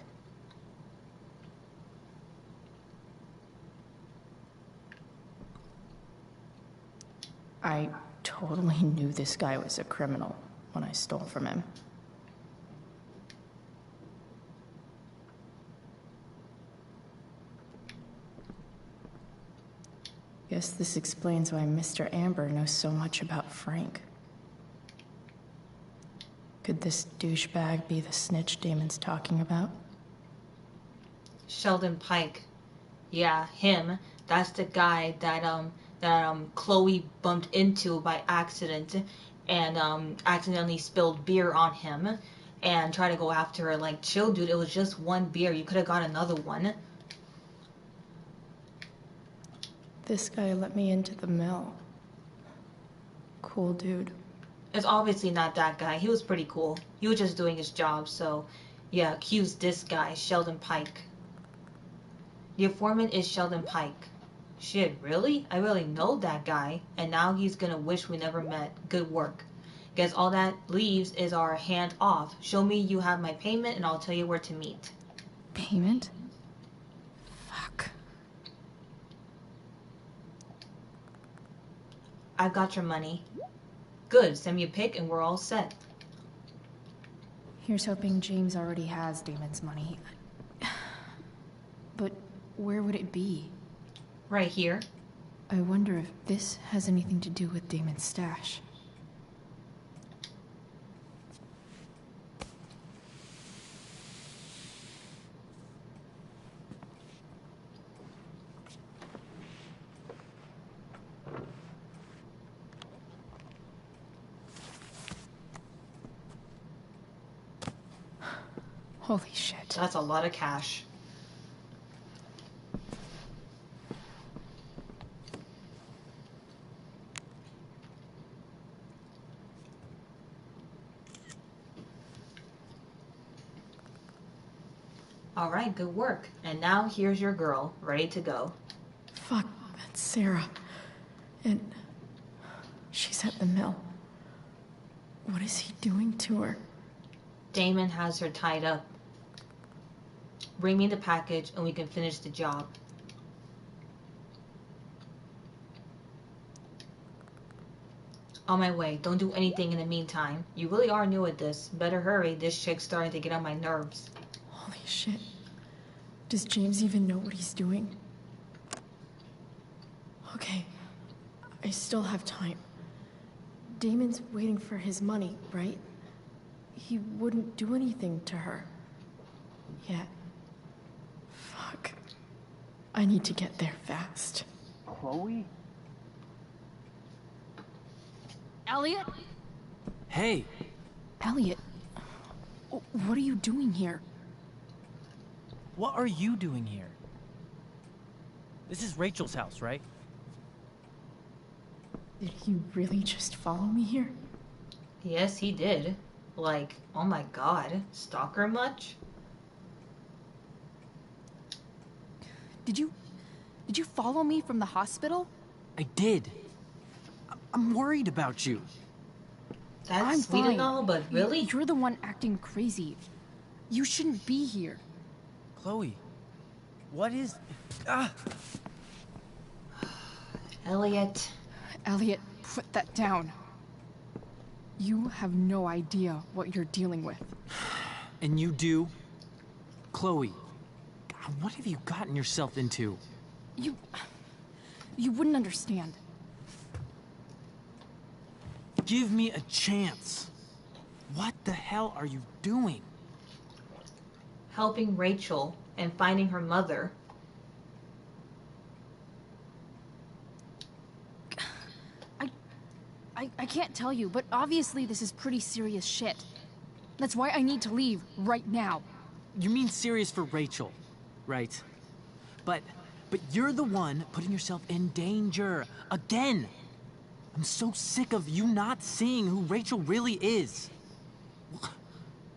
I totally knew this guy was a criminal when I stole from him. Guess this explains why Mr. Amber knows so much about Frank. Could this douchebag be the snitch Damon's talking about? Sheldon Pike. Yeah, him. That's the guy that Chloe bumped into by accident and accidentally spilled beer on him and tried to go after her. Like, chill, dude, it was just one beer. You could have got another one. This guy let me into the mill. Cool dude. It's obviously not that guy. He was pretty cool. He was just doing his job, so yeah, accuse this guy, Sheldon Pike. The informant is Sheldon Pike. Shit, really? I really know that guy, and now he's gonna wish we never met. Good work. Guess all that leaves is our hand off. Show me you have my payment, and I'll tell you where to meet. Payment? Fuck. I've got your money. Good, send me a pic and we're all set. Here's hoping James already has Damon's money. But where would it be? Right here. I wonder if this has anything to do with Damon's stash. Holy shit. That's a lot of cash. Alright, good work. And now here's your girl, ready to go. Fuck, that's Sarah. And she's at the mill. What is he doing to her? Damon has her tied up. Bring me the package and we can finish the job. On my way. Don't do anything in the meantime. You really are new at this. Better hurry. This chick's starting to get on my nerves. Holy shit. Does James even know what he's doing? Okay. I still have time. Damon's waiting for his money, right? He wouldn't do anything to her. Yet. Fuck. I need to get there fast. Chloe? Elliot? Hey! Elliot, what are you doing here? What are you doing here? This is Rachel's house, right? Did he really just follow me here? Yes, he did. Like, oh my god. Stalker much? Did you follow me from the hospital? I did. I'm worried about you. That's I'm sweet fine. and all, but really? You're the one acting crazy. You shouldn't be here. Chloe, what is... Ah! Elliot. Elliot, put that down. You have no idea what you're dealing with. And you do? Chloe, God, what have you gotten yourself into? You wouldn't understand. Give me a chance. What the hell are you doing? helping Rachel and finding her mother. I can't tell you, but obviously this is pretty serious shit. That's why I need to leave right now. You mean serious for Rachel, right? But you're the one putting yourself in danger again. I'm so sick of you not seeing who Rachel really is.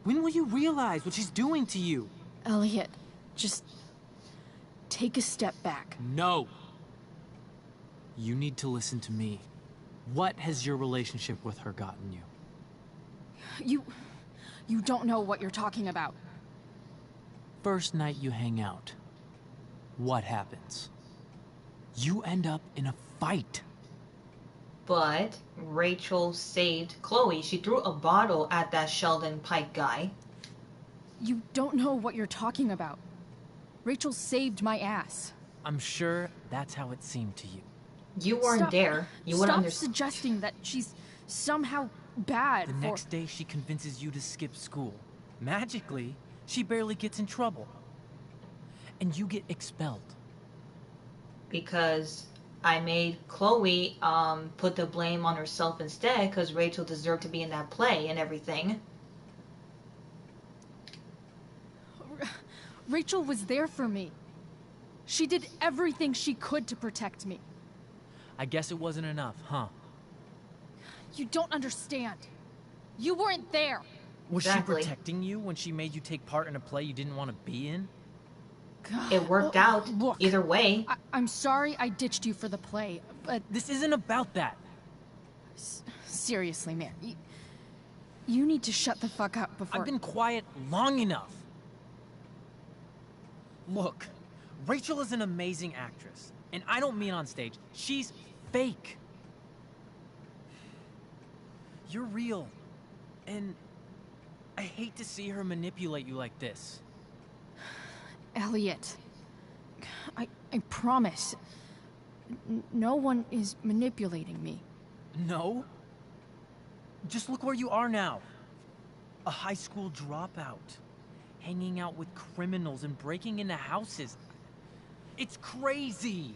When will you realize what she's doing to you? Elliot, just take a step back. No. You need to listen to me. What has your relationship with her gotten you? You don't know what you're talking about. First night you hang out, what happens? You end up in a fight. But Rachel saved Chloe. She threw a bottle at that Sheldon Pike guy. You don't know what you're talking about. Rachel saved my ass. I'm sure that's how it seemed to you. You weren't there. You wouldn't understand. Stop suggesting that she's somehow bad. The next day she convinces you to skip school. Magically, she barely gets in trouble. And you get expelled. Because I made Chloe put the blame on herself instead, because Rachel deserved to be in that play and everything. Rachel was there for me. She did everything she could to protect me. I guess it wasn't enough, huh? You don't understand. You weren't there. Was she protecting you when she made you take part in a play you didn't want to be in? God. It worked out. Look, either way. I'm sorry I ditched you for the play, but... This isn't about that. Seriously, man. You need to shut the fuck up before... I've been quiet long enough. Look, Rachel is an amazing actress. And I don't mean on stage. She's fake. You're real. And I hate to see her manipulate you like this. Elliot, I promise. No one is manipulating me. No? Just look where you are now. A high school dropout. Hanging out with criminals and breaking into houses. It's crazy.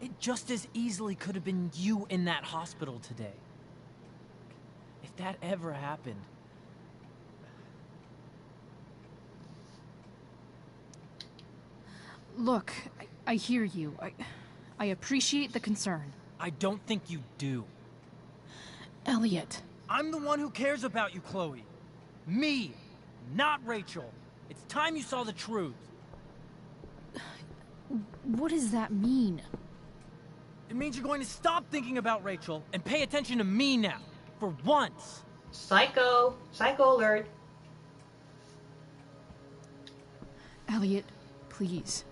It just as easily could have been you in that hospital today. If that ever happened. Look, I hear you. I appreciate the concern. I don't think you do. Elliot. I'm the one who cares about you, Chloe. Me, not Rachel. It's time you saw the truth. What does that mean? It means you're going to stop thinking about Rachel and pay attention to me now. For once. Psycho. Psycho alert. Elliot, please.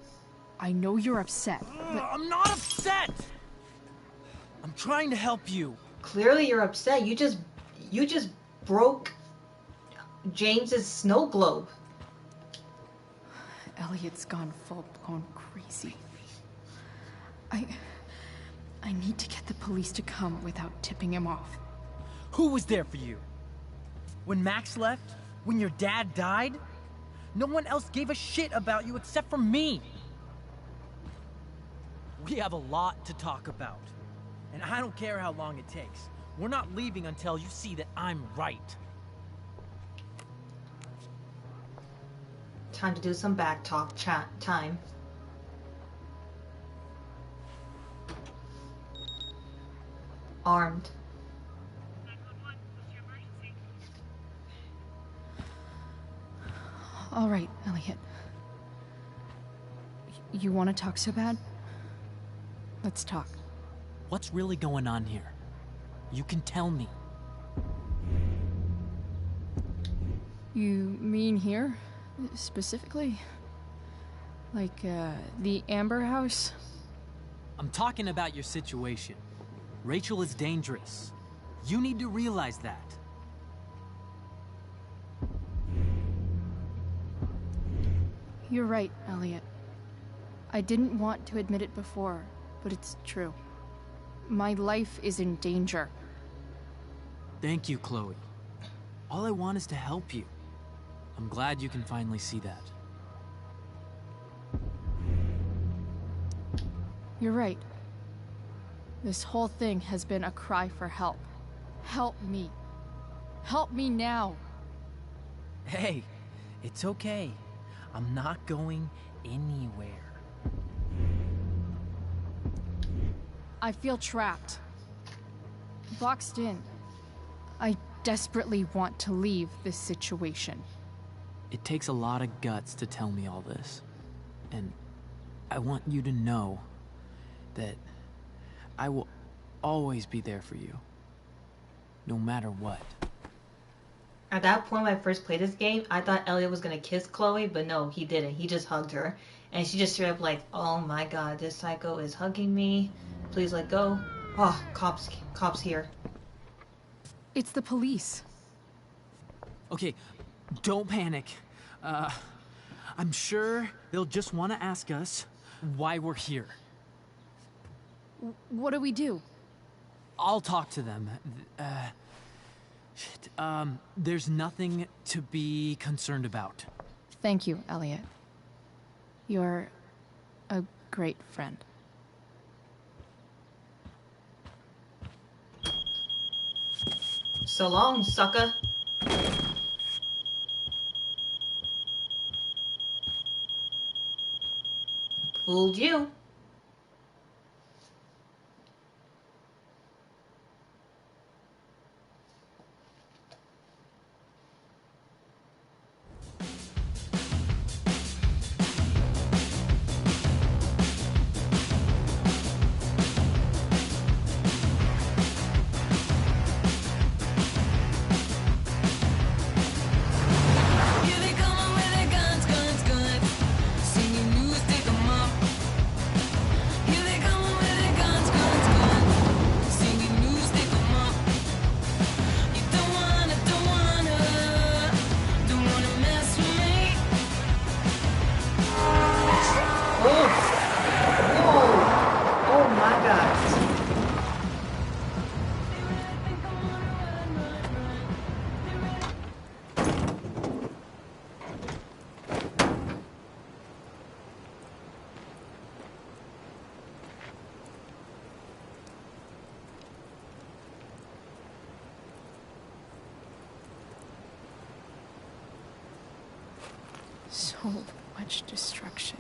I know you're upset, but... I'm not upset! I'm trying to help you. Clearly you're upset. You just broke James's snow globe. Elliot's gone full-blown crazy. I need to get the police to come without tipping him off. Who was there for you? When Max left? When your dad died? No one else gave a shit about you except for me. We have a lot to talk about. And I don't care how long it takes. We're not leaving until you see that I'm right. Time to do some back talk time. Armed. All right, Elliot. You want to talk so bad? Let's talk. What's really going on here? You can tell me. You mean here? Specifically? Like, the Amber House? I'm talking about your situation. Rachel is dangerous. You need to realize that. You're right, Elliot. I didn't want to admit it before, but it's true. My life is in danger. Thank you, Chloe. All I want is to help you. I'm glad you can finally see that. You're right. This whole thing has been a cry for help. Help me. Help me now. Hey, it's okay. I'm not going anywhere. I feel trapped. Boxed in. I desperately want to leave this situation. It takes a lot of guts to tell me all this. And I want you to know that I will always be there for you. No matter what. At that point when I first played this game, I thought Elliot was gonna kiss Chloe, but no, he didn't. He just hugged her. And she just straight up like, oh my god, this psycho is hugging me. Please let go. Oh, cops here. It's the police. Okay, don't panic. I'm sure they'll just want to ask us why we're here. What do we do? I'll talk to them. Shit, there's nothing to be concerned about. Thank you, Elliot. You're a great friend. So long, sucker. Fooled you. So much destruction.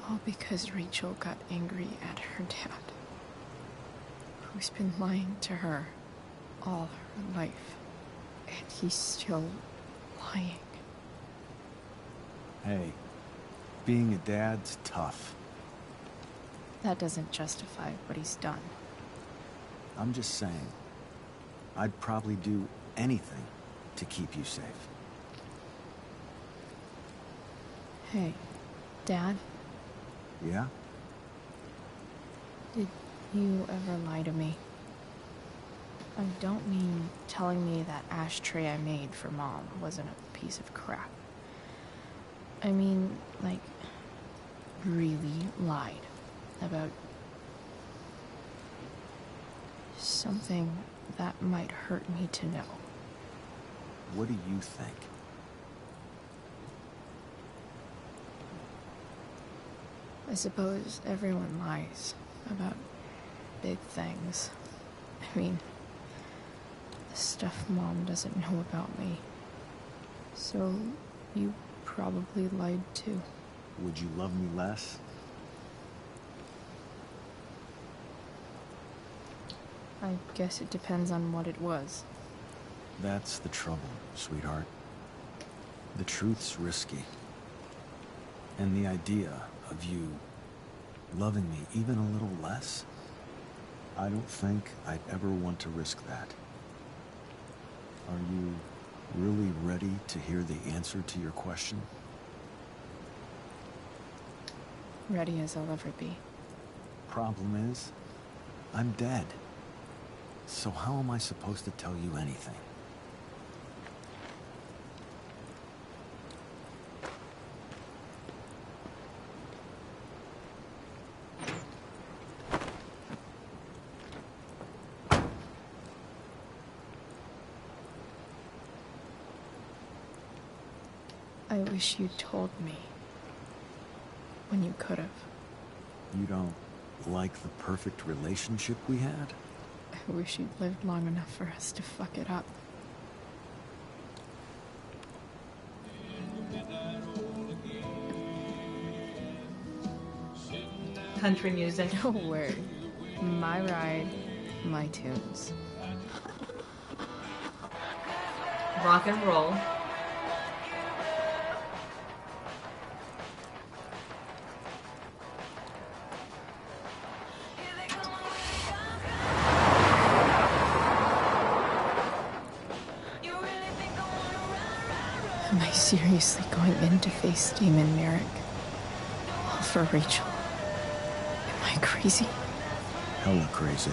All because Rachel got angry at her dad, who's been lying to her all her life. And he's still lying. Hey, being a dad's tough. That doesn't justify what he's done. I'm just saying, I'd probably do anything to keep you safe. Hey, Dad? Yeah? Did you ever lie to me? I don't mean telling me that ashtray I made for Mom wasn't a piece of crap. I mean, like, really lied about something that might hurt me to know. What do you think? I suppose everyone lies about big things. I mean, the stuff Mom doesn't know about me. So, you probably lied too. Would you love me less? I guess it depends on what it was. That's the trouble, sweetheart. The truth's risky. And the idea of you loving me even a little less, I don't think I'd ever want to risk that. Are you really ready to hear the answer to your question? Ready as I'll ever be. Problem is, I'm dead. So how am I supposed to tell you anything? I wish you'd told me when you could have. You don't like the perfect relationship we had? I wish you'd lived long enough for us to fuck it up. Country music. No word. My ride, my tunes. Rock and roll. Am I seriously going in to face Damon Merrick? All for Rachel? Am I crazy? Hella crazy.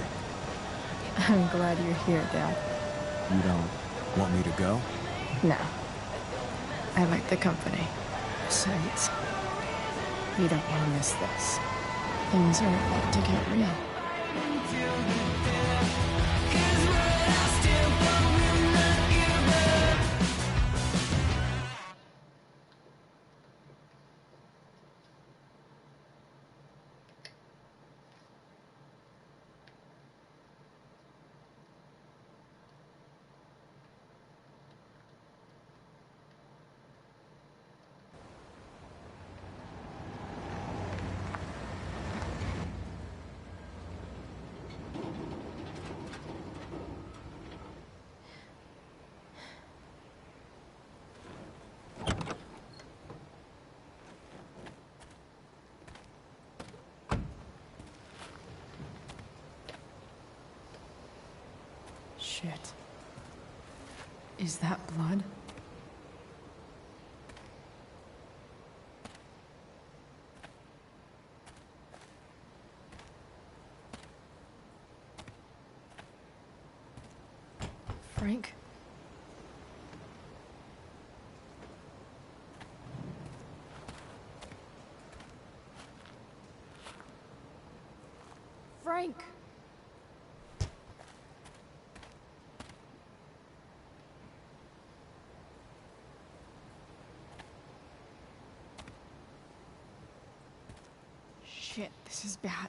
I'm glad you're here, Dad. You don't want me to go? No. I like the company. Besides, you don't want to miss this. Things are about to get real. Shit. Is that blood? Frank? Frank! Shit, this is bad.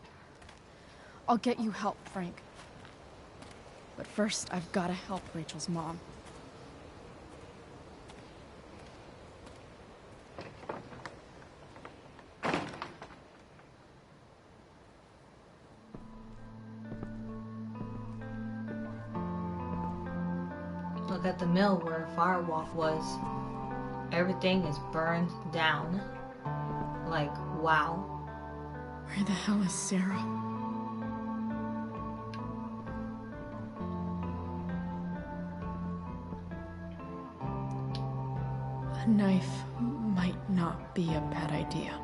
I'll get you help, Frank. But first, I've gotta help Rachel's mom. Look at the mill where Firewalk was. Everything is burned down. Like, wow. Where the hell is Sarah? A knife might not be a bad idea.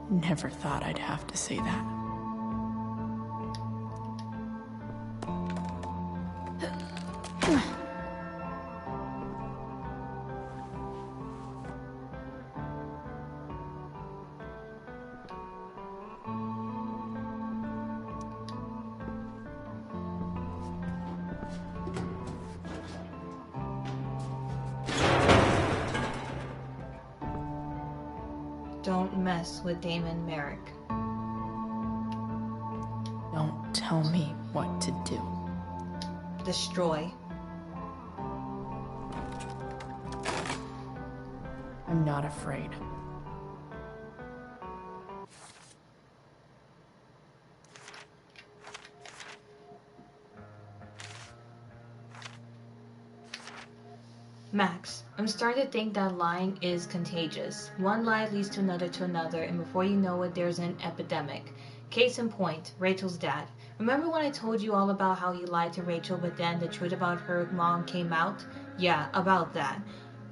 Never thought I'd have to say that. Don't mess with Damon Merrick. Don't tell me what to do. Destroy. I'm not afraid. Max, I'm starting to think that lying is contagious. One lie leads to another, and before you know it, there's an epidemic. Case in point, Rachel's dad. Remember when I told you all about how he lied to Rachel, but then the truth about her mom came out? Yeah, about that.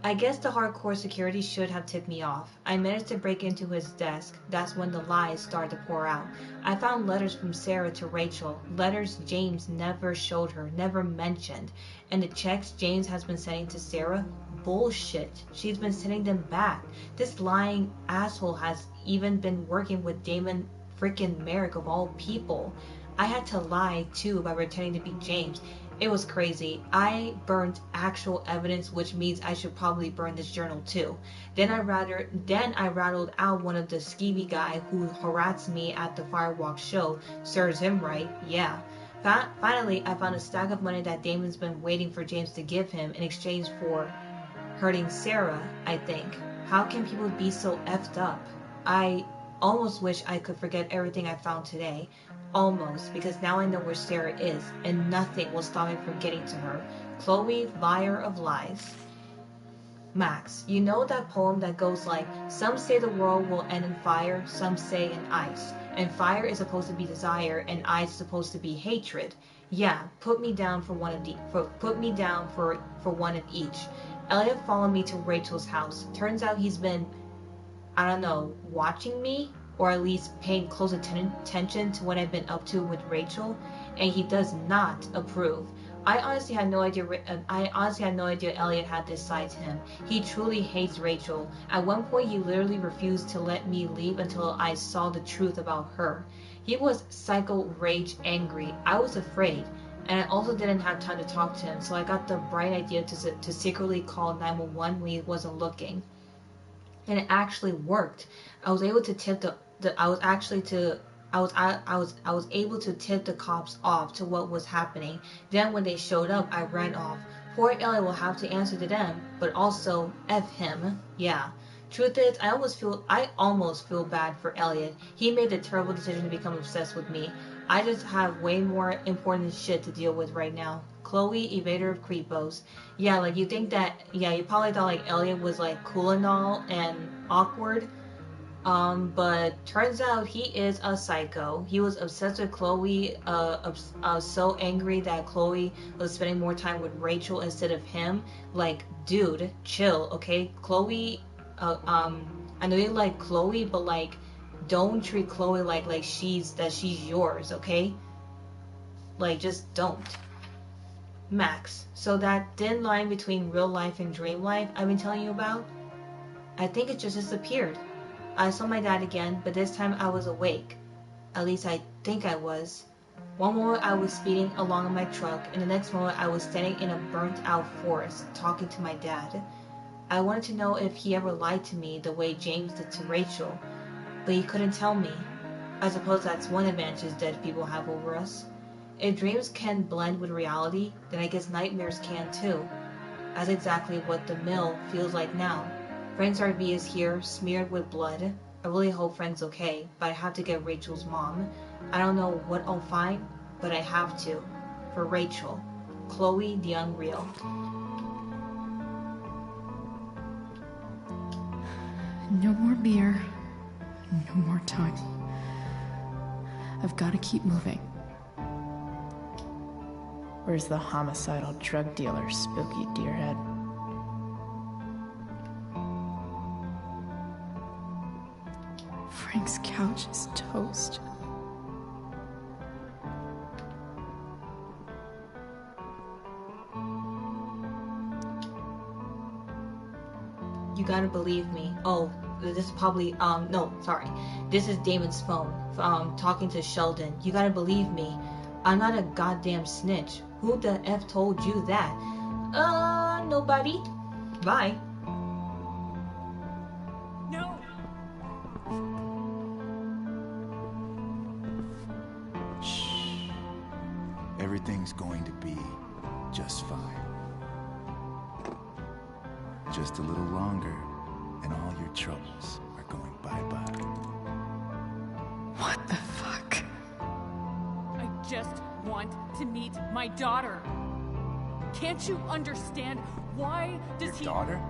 I guess the hardcore security should have tipped me off. I managed to break into his desk. That's when the lies started to pour out. I found letters from Sarah to Rachel. Letters James never showed her, never mentioned. And the checks James has been sending to Sarah? Bullshit. She's been sending them back. This lying asshole has even been working with Damon freaking Merrick of all people. I had to lie too by pretending to be James. It was crazy. I burned actual evidence, which means I should probably burn this journal too. Then I rattled out one of the skeevy guy who harassed me at the Firewalk show. Serves him right, yeah. Finally, I found a stack of money that Damon's been waiting for James to give him in exchange for hurting Sarah, I think. How can people be so effed up? I almost wish I could forget everything I found today. Almost, because now I know where Sarah is, and nothing will stop me from getting to her. Chloe, liar of lies. Max, you know that poem that goes like, some say the world will end in fire, some say in ice. And fire is supposed to be desire, and ice is supposed to be hatred. Yeah, put me down for one of each. Elliot followed me to Rachel's house. Turns out he's been, I don't know, watching me, or at least paying close attention to what I've been up to with Rachel, and he does not approve. I honestly had no idea Elliot had this side to him. He truly hates Rachel. At one point, he literally refused to let me leave until I saw the truth about her. He was psycho rage angry. I was afraid. And I also didn't have time to talk to him, so I got the bright idea to secretly call 911 when he wasn't looking. And it actually worked. I was able to tip the cops off to what was happening. Then when they showed up, I ran off. Poor Elliot will have to answer to them, but also F him. Yeah. Truth is, I almost feel bad for Elliot. He made the terrible decision to become obsessed with me. I just have way more important shit to deal with right now. Chloe, evader of creepos. Yeah, like you think that, yeah, you probably thought like Elliot was like cool and all and awkward. But turns out he is a psycho. He was obsessed with Chloe, so angry that Chloe was spending more time with Rachel instead of him. Like, dude, chill, okay? Chloe, I know you like Chloe, but like, don't treat Chloe like she's yours, okay? Like, just don't. Max, so that thin line between real life and dream life I've been telling you about, I think it just disappeared. I saw my dad again, but this time I was awake. At least I think I was. One moment I was speeding along in my truck, and the next moment I was standing in a burnt-out forest talking to my dad. I wanted to know if he ever lied to me the way James did to Rachel, but he couldn't tell me. I suppose that's one advantage dead people have over us. If dreams can blend with reality, then I guess nightmares can too. That's exactly what the mill feels like now. Frank's RV is here, smeared with blood. I really hope Frank's okay, but I have to get Rachel's mom. I don't know what I'll find, but I have to. For Rachel. Chloe the Unreal. No more beer. No more time. I've got to keep moving. Where's the homicidal drug dealer, Spooky Deerhead? Frank's couch is toast. You gotta believe me. Oh, this is probably, no, sorry. This is Damon's phone, talking to Sheldon. You gotta believe me. I'm not a goddamn snitch. Who the F told you that? Nobody. Bye. No! Shh. Everything's going to be just fine. Just a little longer, and all your troubles are going bye-bye. What the fuck? I just want to meet my daughter. Can't you understand? Why does he... Daughter?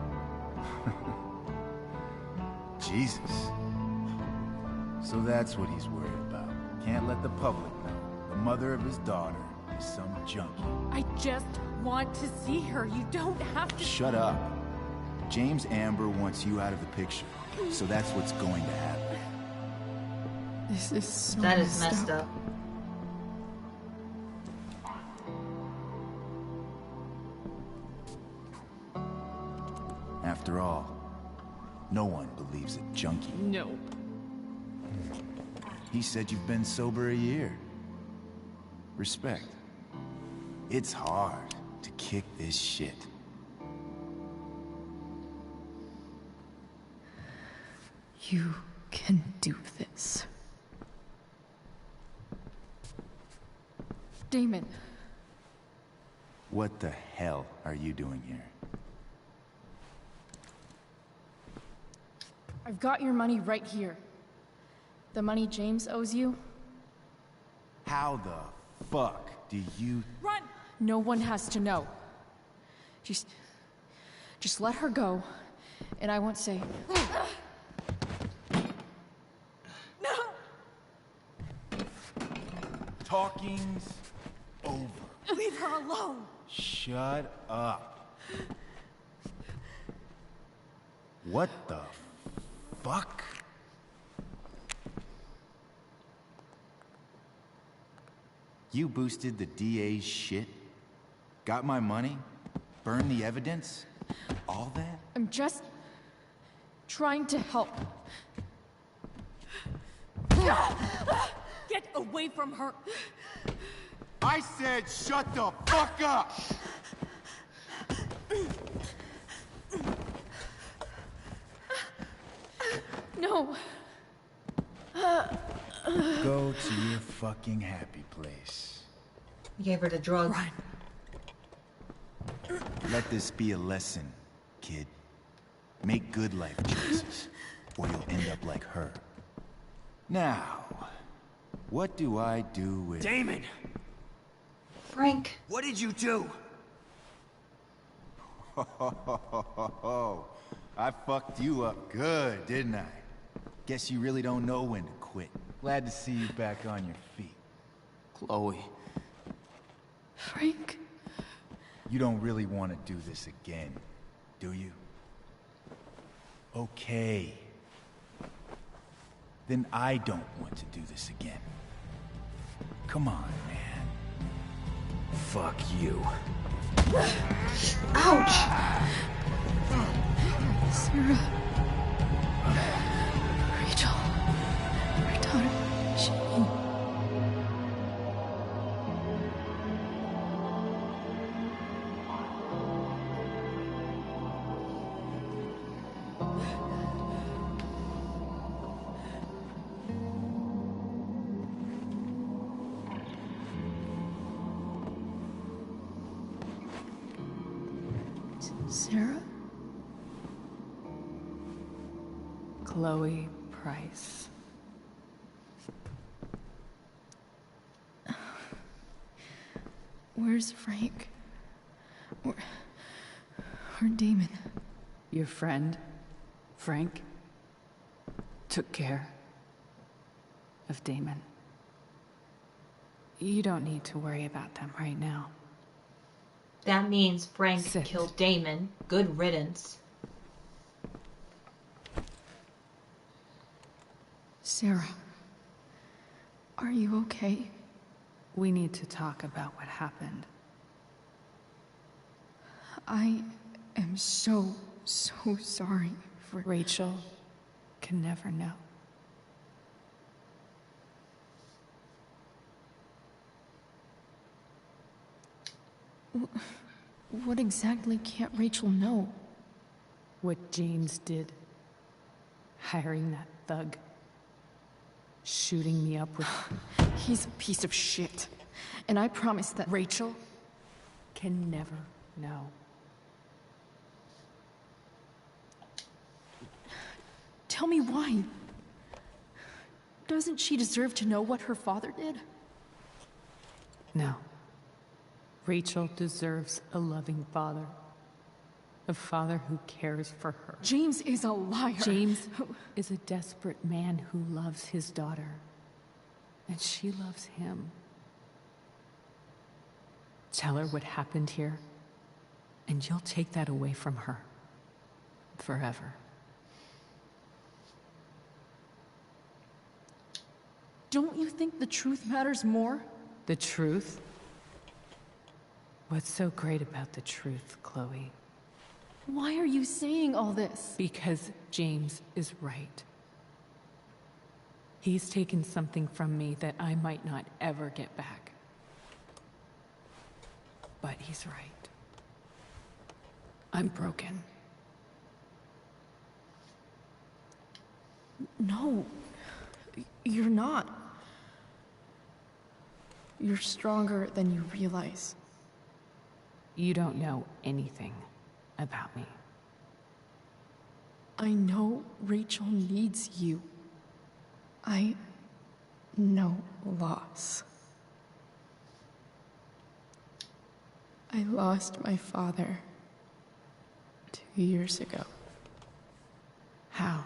Jesus. So that's what he's worried about. Can't let the public know. The mother of his daughter is some junkie. I just want to see her. You don't have to... Shut up. James Amber wants you out of the picture. So that's what's going to happen. This is so That is messed up. After all, no one believes a junkie. No. He said you've been sober a year. Respect. It's hard to kick this shit. You can do this. Damon. What the hell are you doing here? I've got your money right here. The money James owes you. How the fuck do you... Run! No one has to know. Just let her go, and I won't say... No! Talking's over. Leave her alone! Shut up. What the fuck? You boosted the DA's shit? Got my money? Burned the evidence? All that? I'm just... trying to help. Get away from her! I said shut the fuck up! No. Go to your fucking happy place. You gave her the drugs. Let this be a lesson, kid. Make good life choices, or you'll end up like her. Now, what do I do with... Damon! Frank! What did you do? I fucked you up good, didn't I? Guess you really don't know when to quit. Glad to see you back on your feet. Chloe. Frank? You don't really want to do this again, do you? Okay. Then I don't want to do this again. Come on, man. Fuck you. Ouch! Sarah. Rachel. Our daughter. She... Sarah? Chloe Price. Where's Frank? Or Damon? Your friend, Frank, took care of Damon. You don't need to worry about them right now. That means Frank killed Damon. Good riddance. Sarah, are you okay? We need to talk about what happened. I am so sorry for... Rachel can never know. What exactly can't Rachel know? What James did. Hiring that thug. Shooting me up with... He's a piece of shit. And I promise that... Rachel can never know. Tell me why. Doesn't she deserve to know what her father did? No. Rachel deserves a loving father. A father who cares for her. James is a liar. James is a desperate man who loves his daughter. And she loves him. Tell her what happened here, and you'll take that away from her. Forever. Don't you think the truth matters more? The truth? What's so great about the truth, Chloe? Why are you saying all this? Because James is right. He's taken something from me that I might not ever get back. But he's right. I'm broken. No, you're not. You're stronger than you realize. You don't know anything about me. I know Rachel needs you. I know loss. I lost my father 2 years ago. How?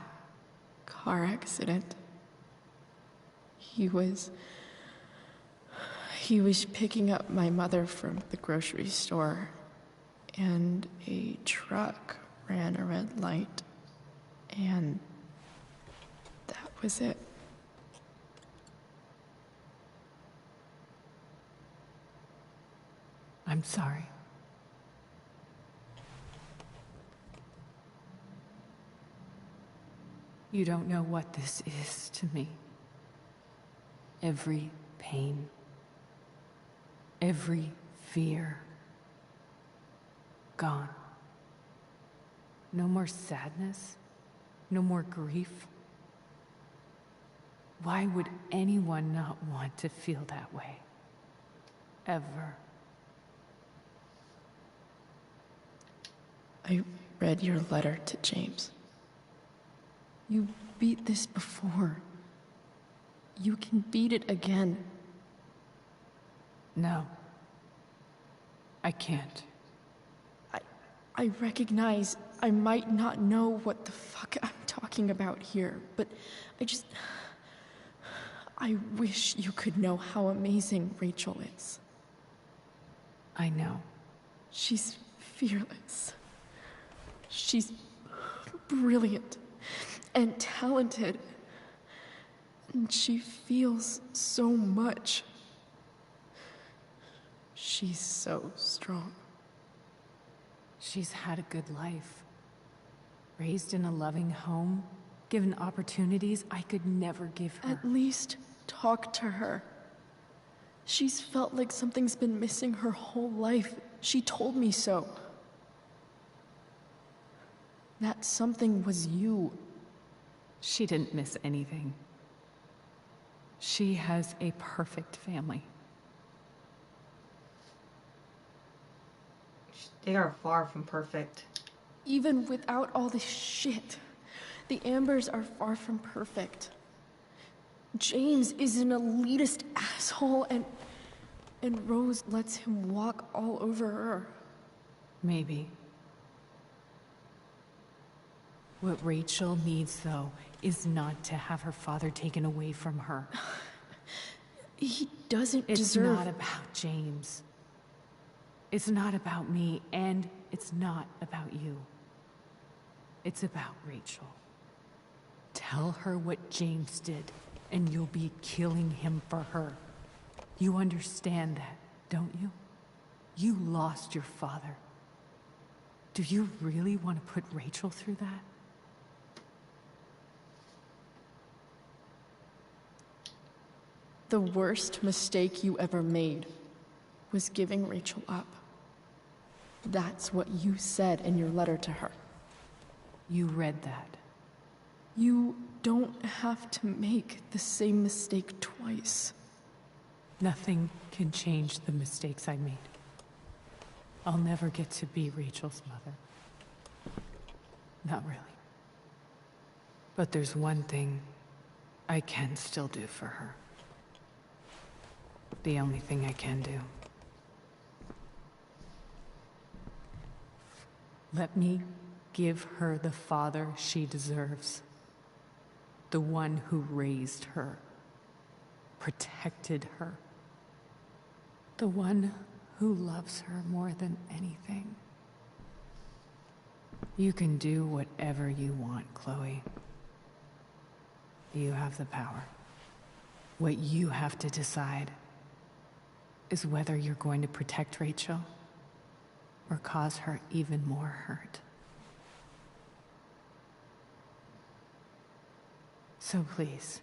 Car accident. He was picking up my mother from the grocery store, and a truck ran a red light, and that was it. I'm sorry. You don't know what this is to me. Every pain, every fear, gone. No more sadness, no more grief. Why would anyone not want to feel that way? Ever. I read your letter to James. You beat this before. You can beat it again. No. I can't. I recognize I might not know what the fuck I'm talking about here, but I wish you could know how amazing Rachel is. I know. She's fearless. She's brilliant and talented. And she feels so much. She's so strong. She's had a good life. Raised in a loving home, given opportunities I could never give her. At least talk to her. She's felt like something's been missing her whole life. She told me so. That something was you. She didn't miss anything. She has a perfect family. They are far from perfect. Even without all this shit, the Ambers are far from perfect. James is an elitist asshole, and Rose lets him walk all over her. Maybe. What Rachel needs, though, is not to have her father taken away from her. He doesn't It's deserve... not about James. It's not about me, and it's not about you. It's about Rachel. Tell her what James did, and you'll be killing him for her. You understand that, don't you? You lost your father. Do you really want to put Rachel through that? The worst mistake you ever made was giving Rachel up. That's what you said in your letter to her. You read that. You don't have to make the same mistake twice. Nothing can change the mistakes I made. I'll never get to be Rachel's mother. Not really. But there's one thing I can still do for her. The only thing I can do. Let me give her the father she deserves. The one who raised her, protected her. The one who loves her more than anything. You can do whatever you want, Chloe. You have the power. What you have to decide is whether you're going to protect Rachel or cause her even more hurt. So please,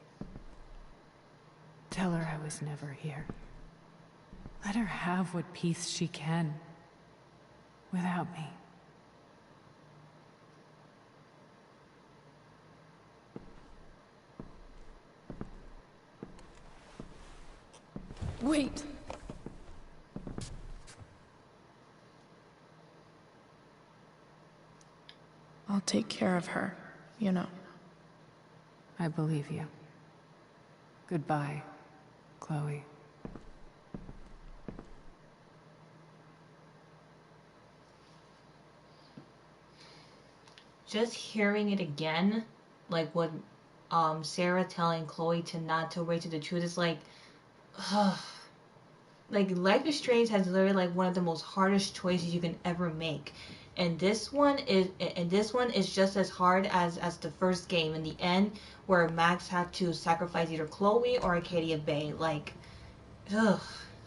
tell her I was never here. Let her have what peace she can. Without me. Wait. I'll take care of her, you know. I believe you. Goodbye, Chloe. Just hearing it again, like what Sarah telling Chloe to not tell Rachel the truth is like, like Life is Strange has literally like one of the most hardest choices you can ever make, and this one is just as hard as the first game in the end, where Max had to sacrifice either Chloe or Arcadia Bay. Like,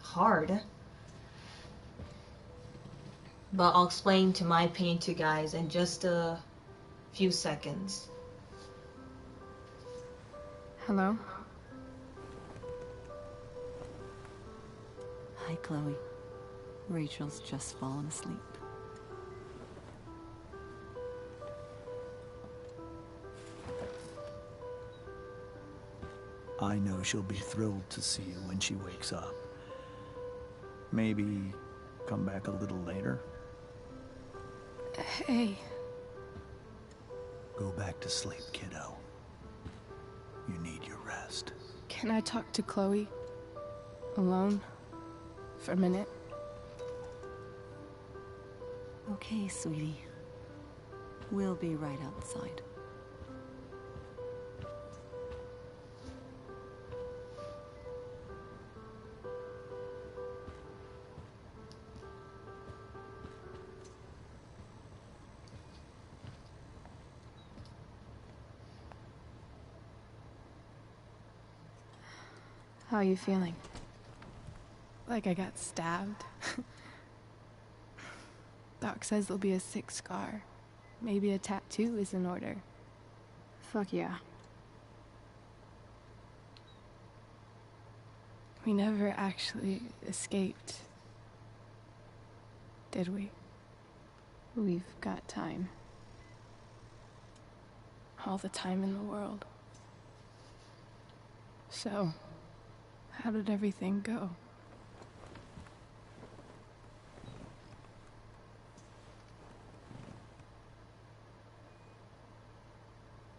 hard. But I'll explain to my opinion to you guys in just a few seconds. Hello? Hi, Chloe. Rachel's just fallen asleep. I know she'll be thrilled to see you when she wakes up. Maybe come back a little later? Hey. Go back to sleep, kiddo. You need your rest. Can I talk to Chloe? Alone? For a minute? Okay, sweetie. We'll be right outside. How are you feeling? Like I got stabbed? Doc says there'll be a sick scar. Maybe a tattoo is in order. Fuck yeah. We never actually escaped, did we? We've got time. All the time in the world. So, how did everything go?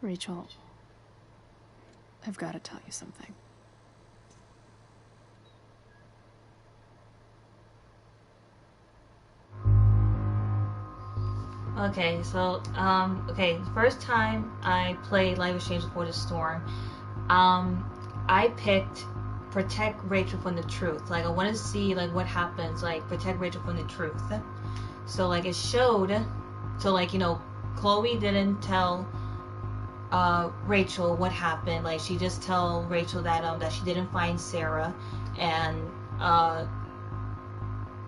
Rachel, I've got to tell you something. Okay, so, okay, the first time I played Life is Strange Before the Storm, I picked protect Rachel from the truth. Like, I wanted to see, like, what happens, like, protect Rachel from the truth. So, like, it showed, so, like, you know, Chloe didn't tell Rachel what happened. Like, she just told Rachel that she didn't find Sarah, and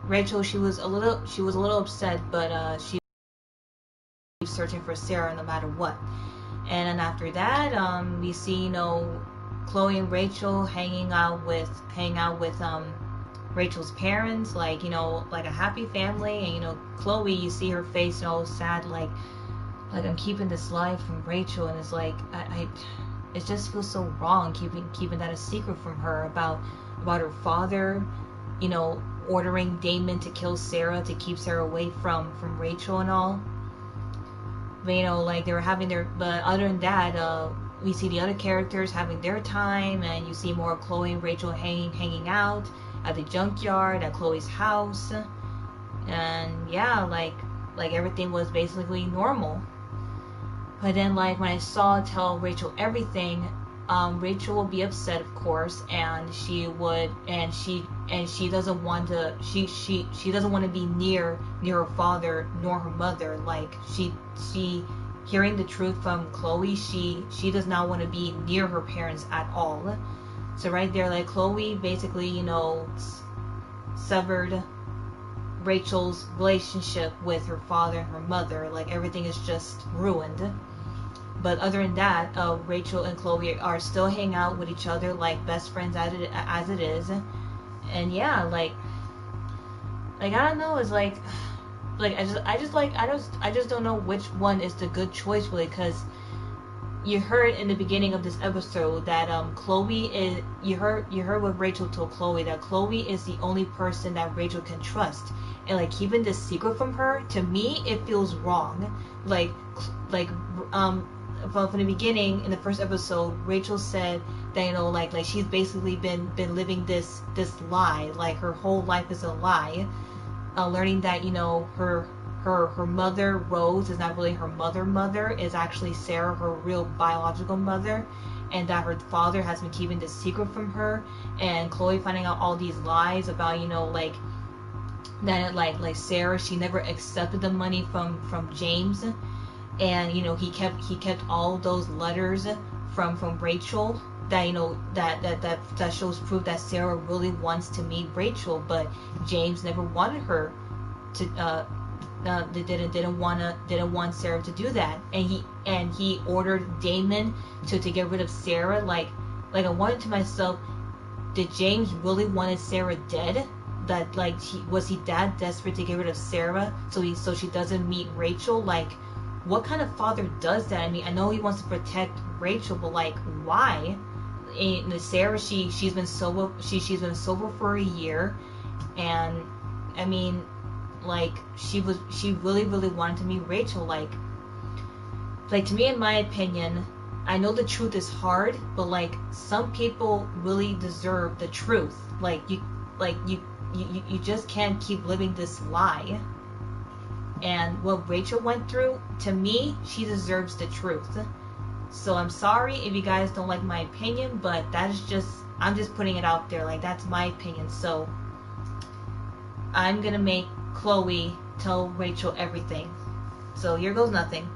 Rachel, she was a little upset, but she was searching for Sarah no matter what. And then after that, we see, you know, Chloe and Rachel hanging out with Rachel's parents, like, you know, like a happy family. And, you know, Chloe, you see her face, you know, sad, like I'm keeping this life from Rachel, and it's like it just feels so wrong keeping that a secret from her about her father, you know, ordering Damon to kill Sarah to keep Sarah away from Rachel and all. But, you know, like, they were having their, but other than that, we see the other characters having their time, and you see more of Chloe and Rachel hanging out at the junkyard, at Chloe's house, and yeah, like everything was basically normal. But then, like, when I saw tell Rachel everything, Rachel will be upset, of course, and she doesn't want to, she doesn't want to be near her father nor her mother. Like, she hearing the truth from Chloe, she does not want to be near her parents at all. So right there, like, Chloe basically, you know, severed Rachel's relationship with her father and her mother. Like, everything is just ruined. But other than that, Rachel and Chloe are still hanging out with each other like best friends as it is. And yeah, like, Like, I don't know, it's like I just don't know which one is the good choice, really, because you heard in the beginning of this episode that Chloe is, you heard what Rachel told Chloe, that Chloe is the only person that Rachel can trust, and like keeping this secret from her, to me it feels wrong. From the beginning in the first episode, Rachel said that, you know, like she's basically been living this lie, like her whole life is a lie. Learning that, you know, her mother Rose is not really her mother, is actually Sarah, her real biological mother, and that her father has been keeping this secret from her, and Chloe finding out all these lies about, you know, like that, like Sarah, she never accepted the money from James, and, you know, he kept all those letters from Rachel, that, you know, that shows proof that Sarah really wants to meet Rachel, but James never wanted her to they didn't want Sarah to do that, and he ordered Damon to get rid of Sarah. Like I wondered to myself, did James really wanted Sarah dead? That, like, was he that desperate to get rid of Sarah so she doesn't meet Rachel? Like, what kind of father does that? I mean, I know he wants to protect Rachel, but like, why? And Sarah, she's been sober. She's been sober for a year, and I mean, like, she really wanted to meet Rachel. Like to me, in my opinion, I know the truth is hard, but like, some people really deserve the truth. You just can't keep living this lie. And what Rachel went through, to me, she deserves the truth. So I'm sorry if you guys don't like my opinion, but that is just, I'm just putting it out there. Like, that's my opinion. So I'm gonna make Chloe tell Rachel everything. So here goes nothing.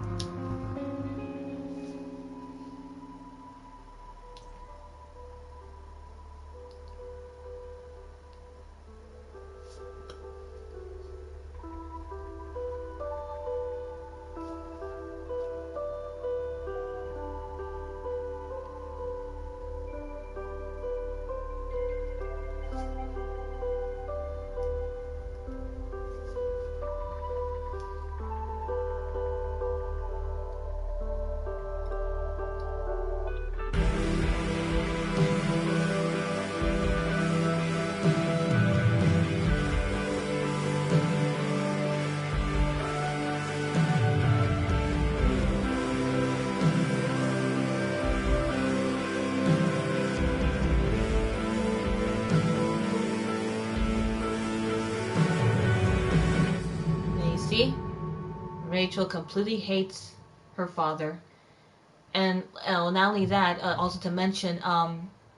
Rachel completely hates her father, and not only that, also to mention,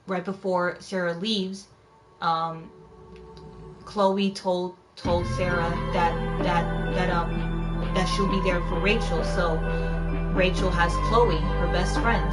right before Sarah leaves, Chloe told Sarah that she'll be there for Rachel. So Rachel has Chloe, her best friend.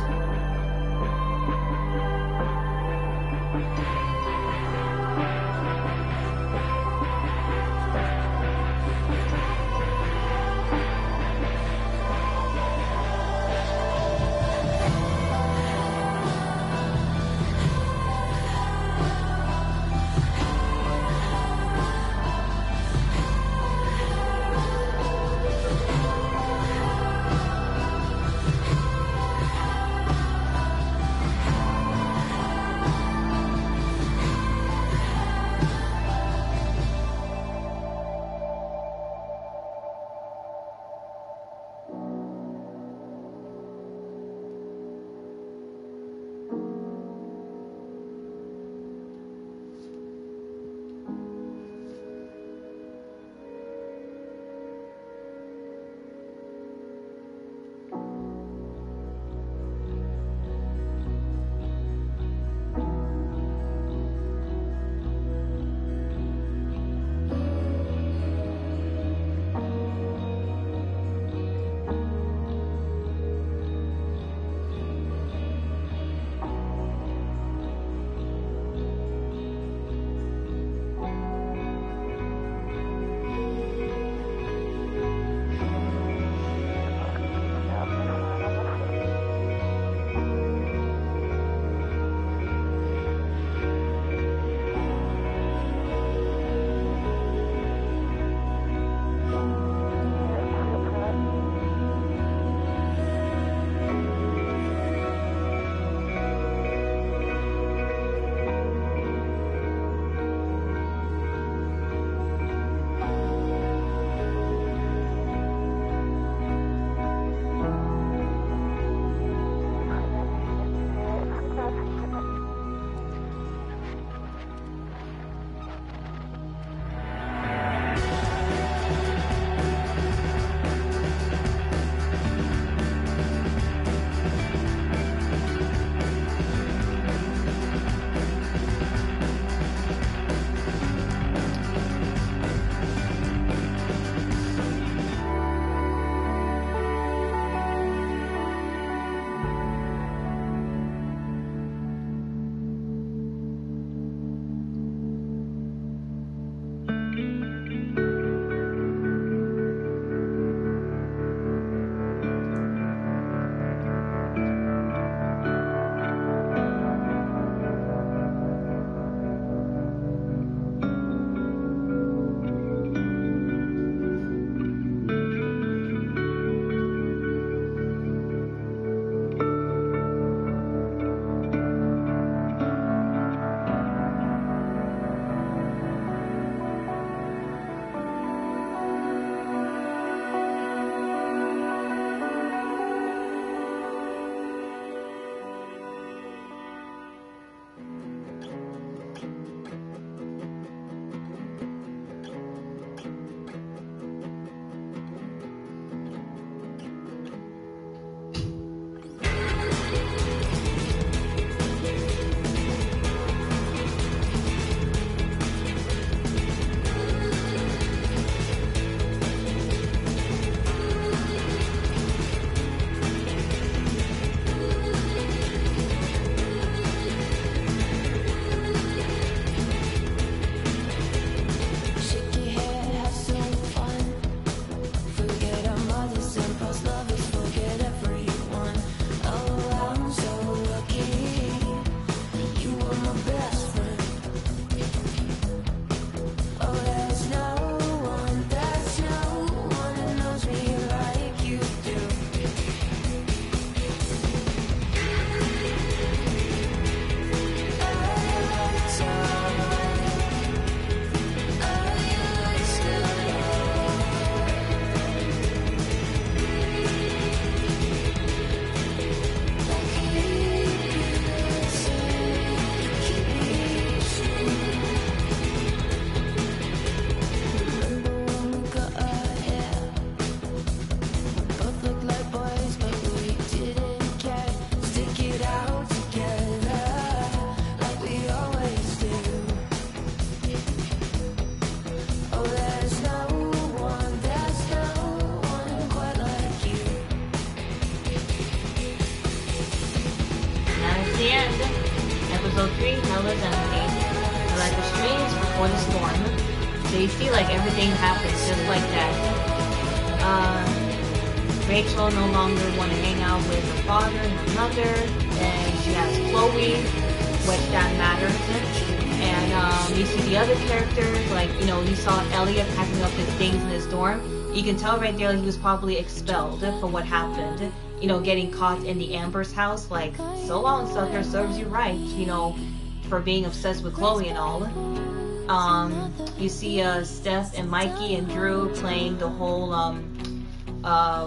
episode 3, Hell is Empty. Like the streams before the storm. So you see like everything happens just like that. Rachel no longer want to hang out with her father and her mother, and she has Chloe, which that matters. And you see the other characters, like, you know, you saw Elliot packing up his things in his dorm. You can tell right there he was probably expelled for what happened. You know, getting caught in the Amber's house, like, so long, sucker, serves you right, you know, for being obsessed with Chloe and all. You see Steph and Mikey and Drew playing the whole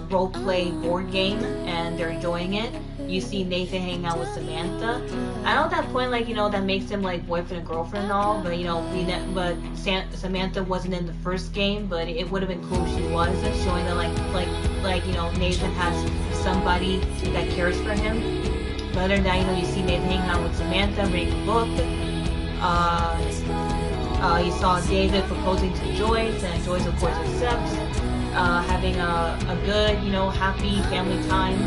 role-play board game, and they're enjoying it. You see Nathan hanging out with Samantha. I know at that point, like, you know, that makes them like boyfriend and girlfriend and all, but, you know, Samantha wasn't in the first game, but it would have been cool if she was, showing that like, you know, Nathan has somebody that cares for him. But other than that, you know, you see Nathan hanging out with Samantha, reading a book. You saw David proposing to Joyce, and Joyce, of course, accepts. Having a good, you know, happy family time.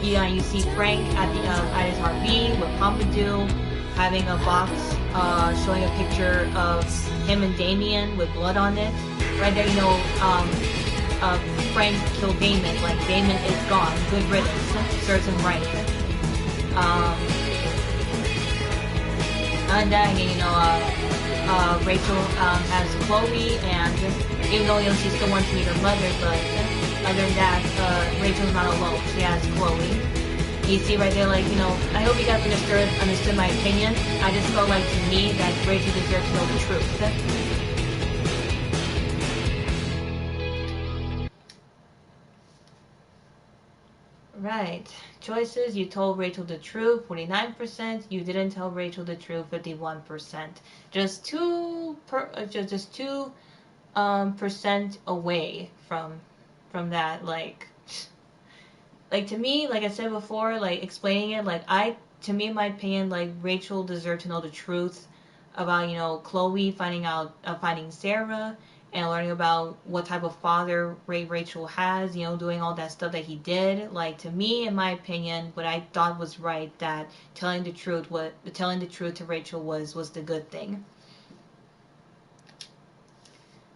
Yeah, you see Frank at his RV with Pompidou, having a box showing a picture of him and Damien with blood on it. Right there, you know, Frank killed Damon. Like, Damon is gone. Good riddance. Serves him right. And then, you know, Rachel has Chloe, and even though, you know, she still wants to meet her mother, but other than that, Rachel's not alone. She has Chloe. You see right there, like, you know, I hope you guys understood my opinion. I just felt like, to me, that Rachel deserved to know the truth. Right. Choices: you told Rachel the truth, 49%. You didn't tell Rachel the truth, 51%. Just 2 percent away from that. Like to me, like I said before, like explaining it, like to me, in my opinion, like Rachel deserved to know the truth about, you know, Chloe finding Sarah, and learning about what type of father Rachel has, you know, doing all that stuff that he did. Like, to me, in my opinion, what I thought was right, that telling the truth to Rachel was the good thing.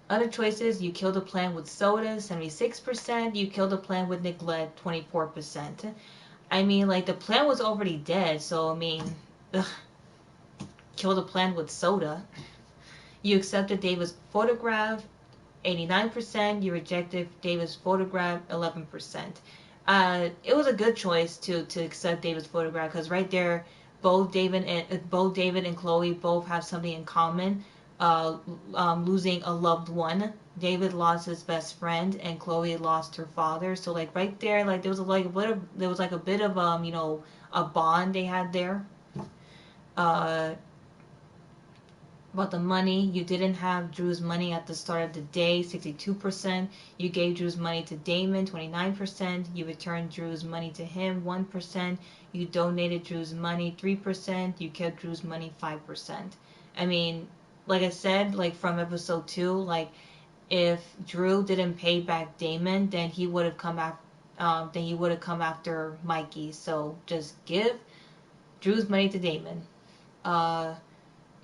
Other choices: you killed a plant with soda, 76%. You killed a plant with neglect, 24%. I mean, like, the plant was already dead, so, I mean, kill the plant with soda. You accepted David's photograph, 89%. You rejected David's photograph, 11%. It was a good choice to accept David's photograph, because right there, both David and Chloe both have something in common. Losing a loved one. David lost his best friend, and Chloe lost her father. So, like, right there, like, there was a bit of you know, a bond they had there. About the money: you didn't have Drew's money at the start of the day, 62%. You gave Drew's money to Damon, 29%. You returned Drew's money to him, 1%. You donated Drew's money, 3%. You kept Drew's money, 5%. I mean, like I said, like from episode 2, like, if Drew didn't pay back Damon, then he would have come after Mikey. So just give Drew's money to Damon.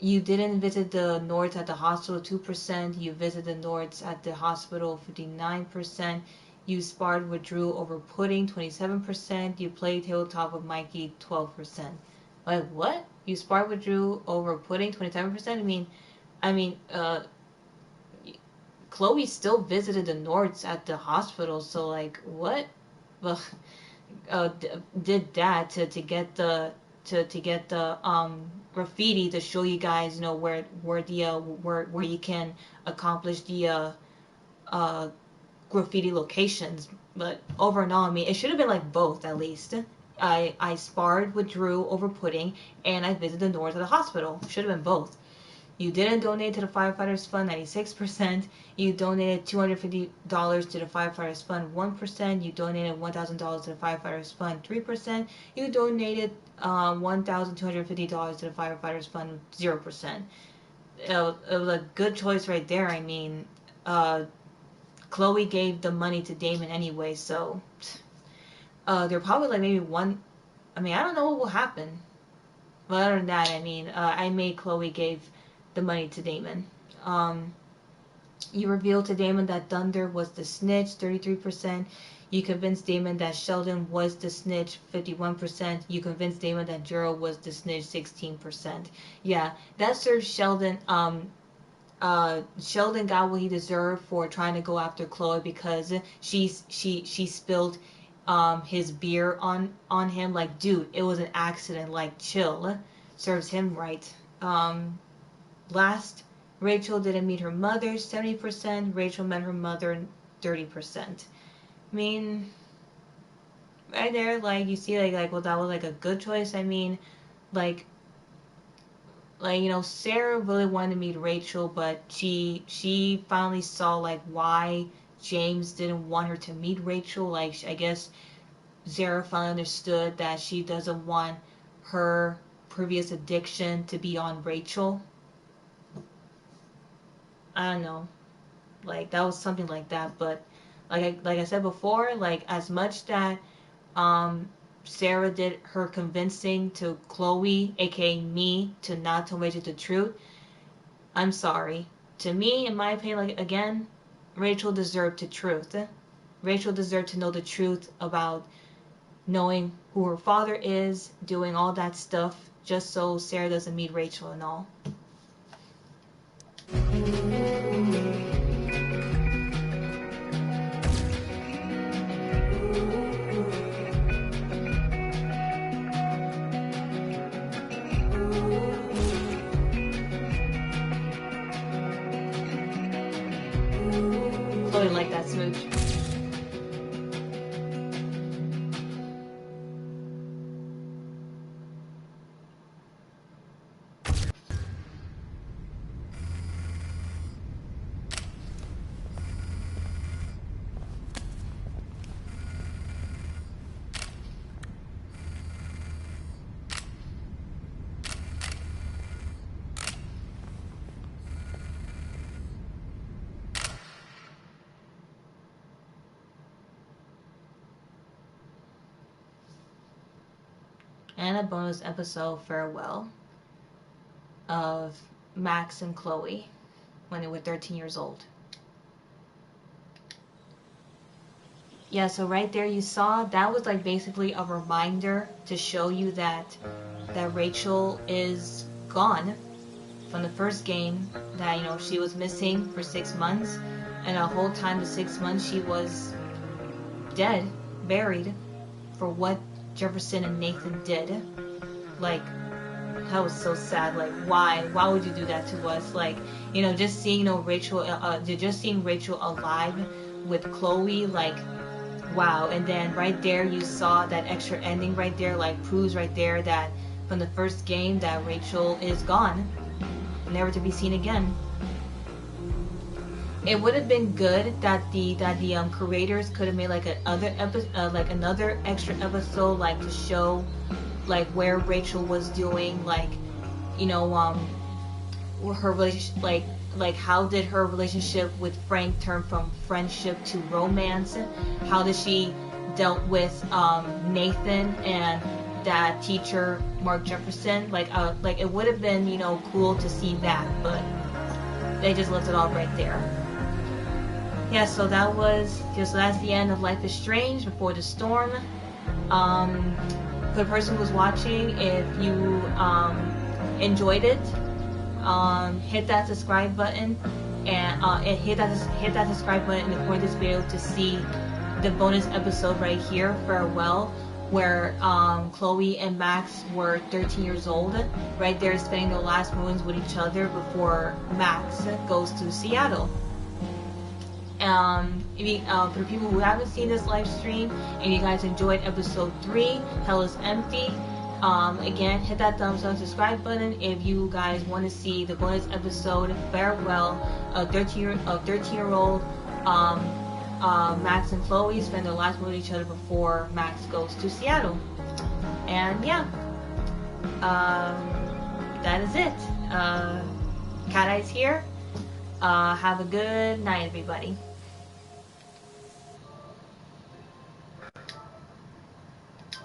You didn't visit the Nords at the hospital, 2%. You visited the Nords at the hospital, 59%. You sparred with Drew over pudding, 27%. You played tabletop with Mikey, 12%. Like, what? You sparred with Drew over pudding, 27%? I mean, Chloe still visited the Nords at the hospital, so, like, what? Well, did that to get the graffiti to show you guys, you know, where you can accomplish the graffiti locations. But over and all, I mean, it should have been like both, at least. I sparred with Drew over pudding, and I visited the Nords at the hospital. Should have been both. You didn't donate to the Firefighters Fund, 96%. You donated $250 to the Firefighters Fund, 1%. You donated $1,000 to the Firefighters Fund, 3%. You donated $1,250 to the Firefighters Fund, 0%. It was a good choice right there. I mean, Chloe gave the money to Damon anyway, so they're probably like maybe I mean, I don't know what will happen. But other than that, I mean, I made Chloe gave the money to Damon. You revealed to Damon that Thunder was the snitch, 33%. You convinced Damon that Sheldon was the snitch, 51%. You convinced Damon that Gerald was the snitch, 16%. Yeah, that serves Sheldon. Sheldon got what he deserved for trying to go after Chloe because she spilled his beer on him. Like, dude, it was an accident. Like, chill. Serves him right. Last, Rachel didn't meet her mother, 70%. Rachel met her mother, 30%. I mean, right there, like, you see, like, well, that was, like, a good choice. I mean, like, you know, Sarah really wanted to meet Rachel, but she finally saw, like, why James didn't want her to meet Rachel. Like, I guess Sarah finally understood that she doesn't want her previous addiction to be on Rachel. I don't know. Like, that was something like that, but like I said before, like, as much that Sarah did her convincing to Chloe, aka me, to not tell Rachel the truth, I'm sorry. To me, in my opinion, like, again, Rachel deserved the truth. Rachel deserved to know the truth about knowing who her father is, doing all that stuff, just so Sarah doesn't meet Rachel and all. Chloe liked that smooch. And a bonus episode farewell of Max and Chloe when they were 13 years old. Yeah, so right there you saw that was like basically a reminder to show you that Rachel is gone from the first game, that, you know, she was missing for 6 months, and the whole time, the 6 months, she was dead, buried, for what Jefferson and Nathan did. Like, that was so sad. Like, why would you do that to us? Like, you know, just seeing, you know, Rachel, just seeing Rachel alive with Chloe, like, wow. And then right there you saw that extra ending right there, like, proves right there that from the first game that Rachel is gone, never to be seen again. It would have been good that the creators could have made like another extra episode, like, to show like where Rachel was doing, like, you know, her relationship, like how did her relationship with Frank turn from friendship to romance? How did she dealt with Nathan and that teacher Mark Jefferson? Like it would have been, you know, cool to see that, but they just left it all right there. Yeah, so that's the end of Life is Strange Before the Storm. For the person who's watching, if you enjoyed it, hit that subscribe button and hit that subscribe button in the corner of this video to see the bonus episode right here, Farewell, where Chloe and Max were 13 years old, right there spending their last moments with each other before Max goes to Seattle. For the people who haven't seen this live stream and you guys enjoyed episode 3, Hell is Empty, again, hit that thumbs up, subscribe button if you guys want to see the bonus episode, Farewell, a 13-year-old Max and Chloe spend their last moment with each other before Max goes to Seattle. And yeah, that is it. Cat Eyes here. Have a good night, everybody.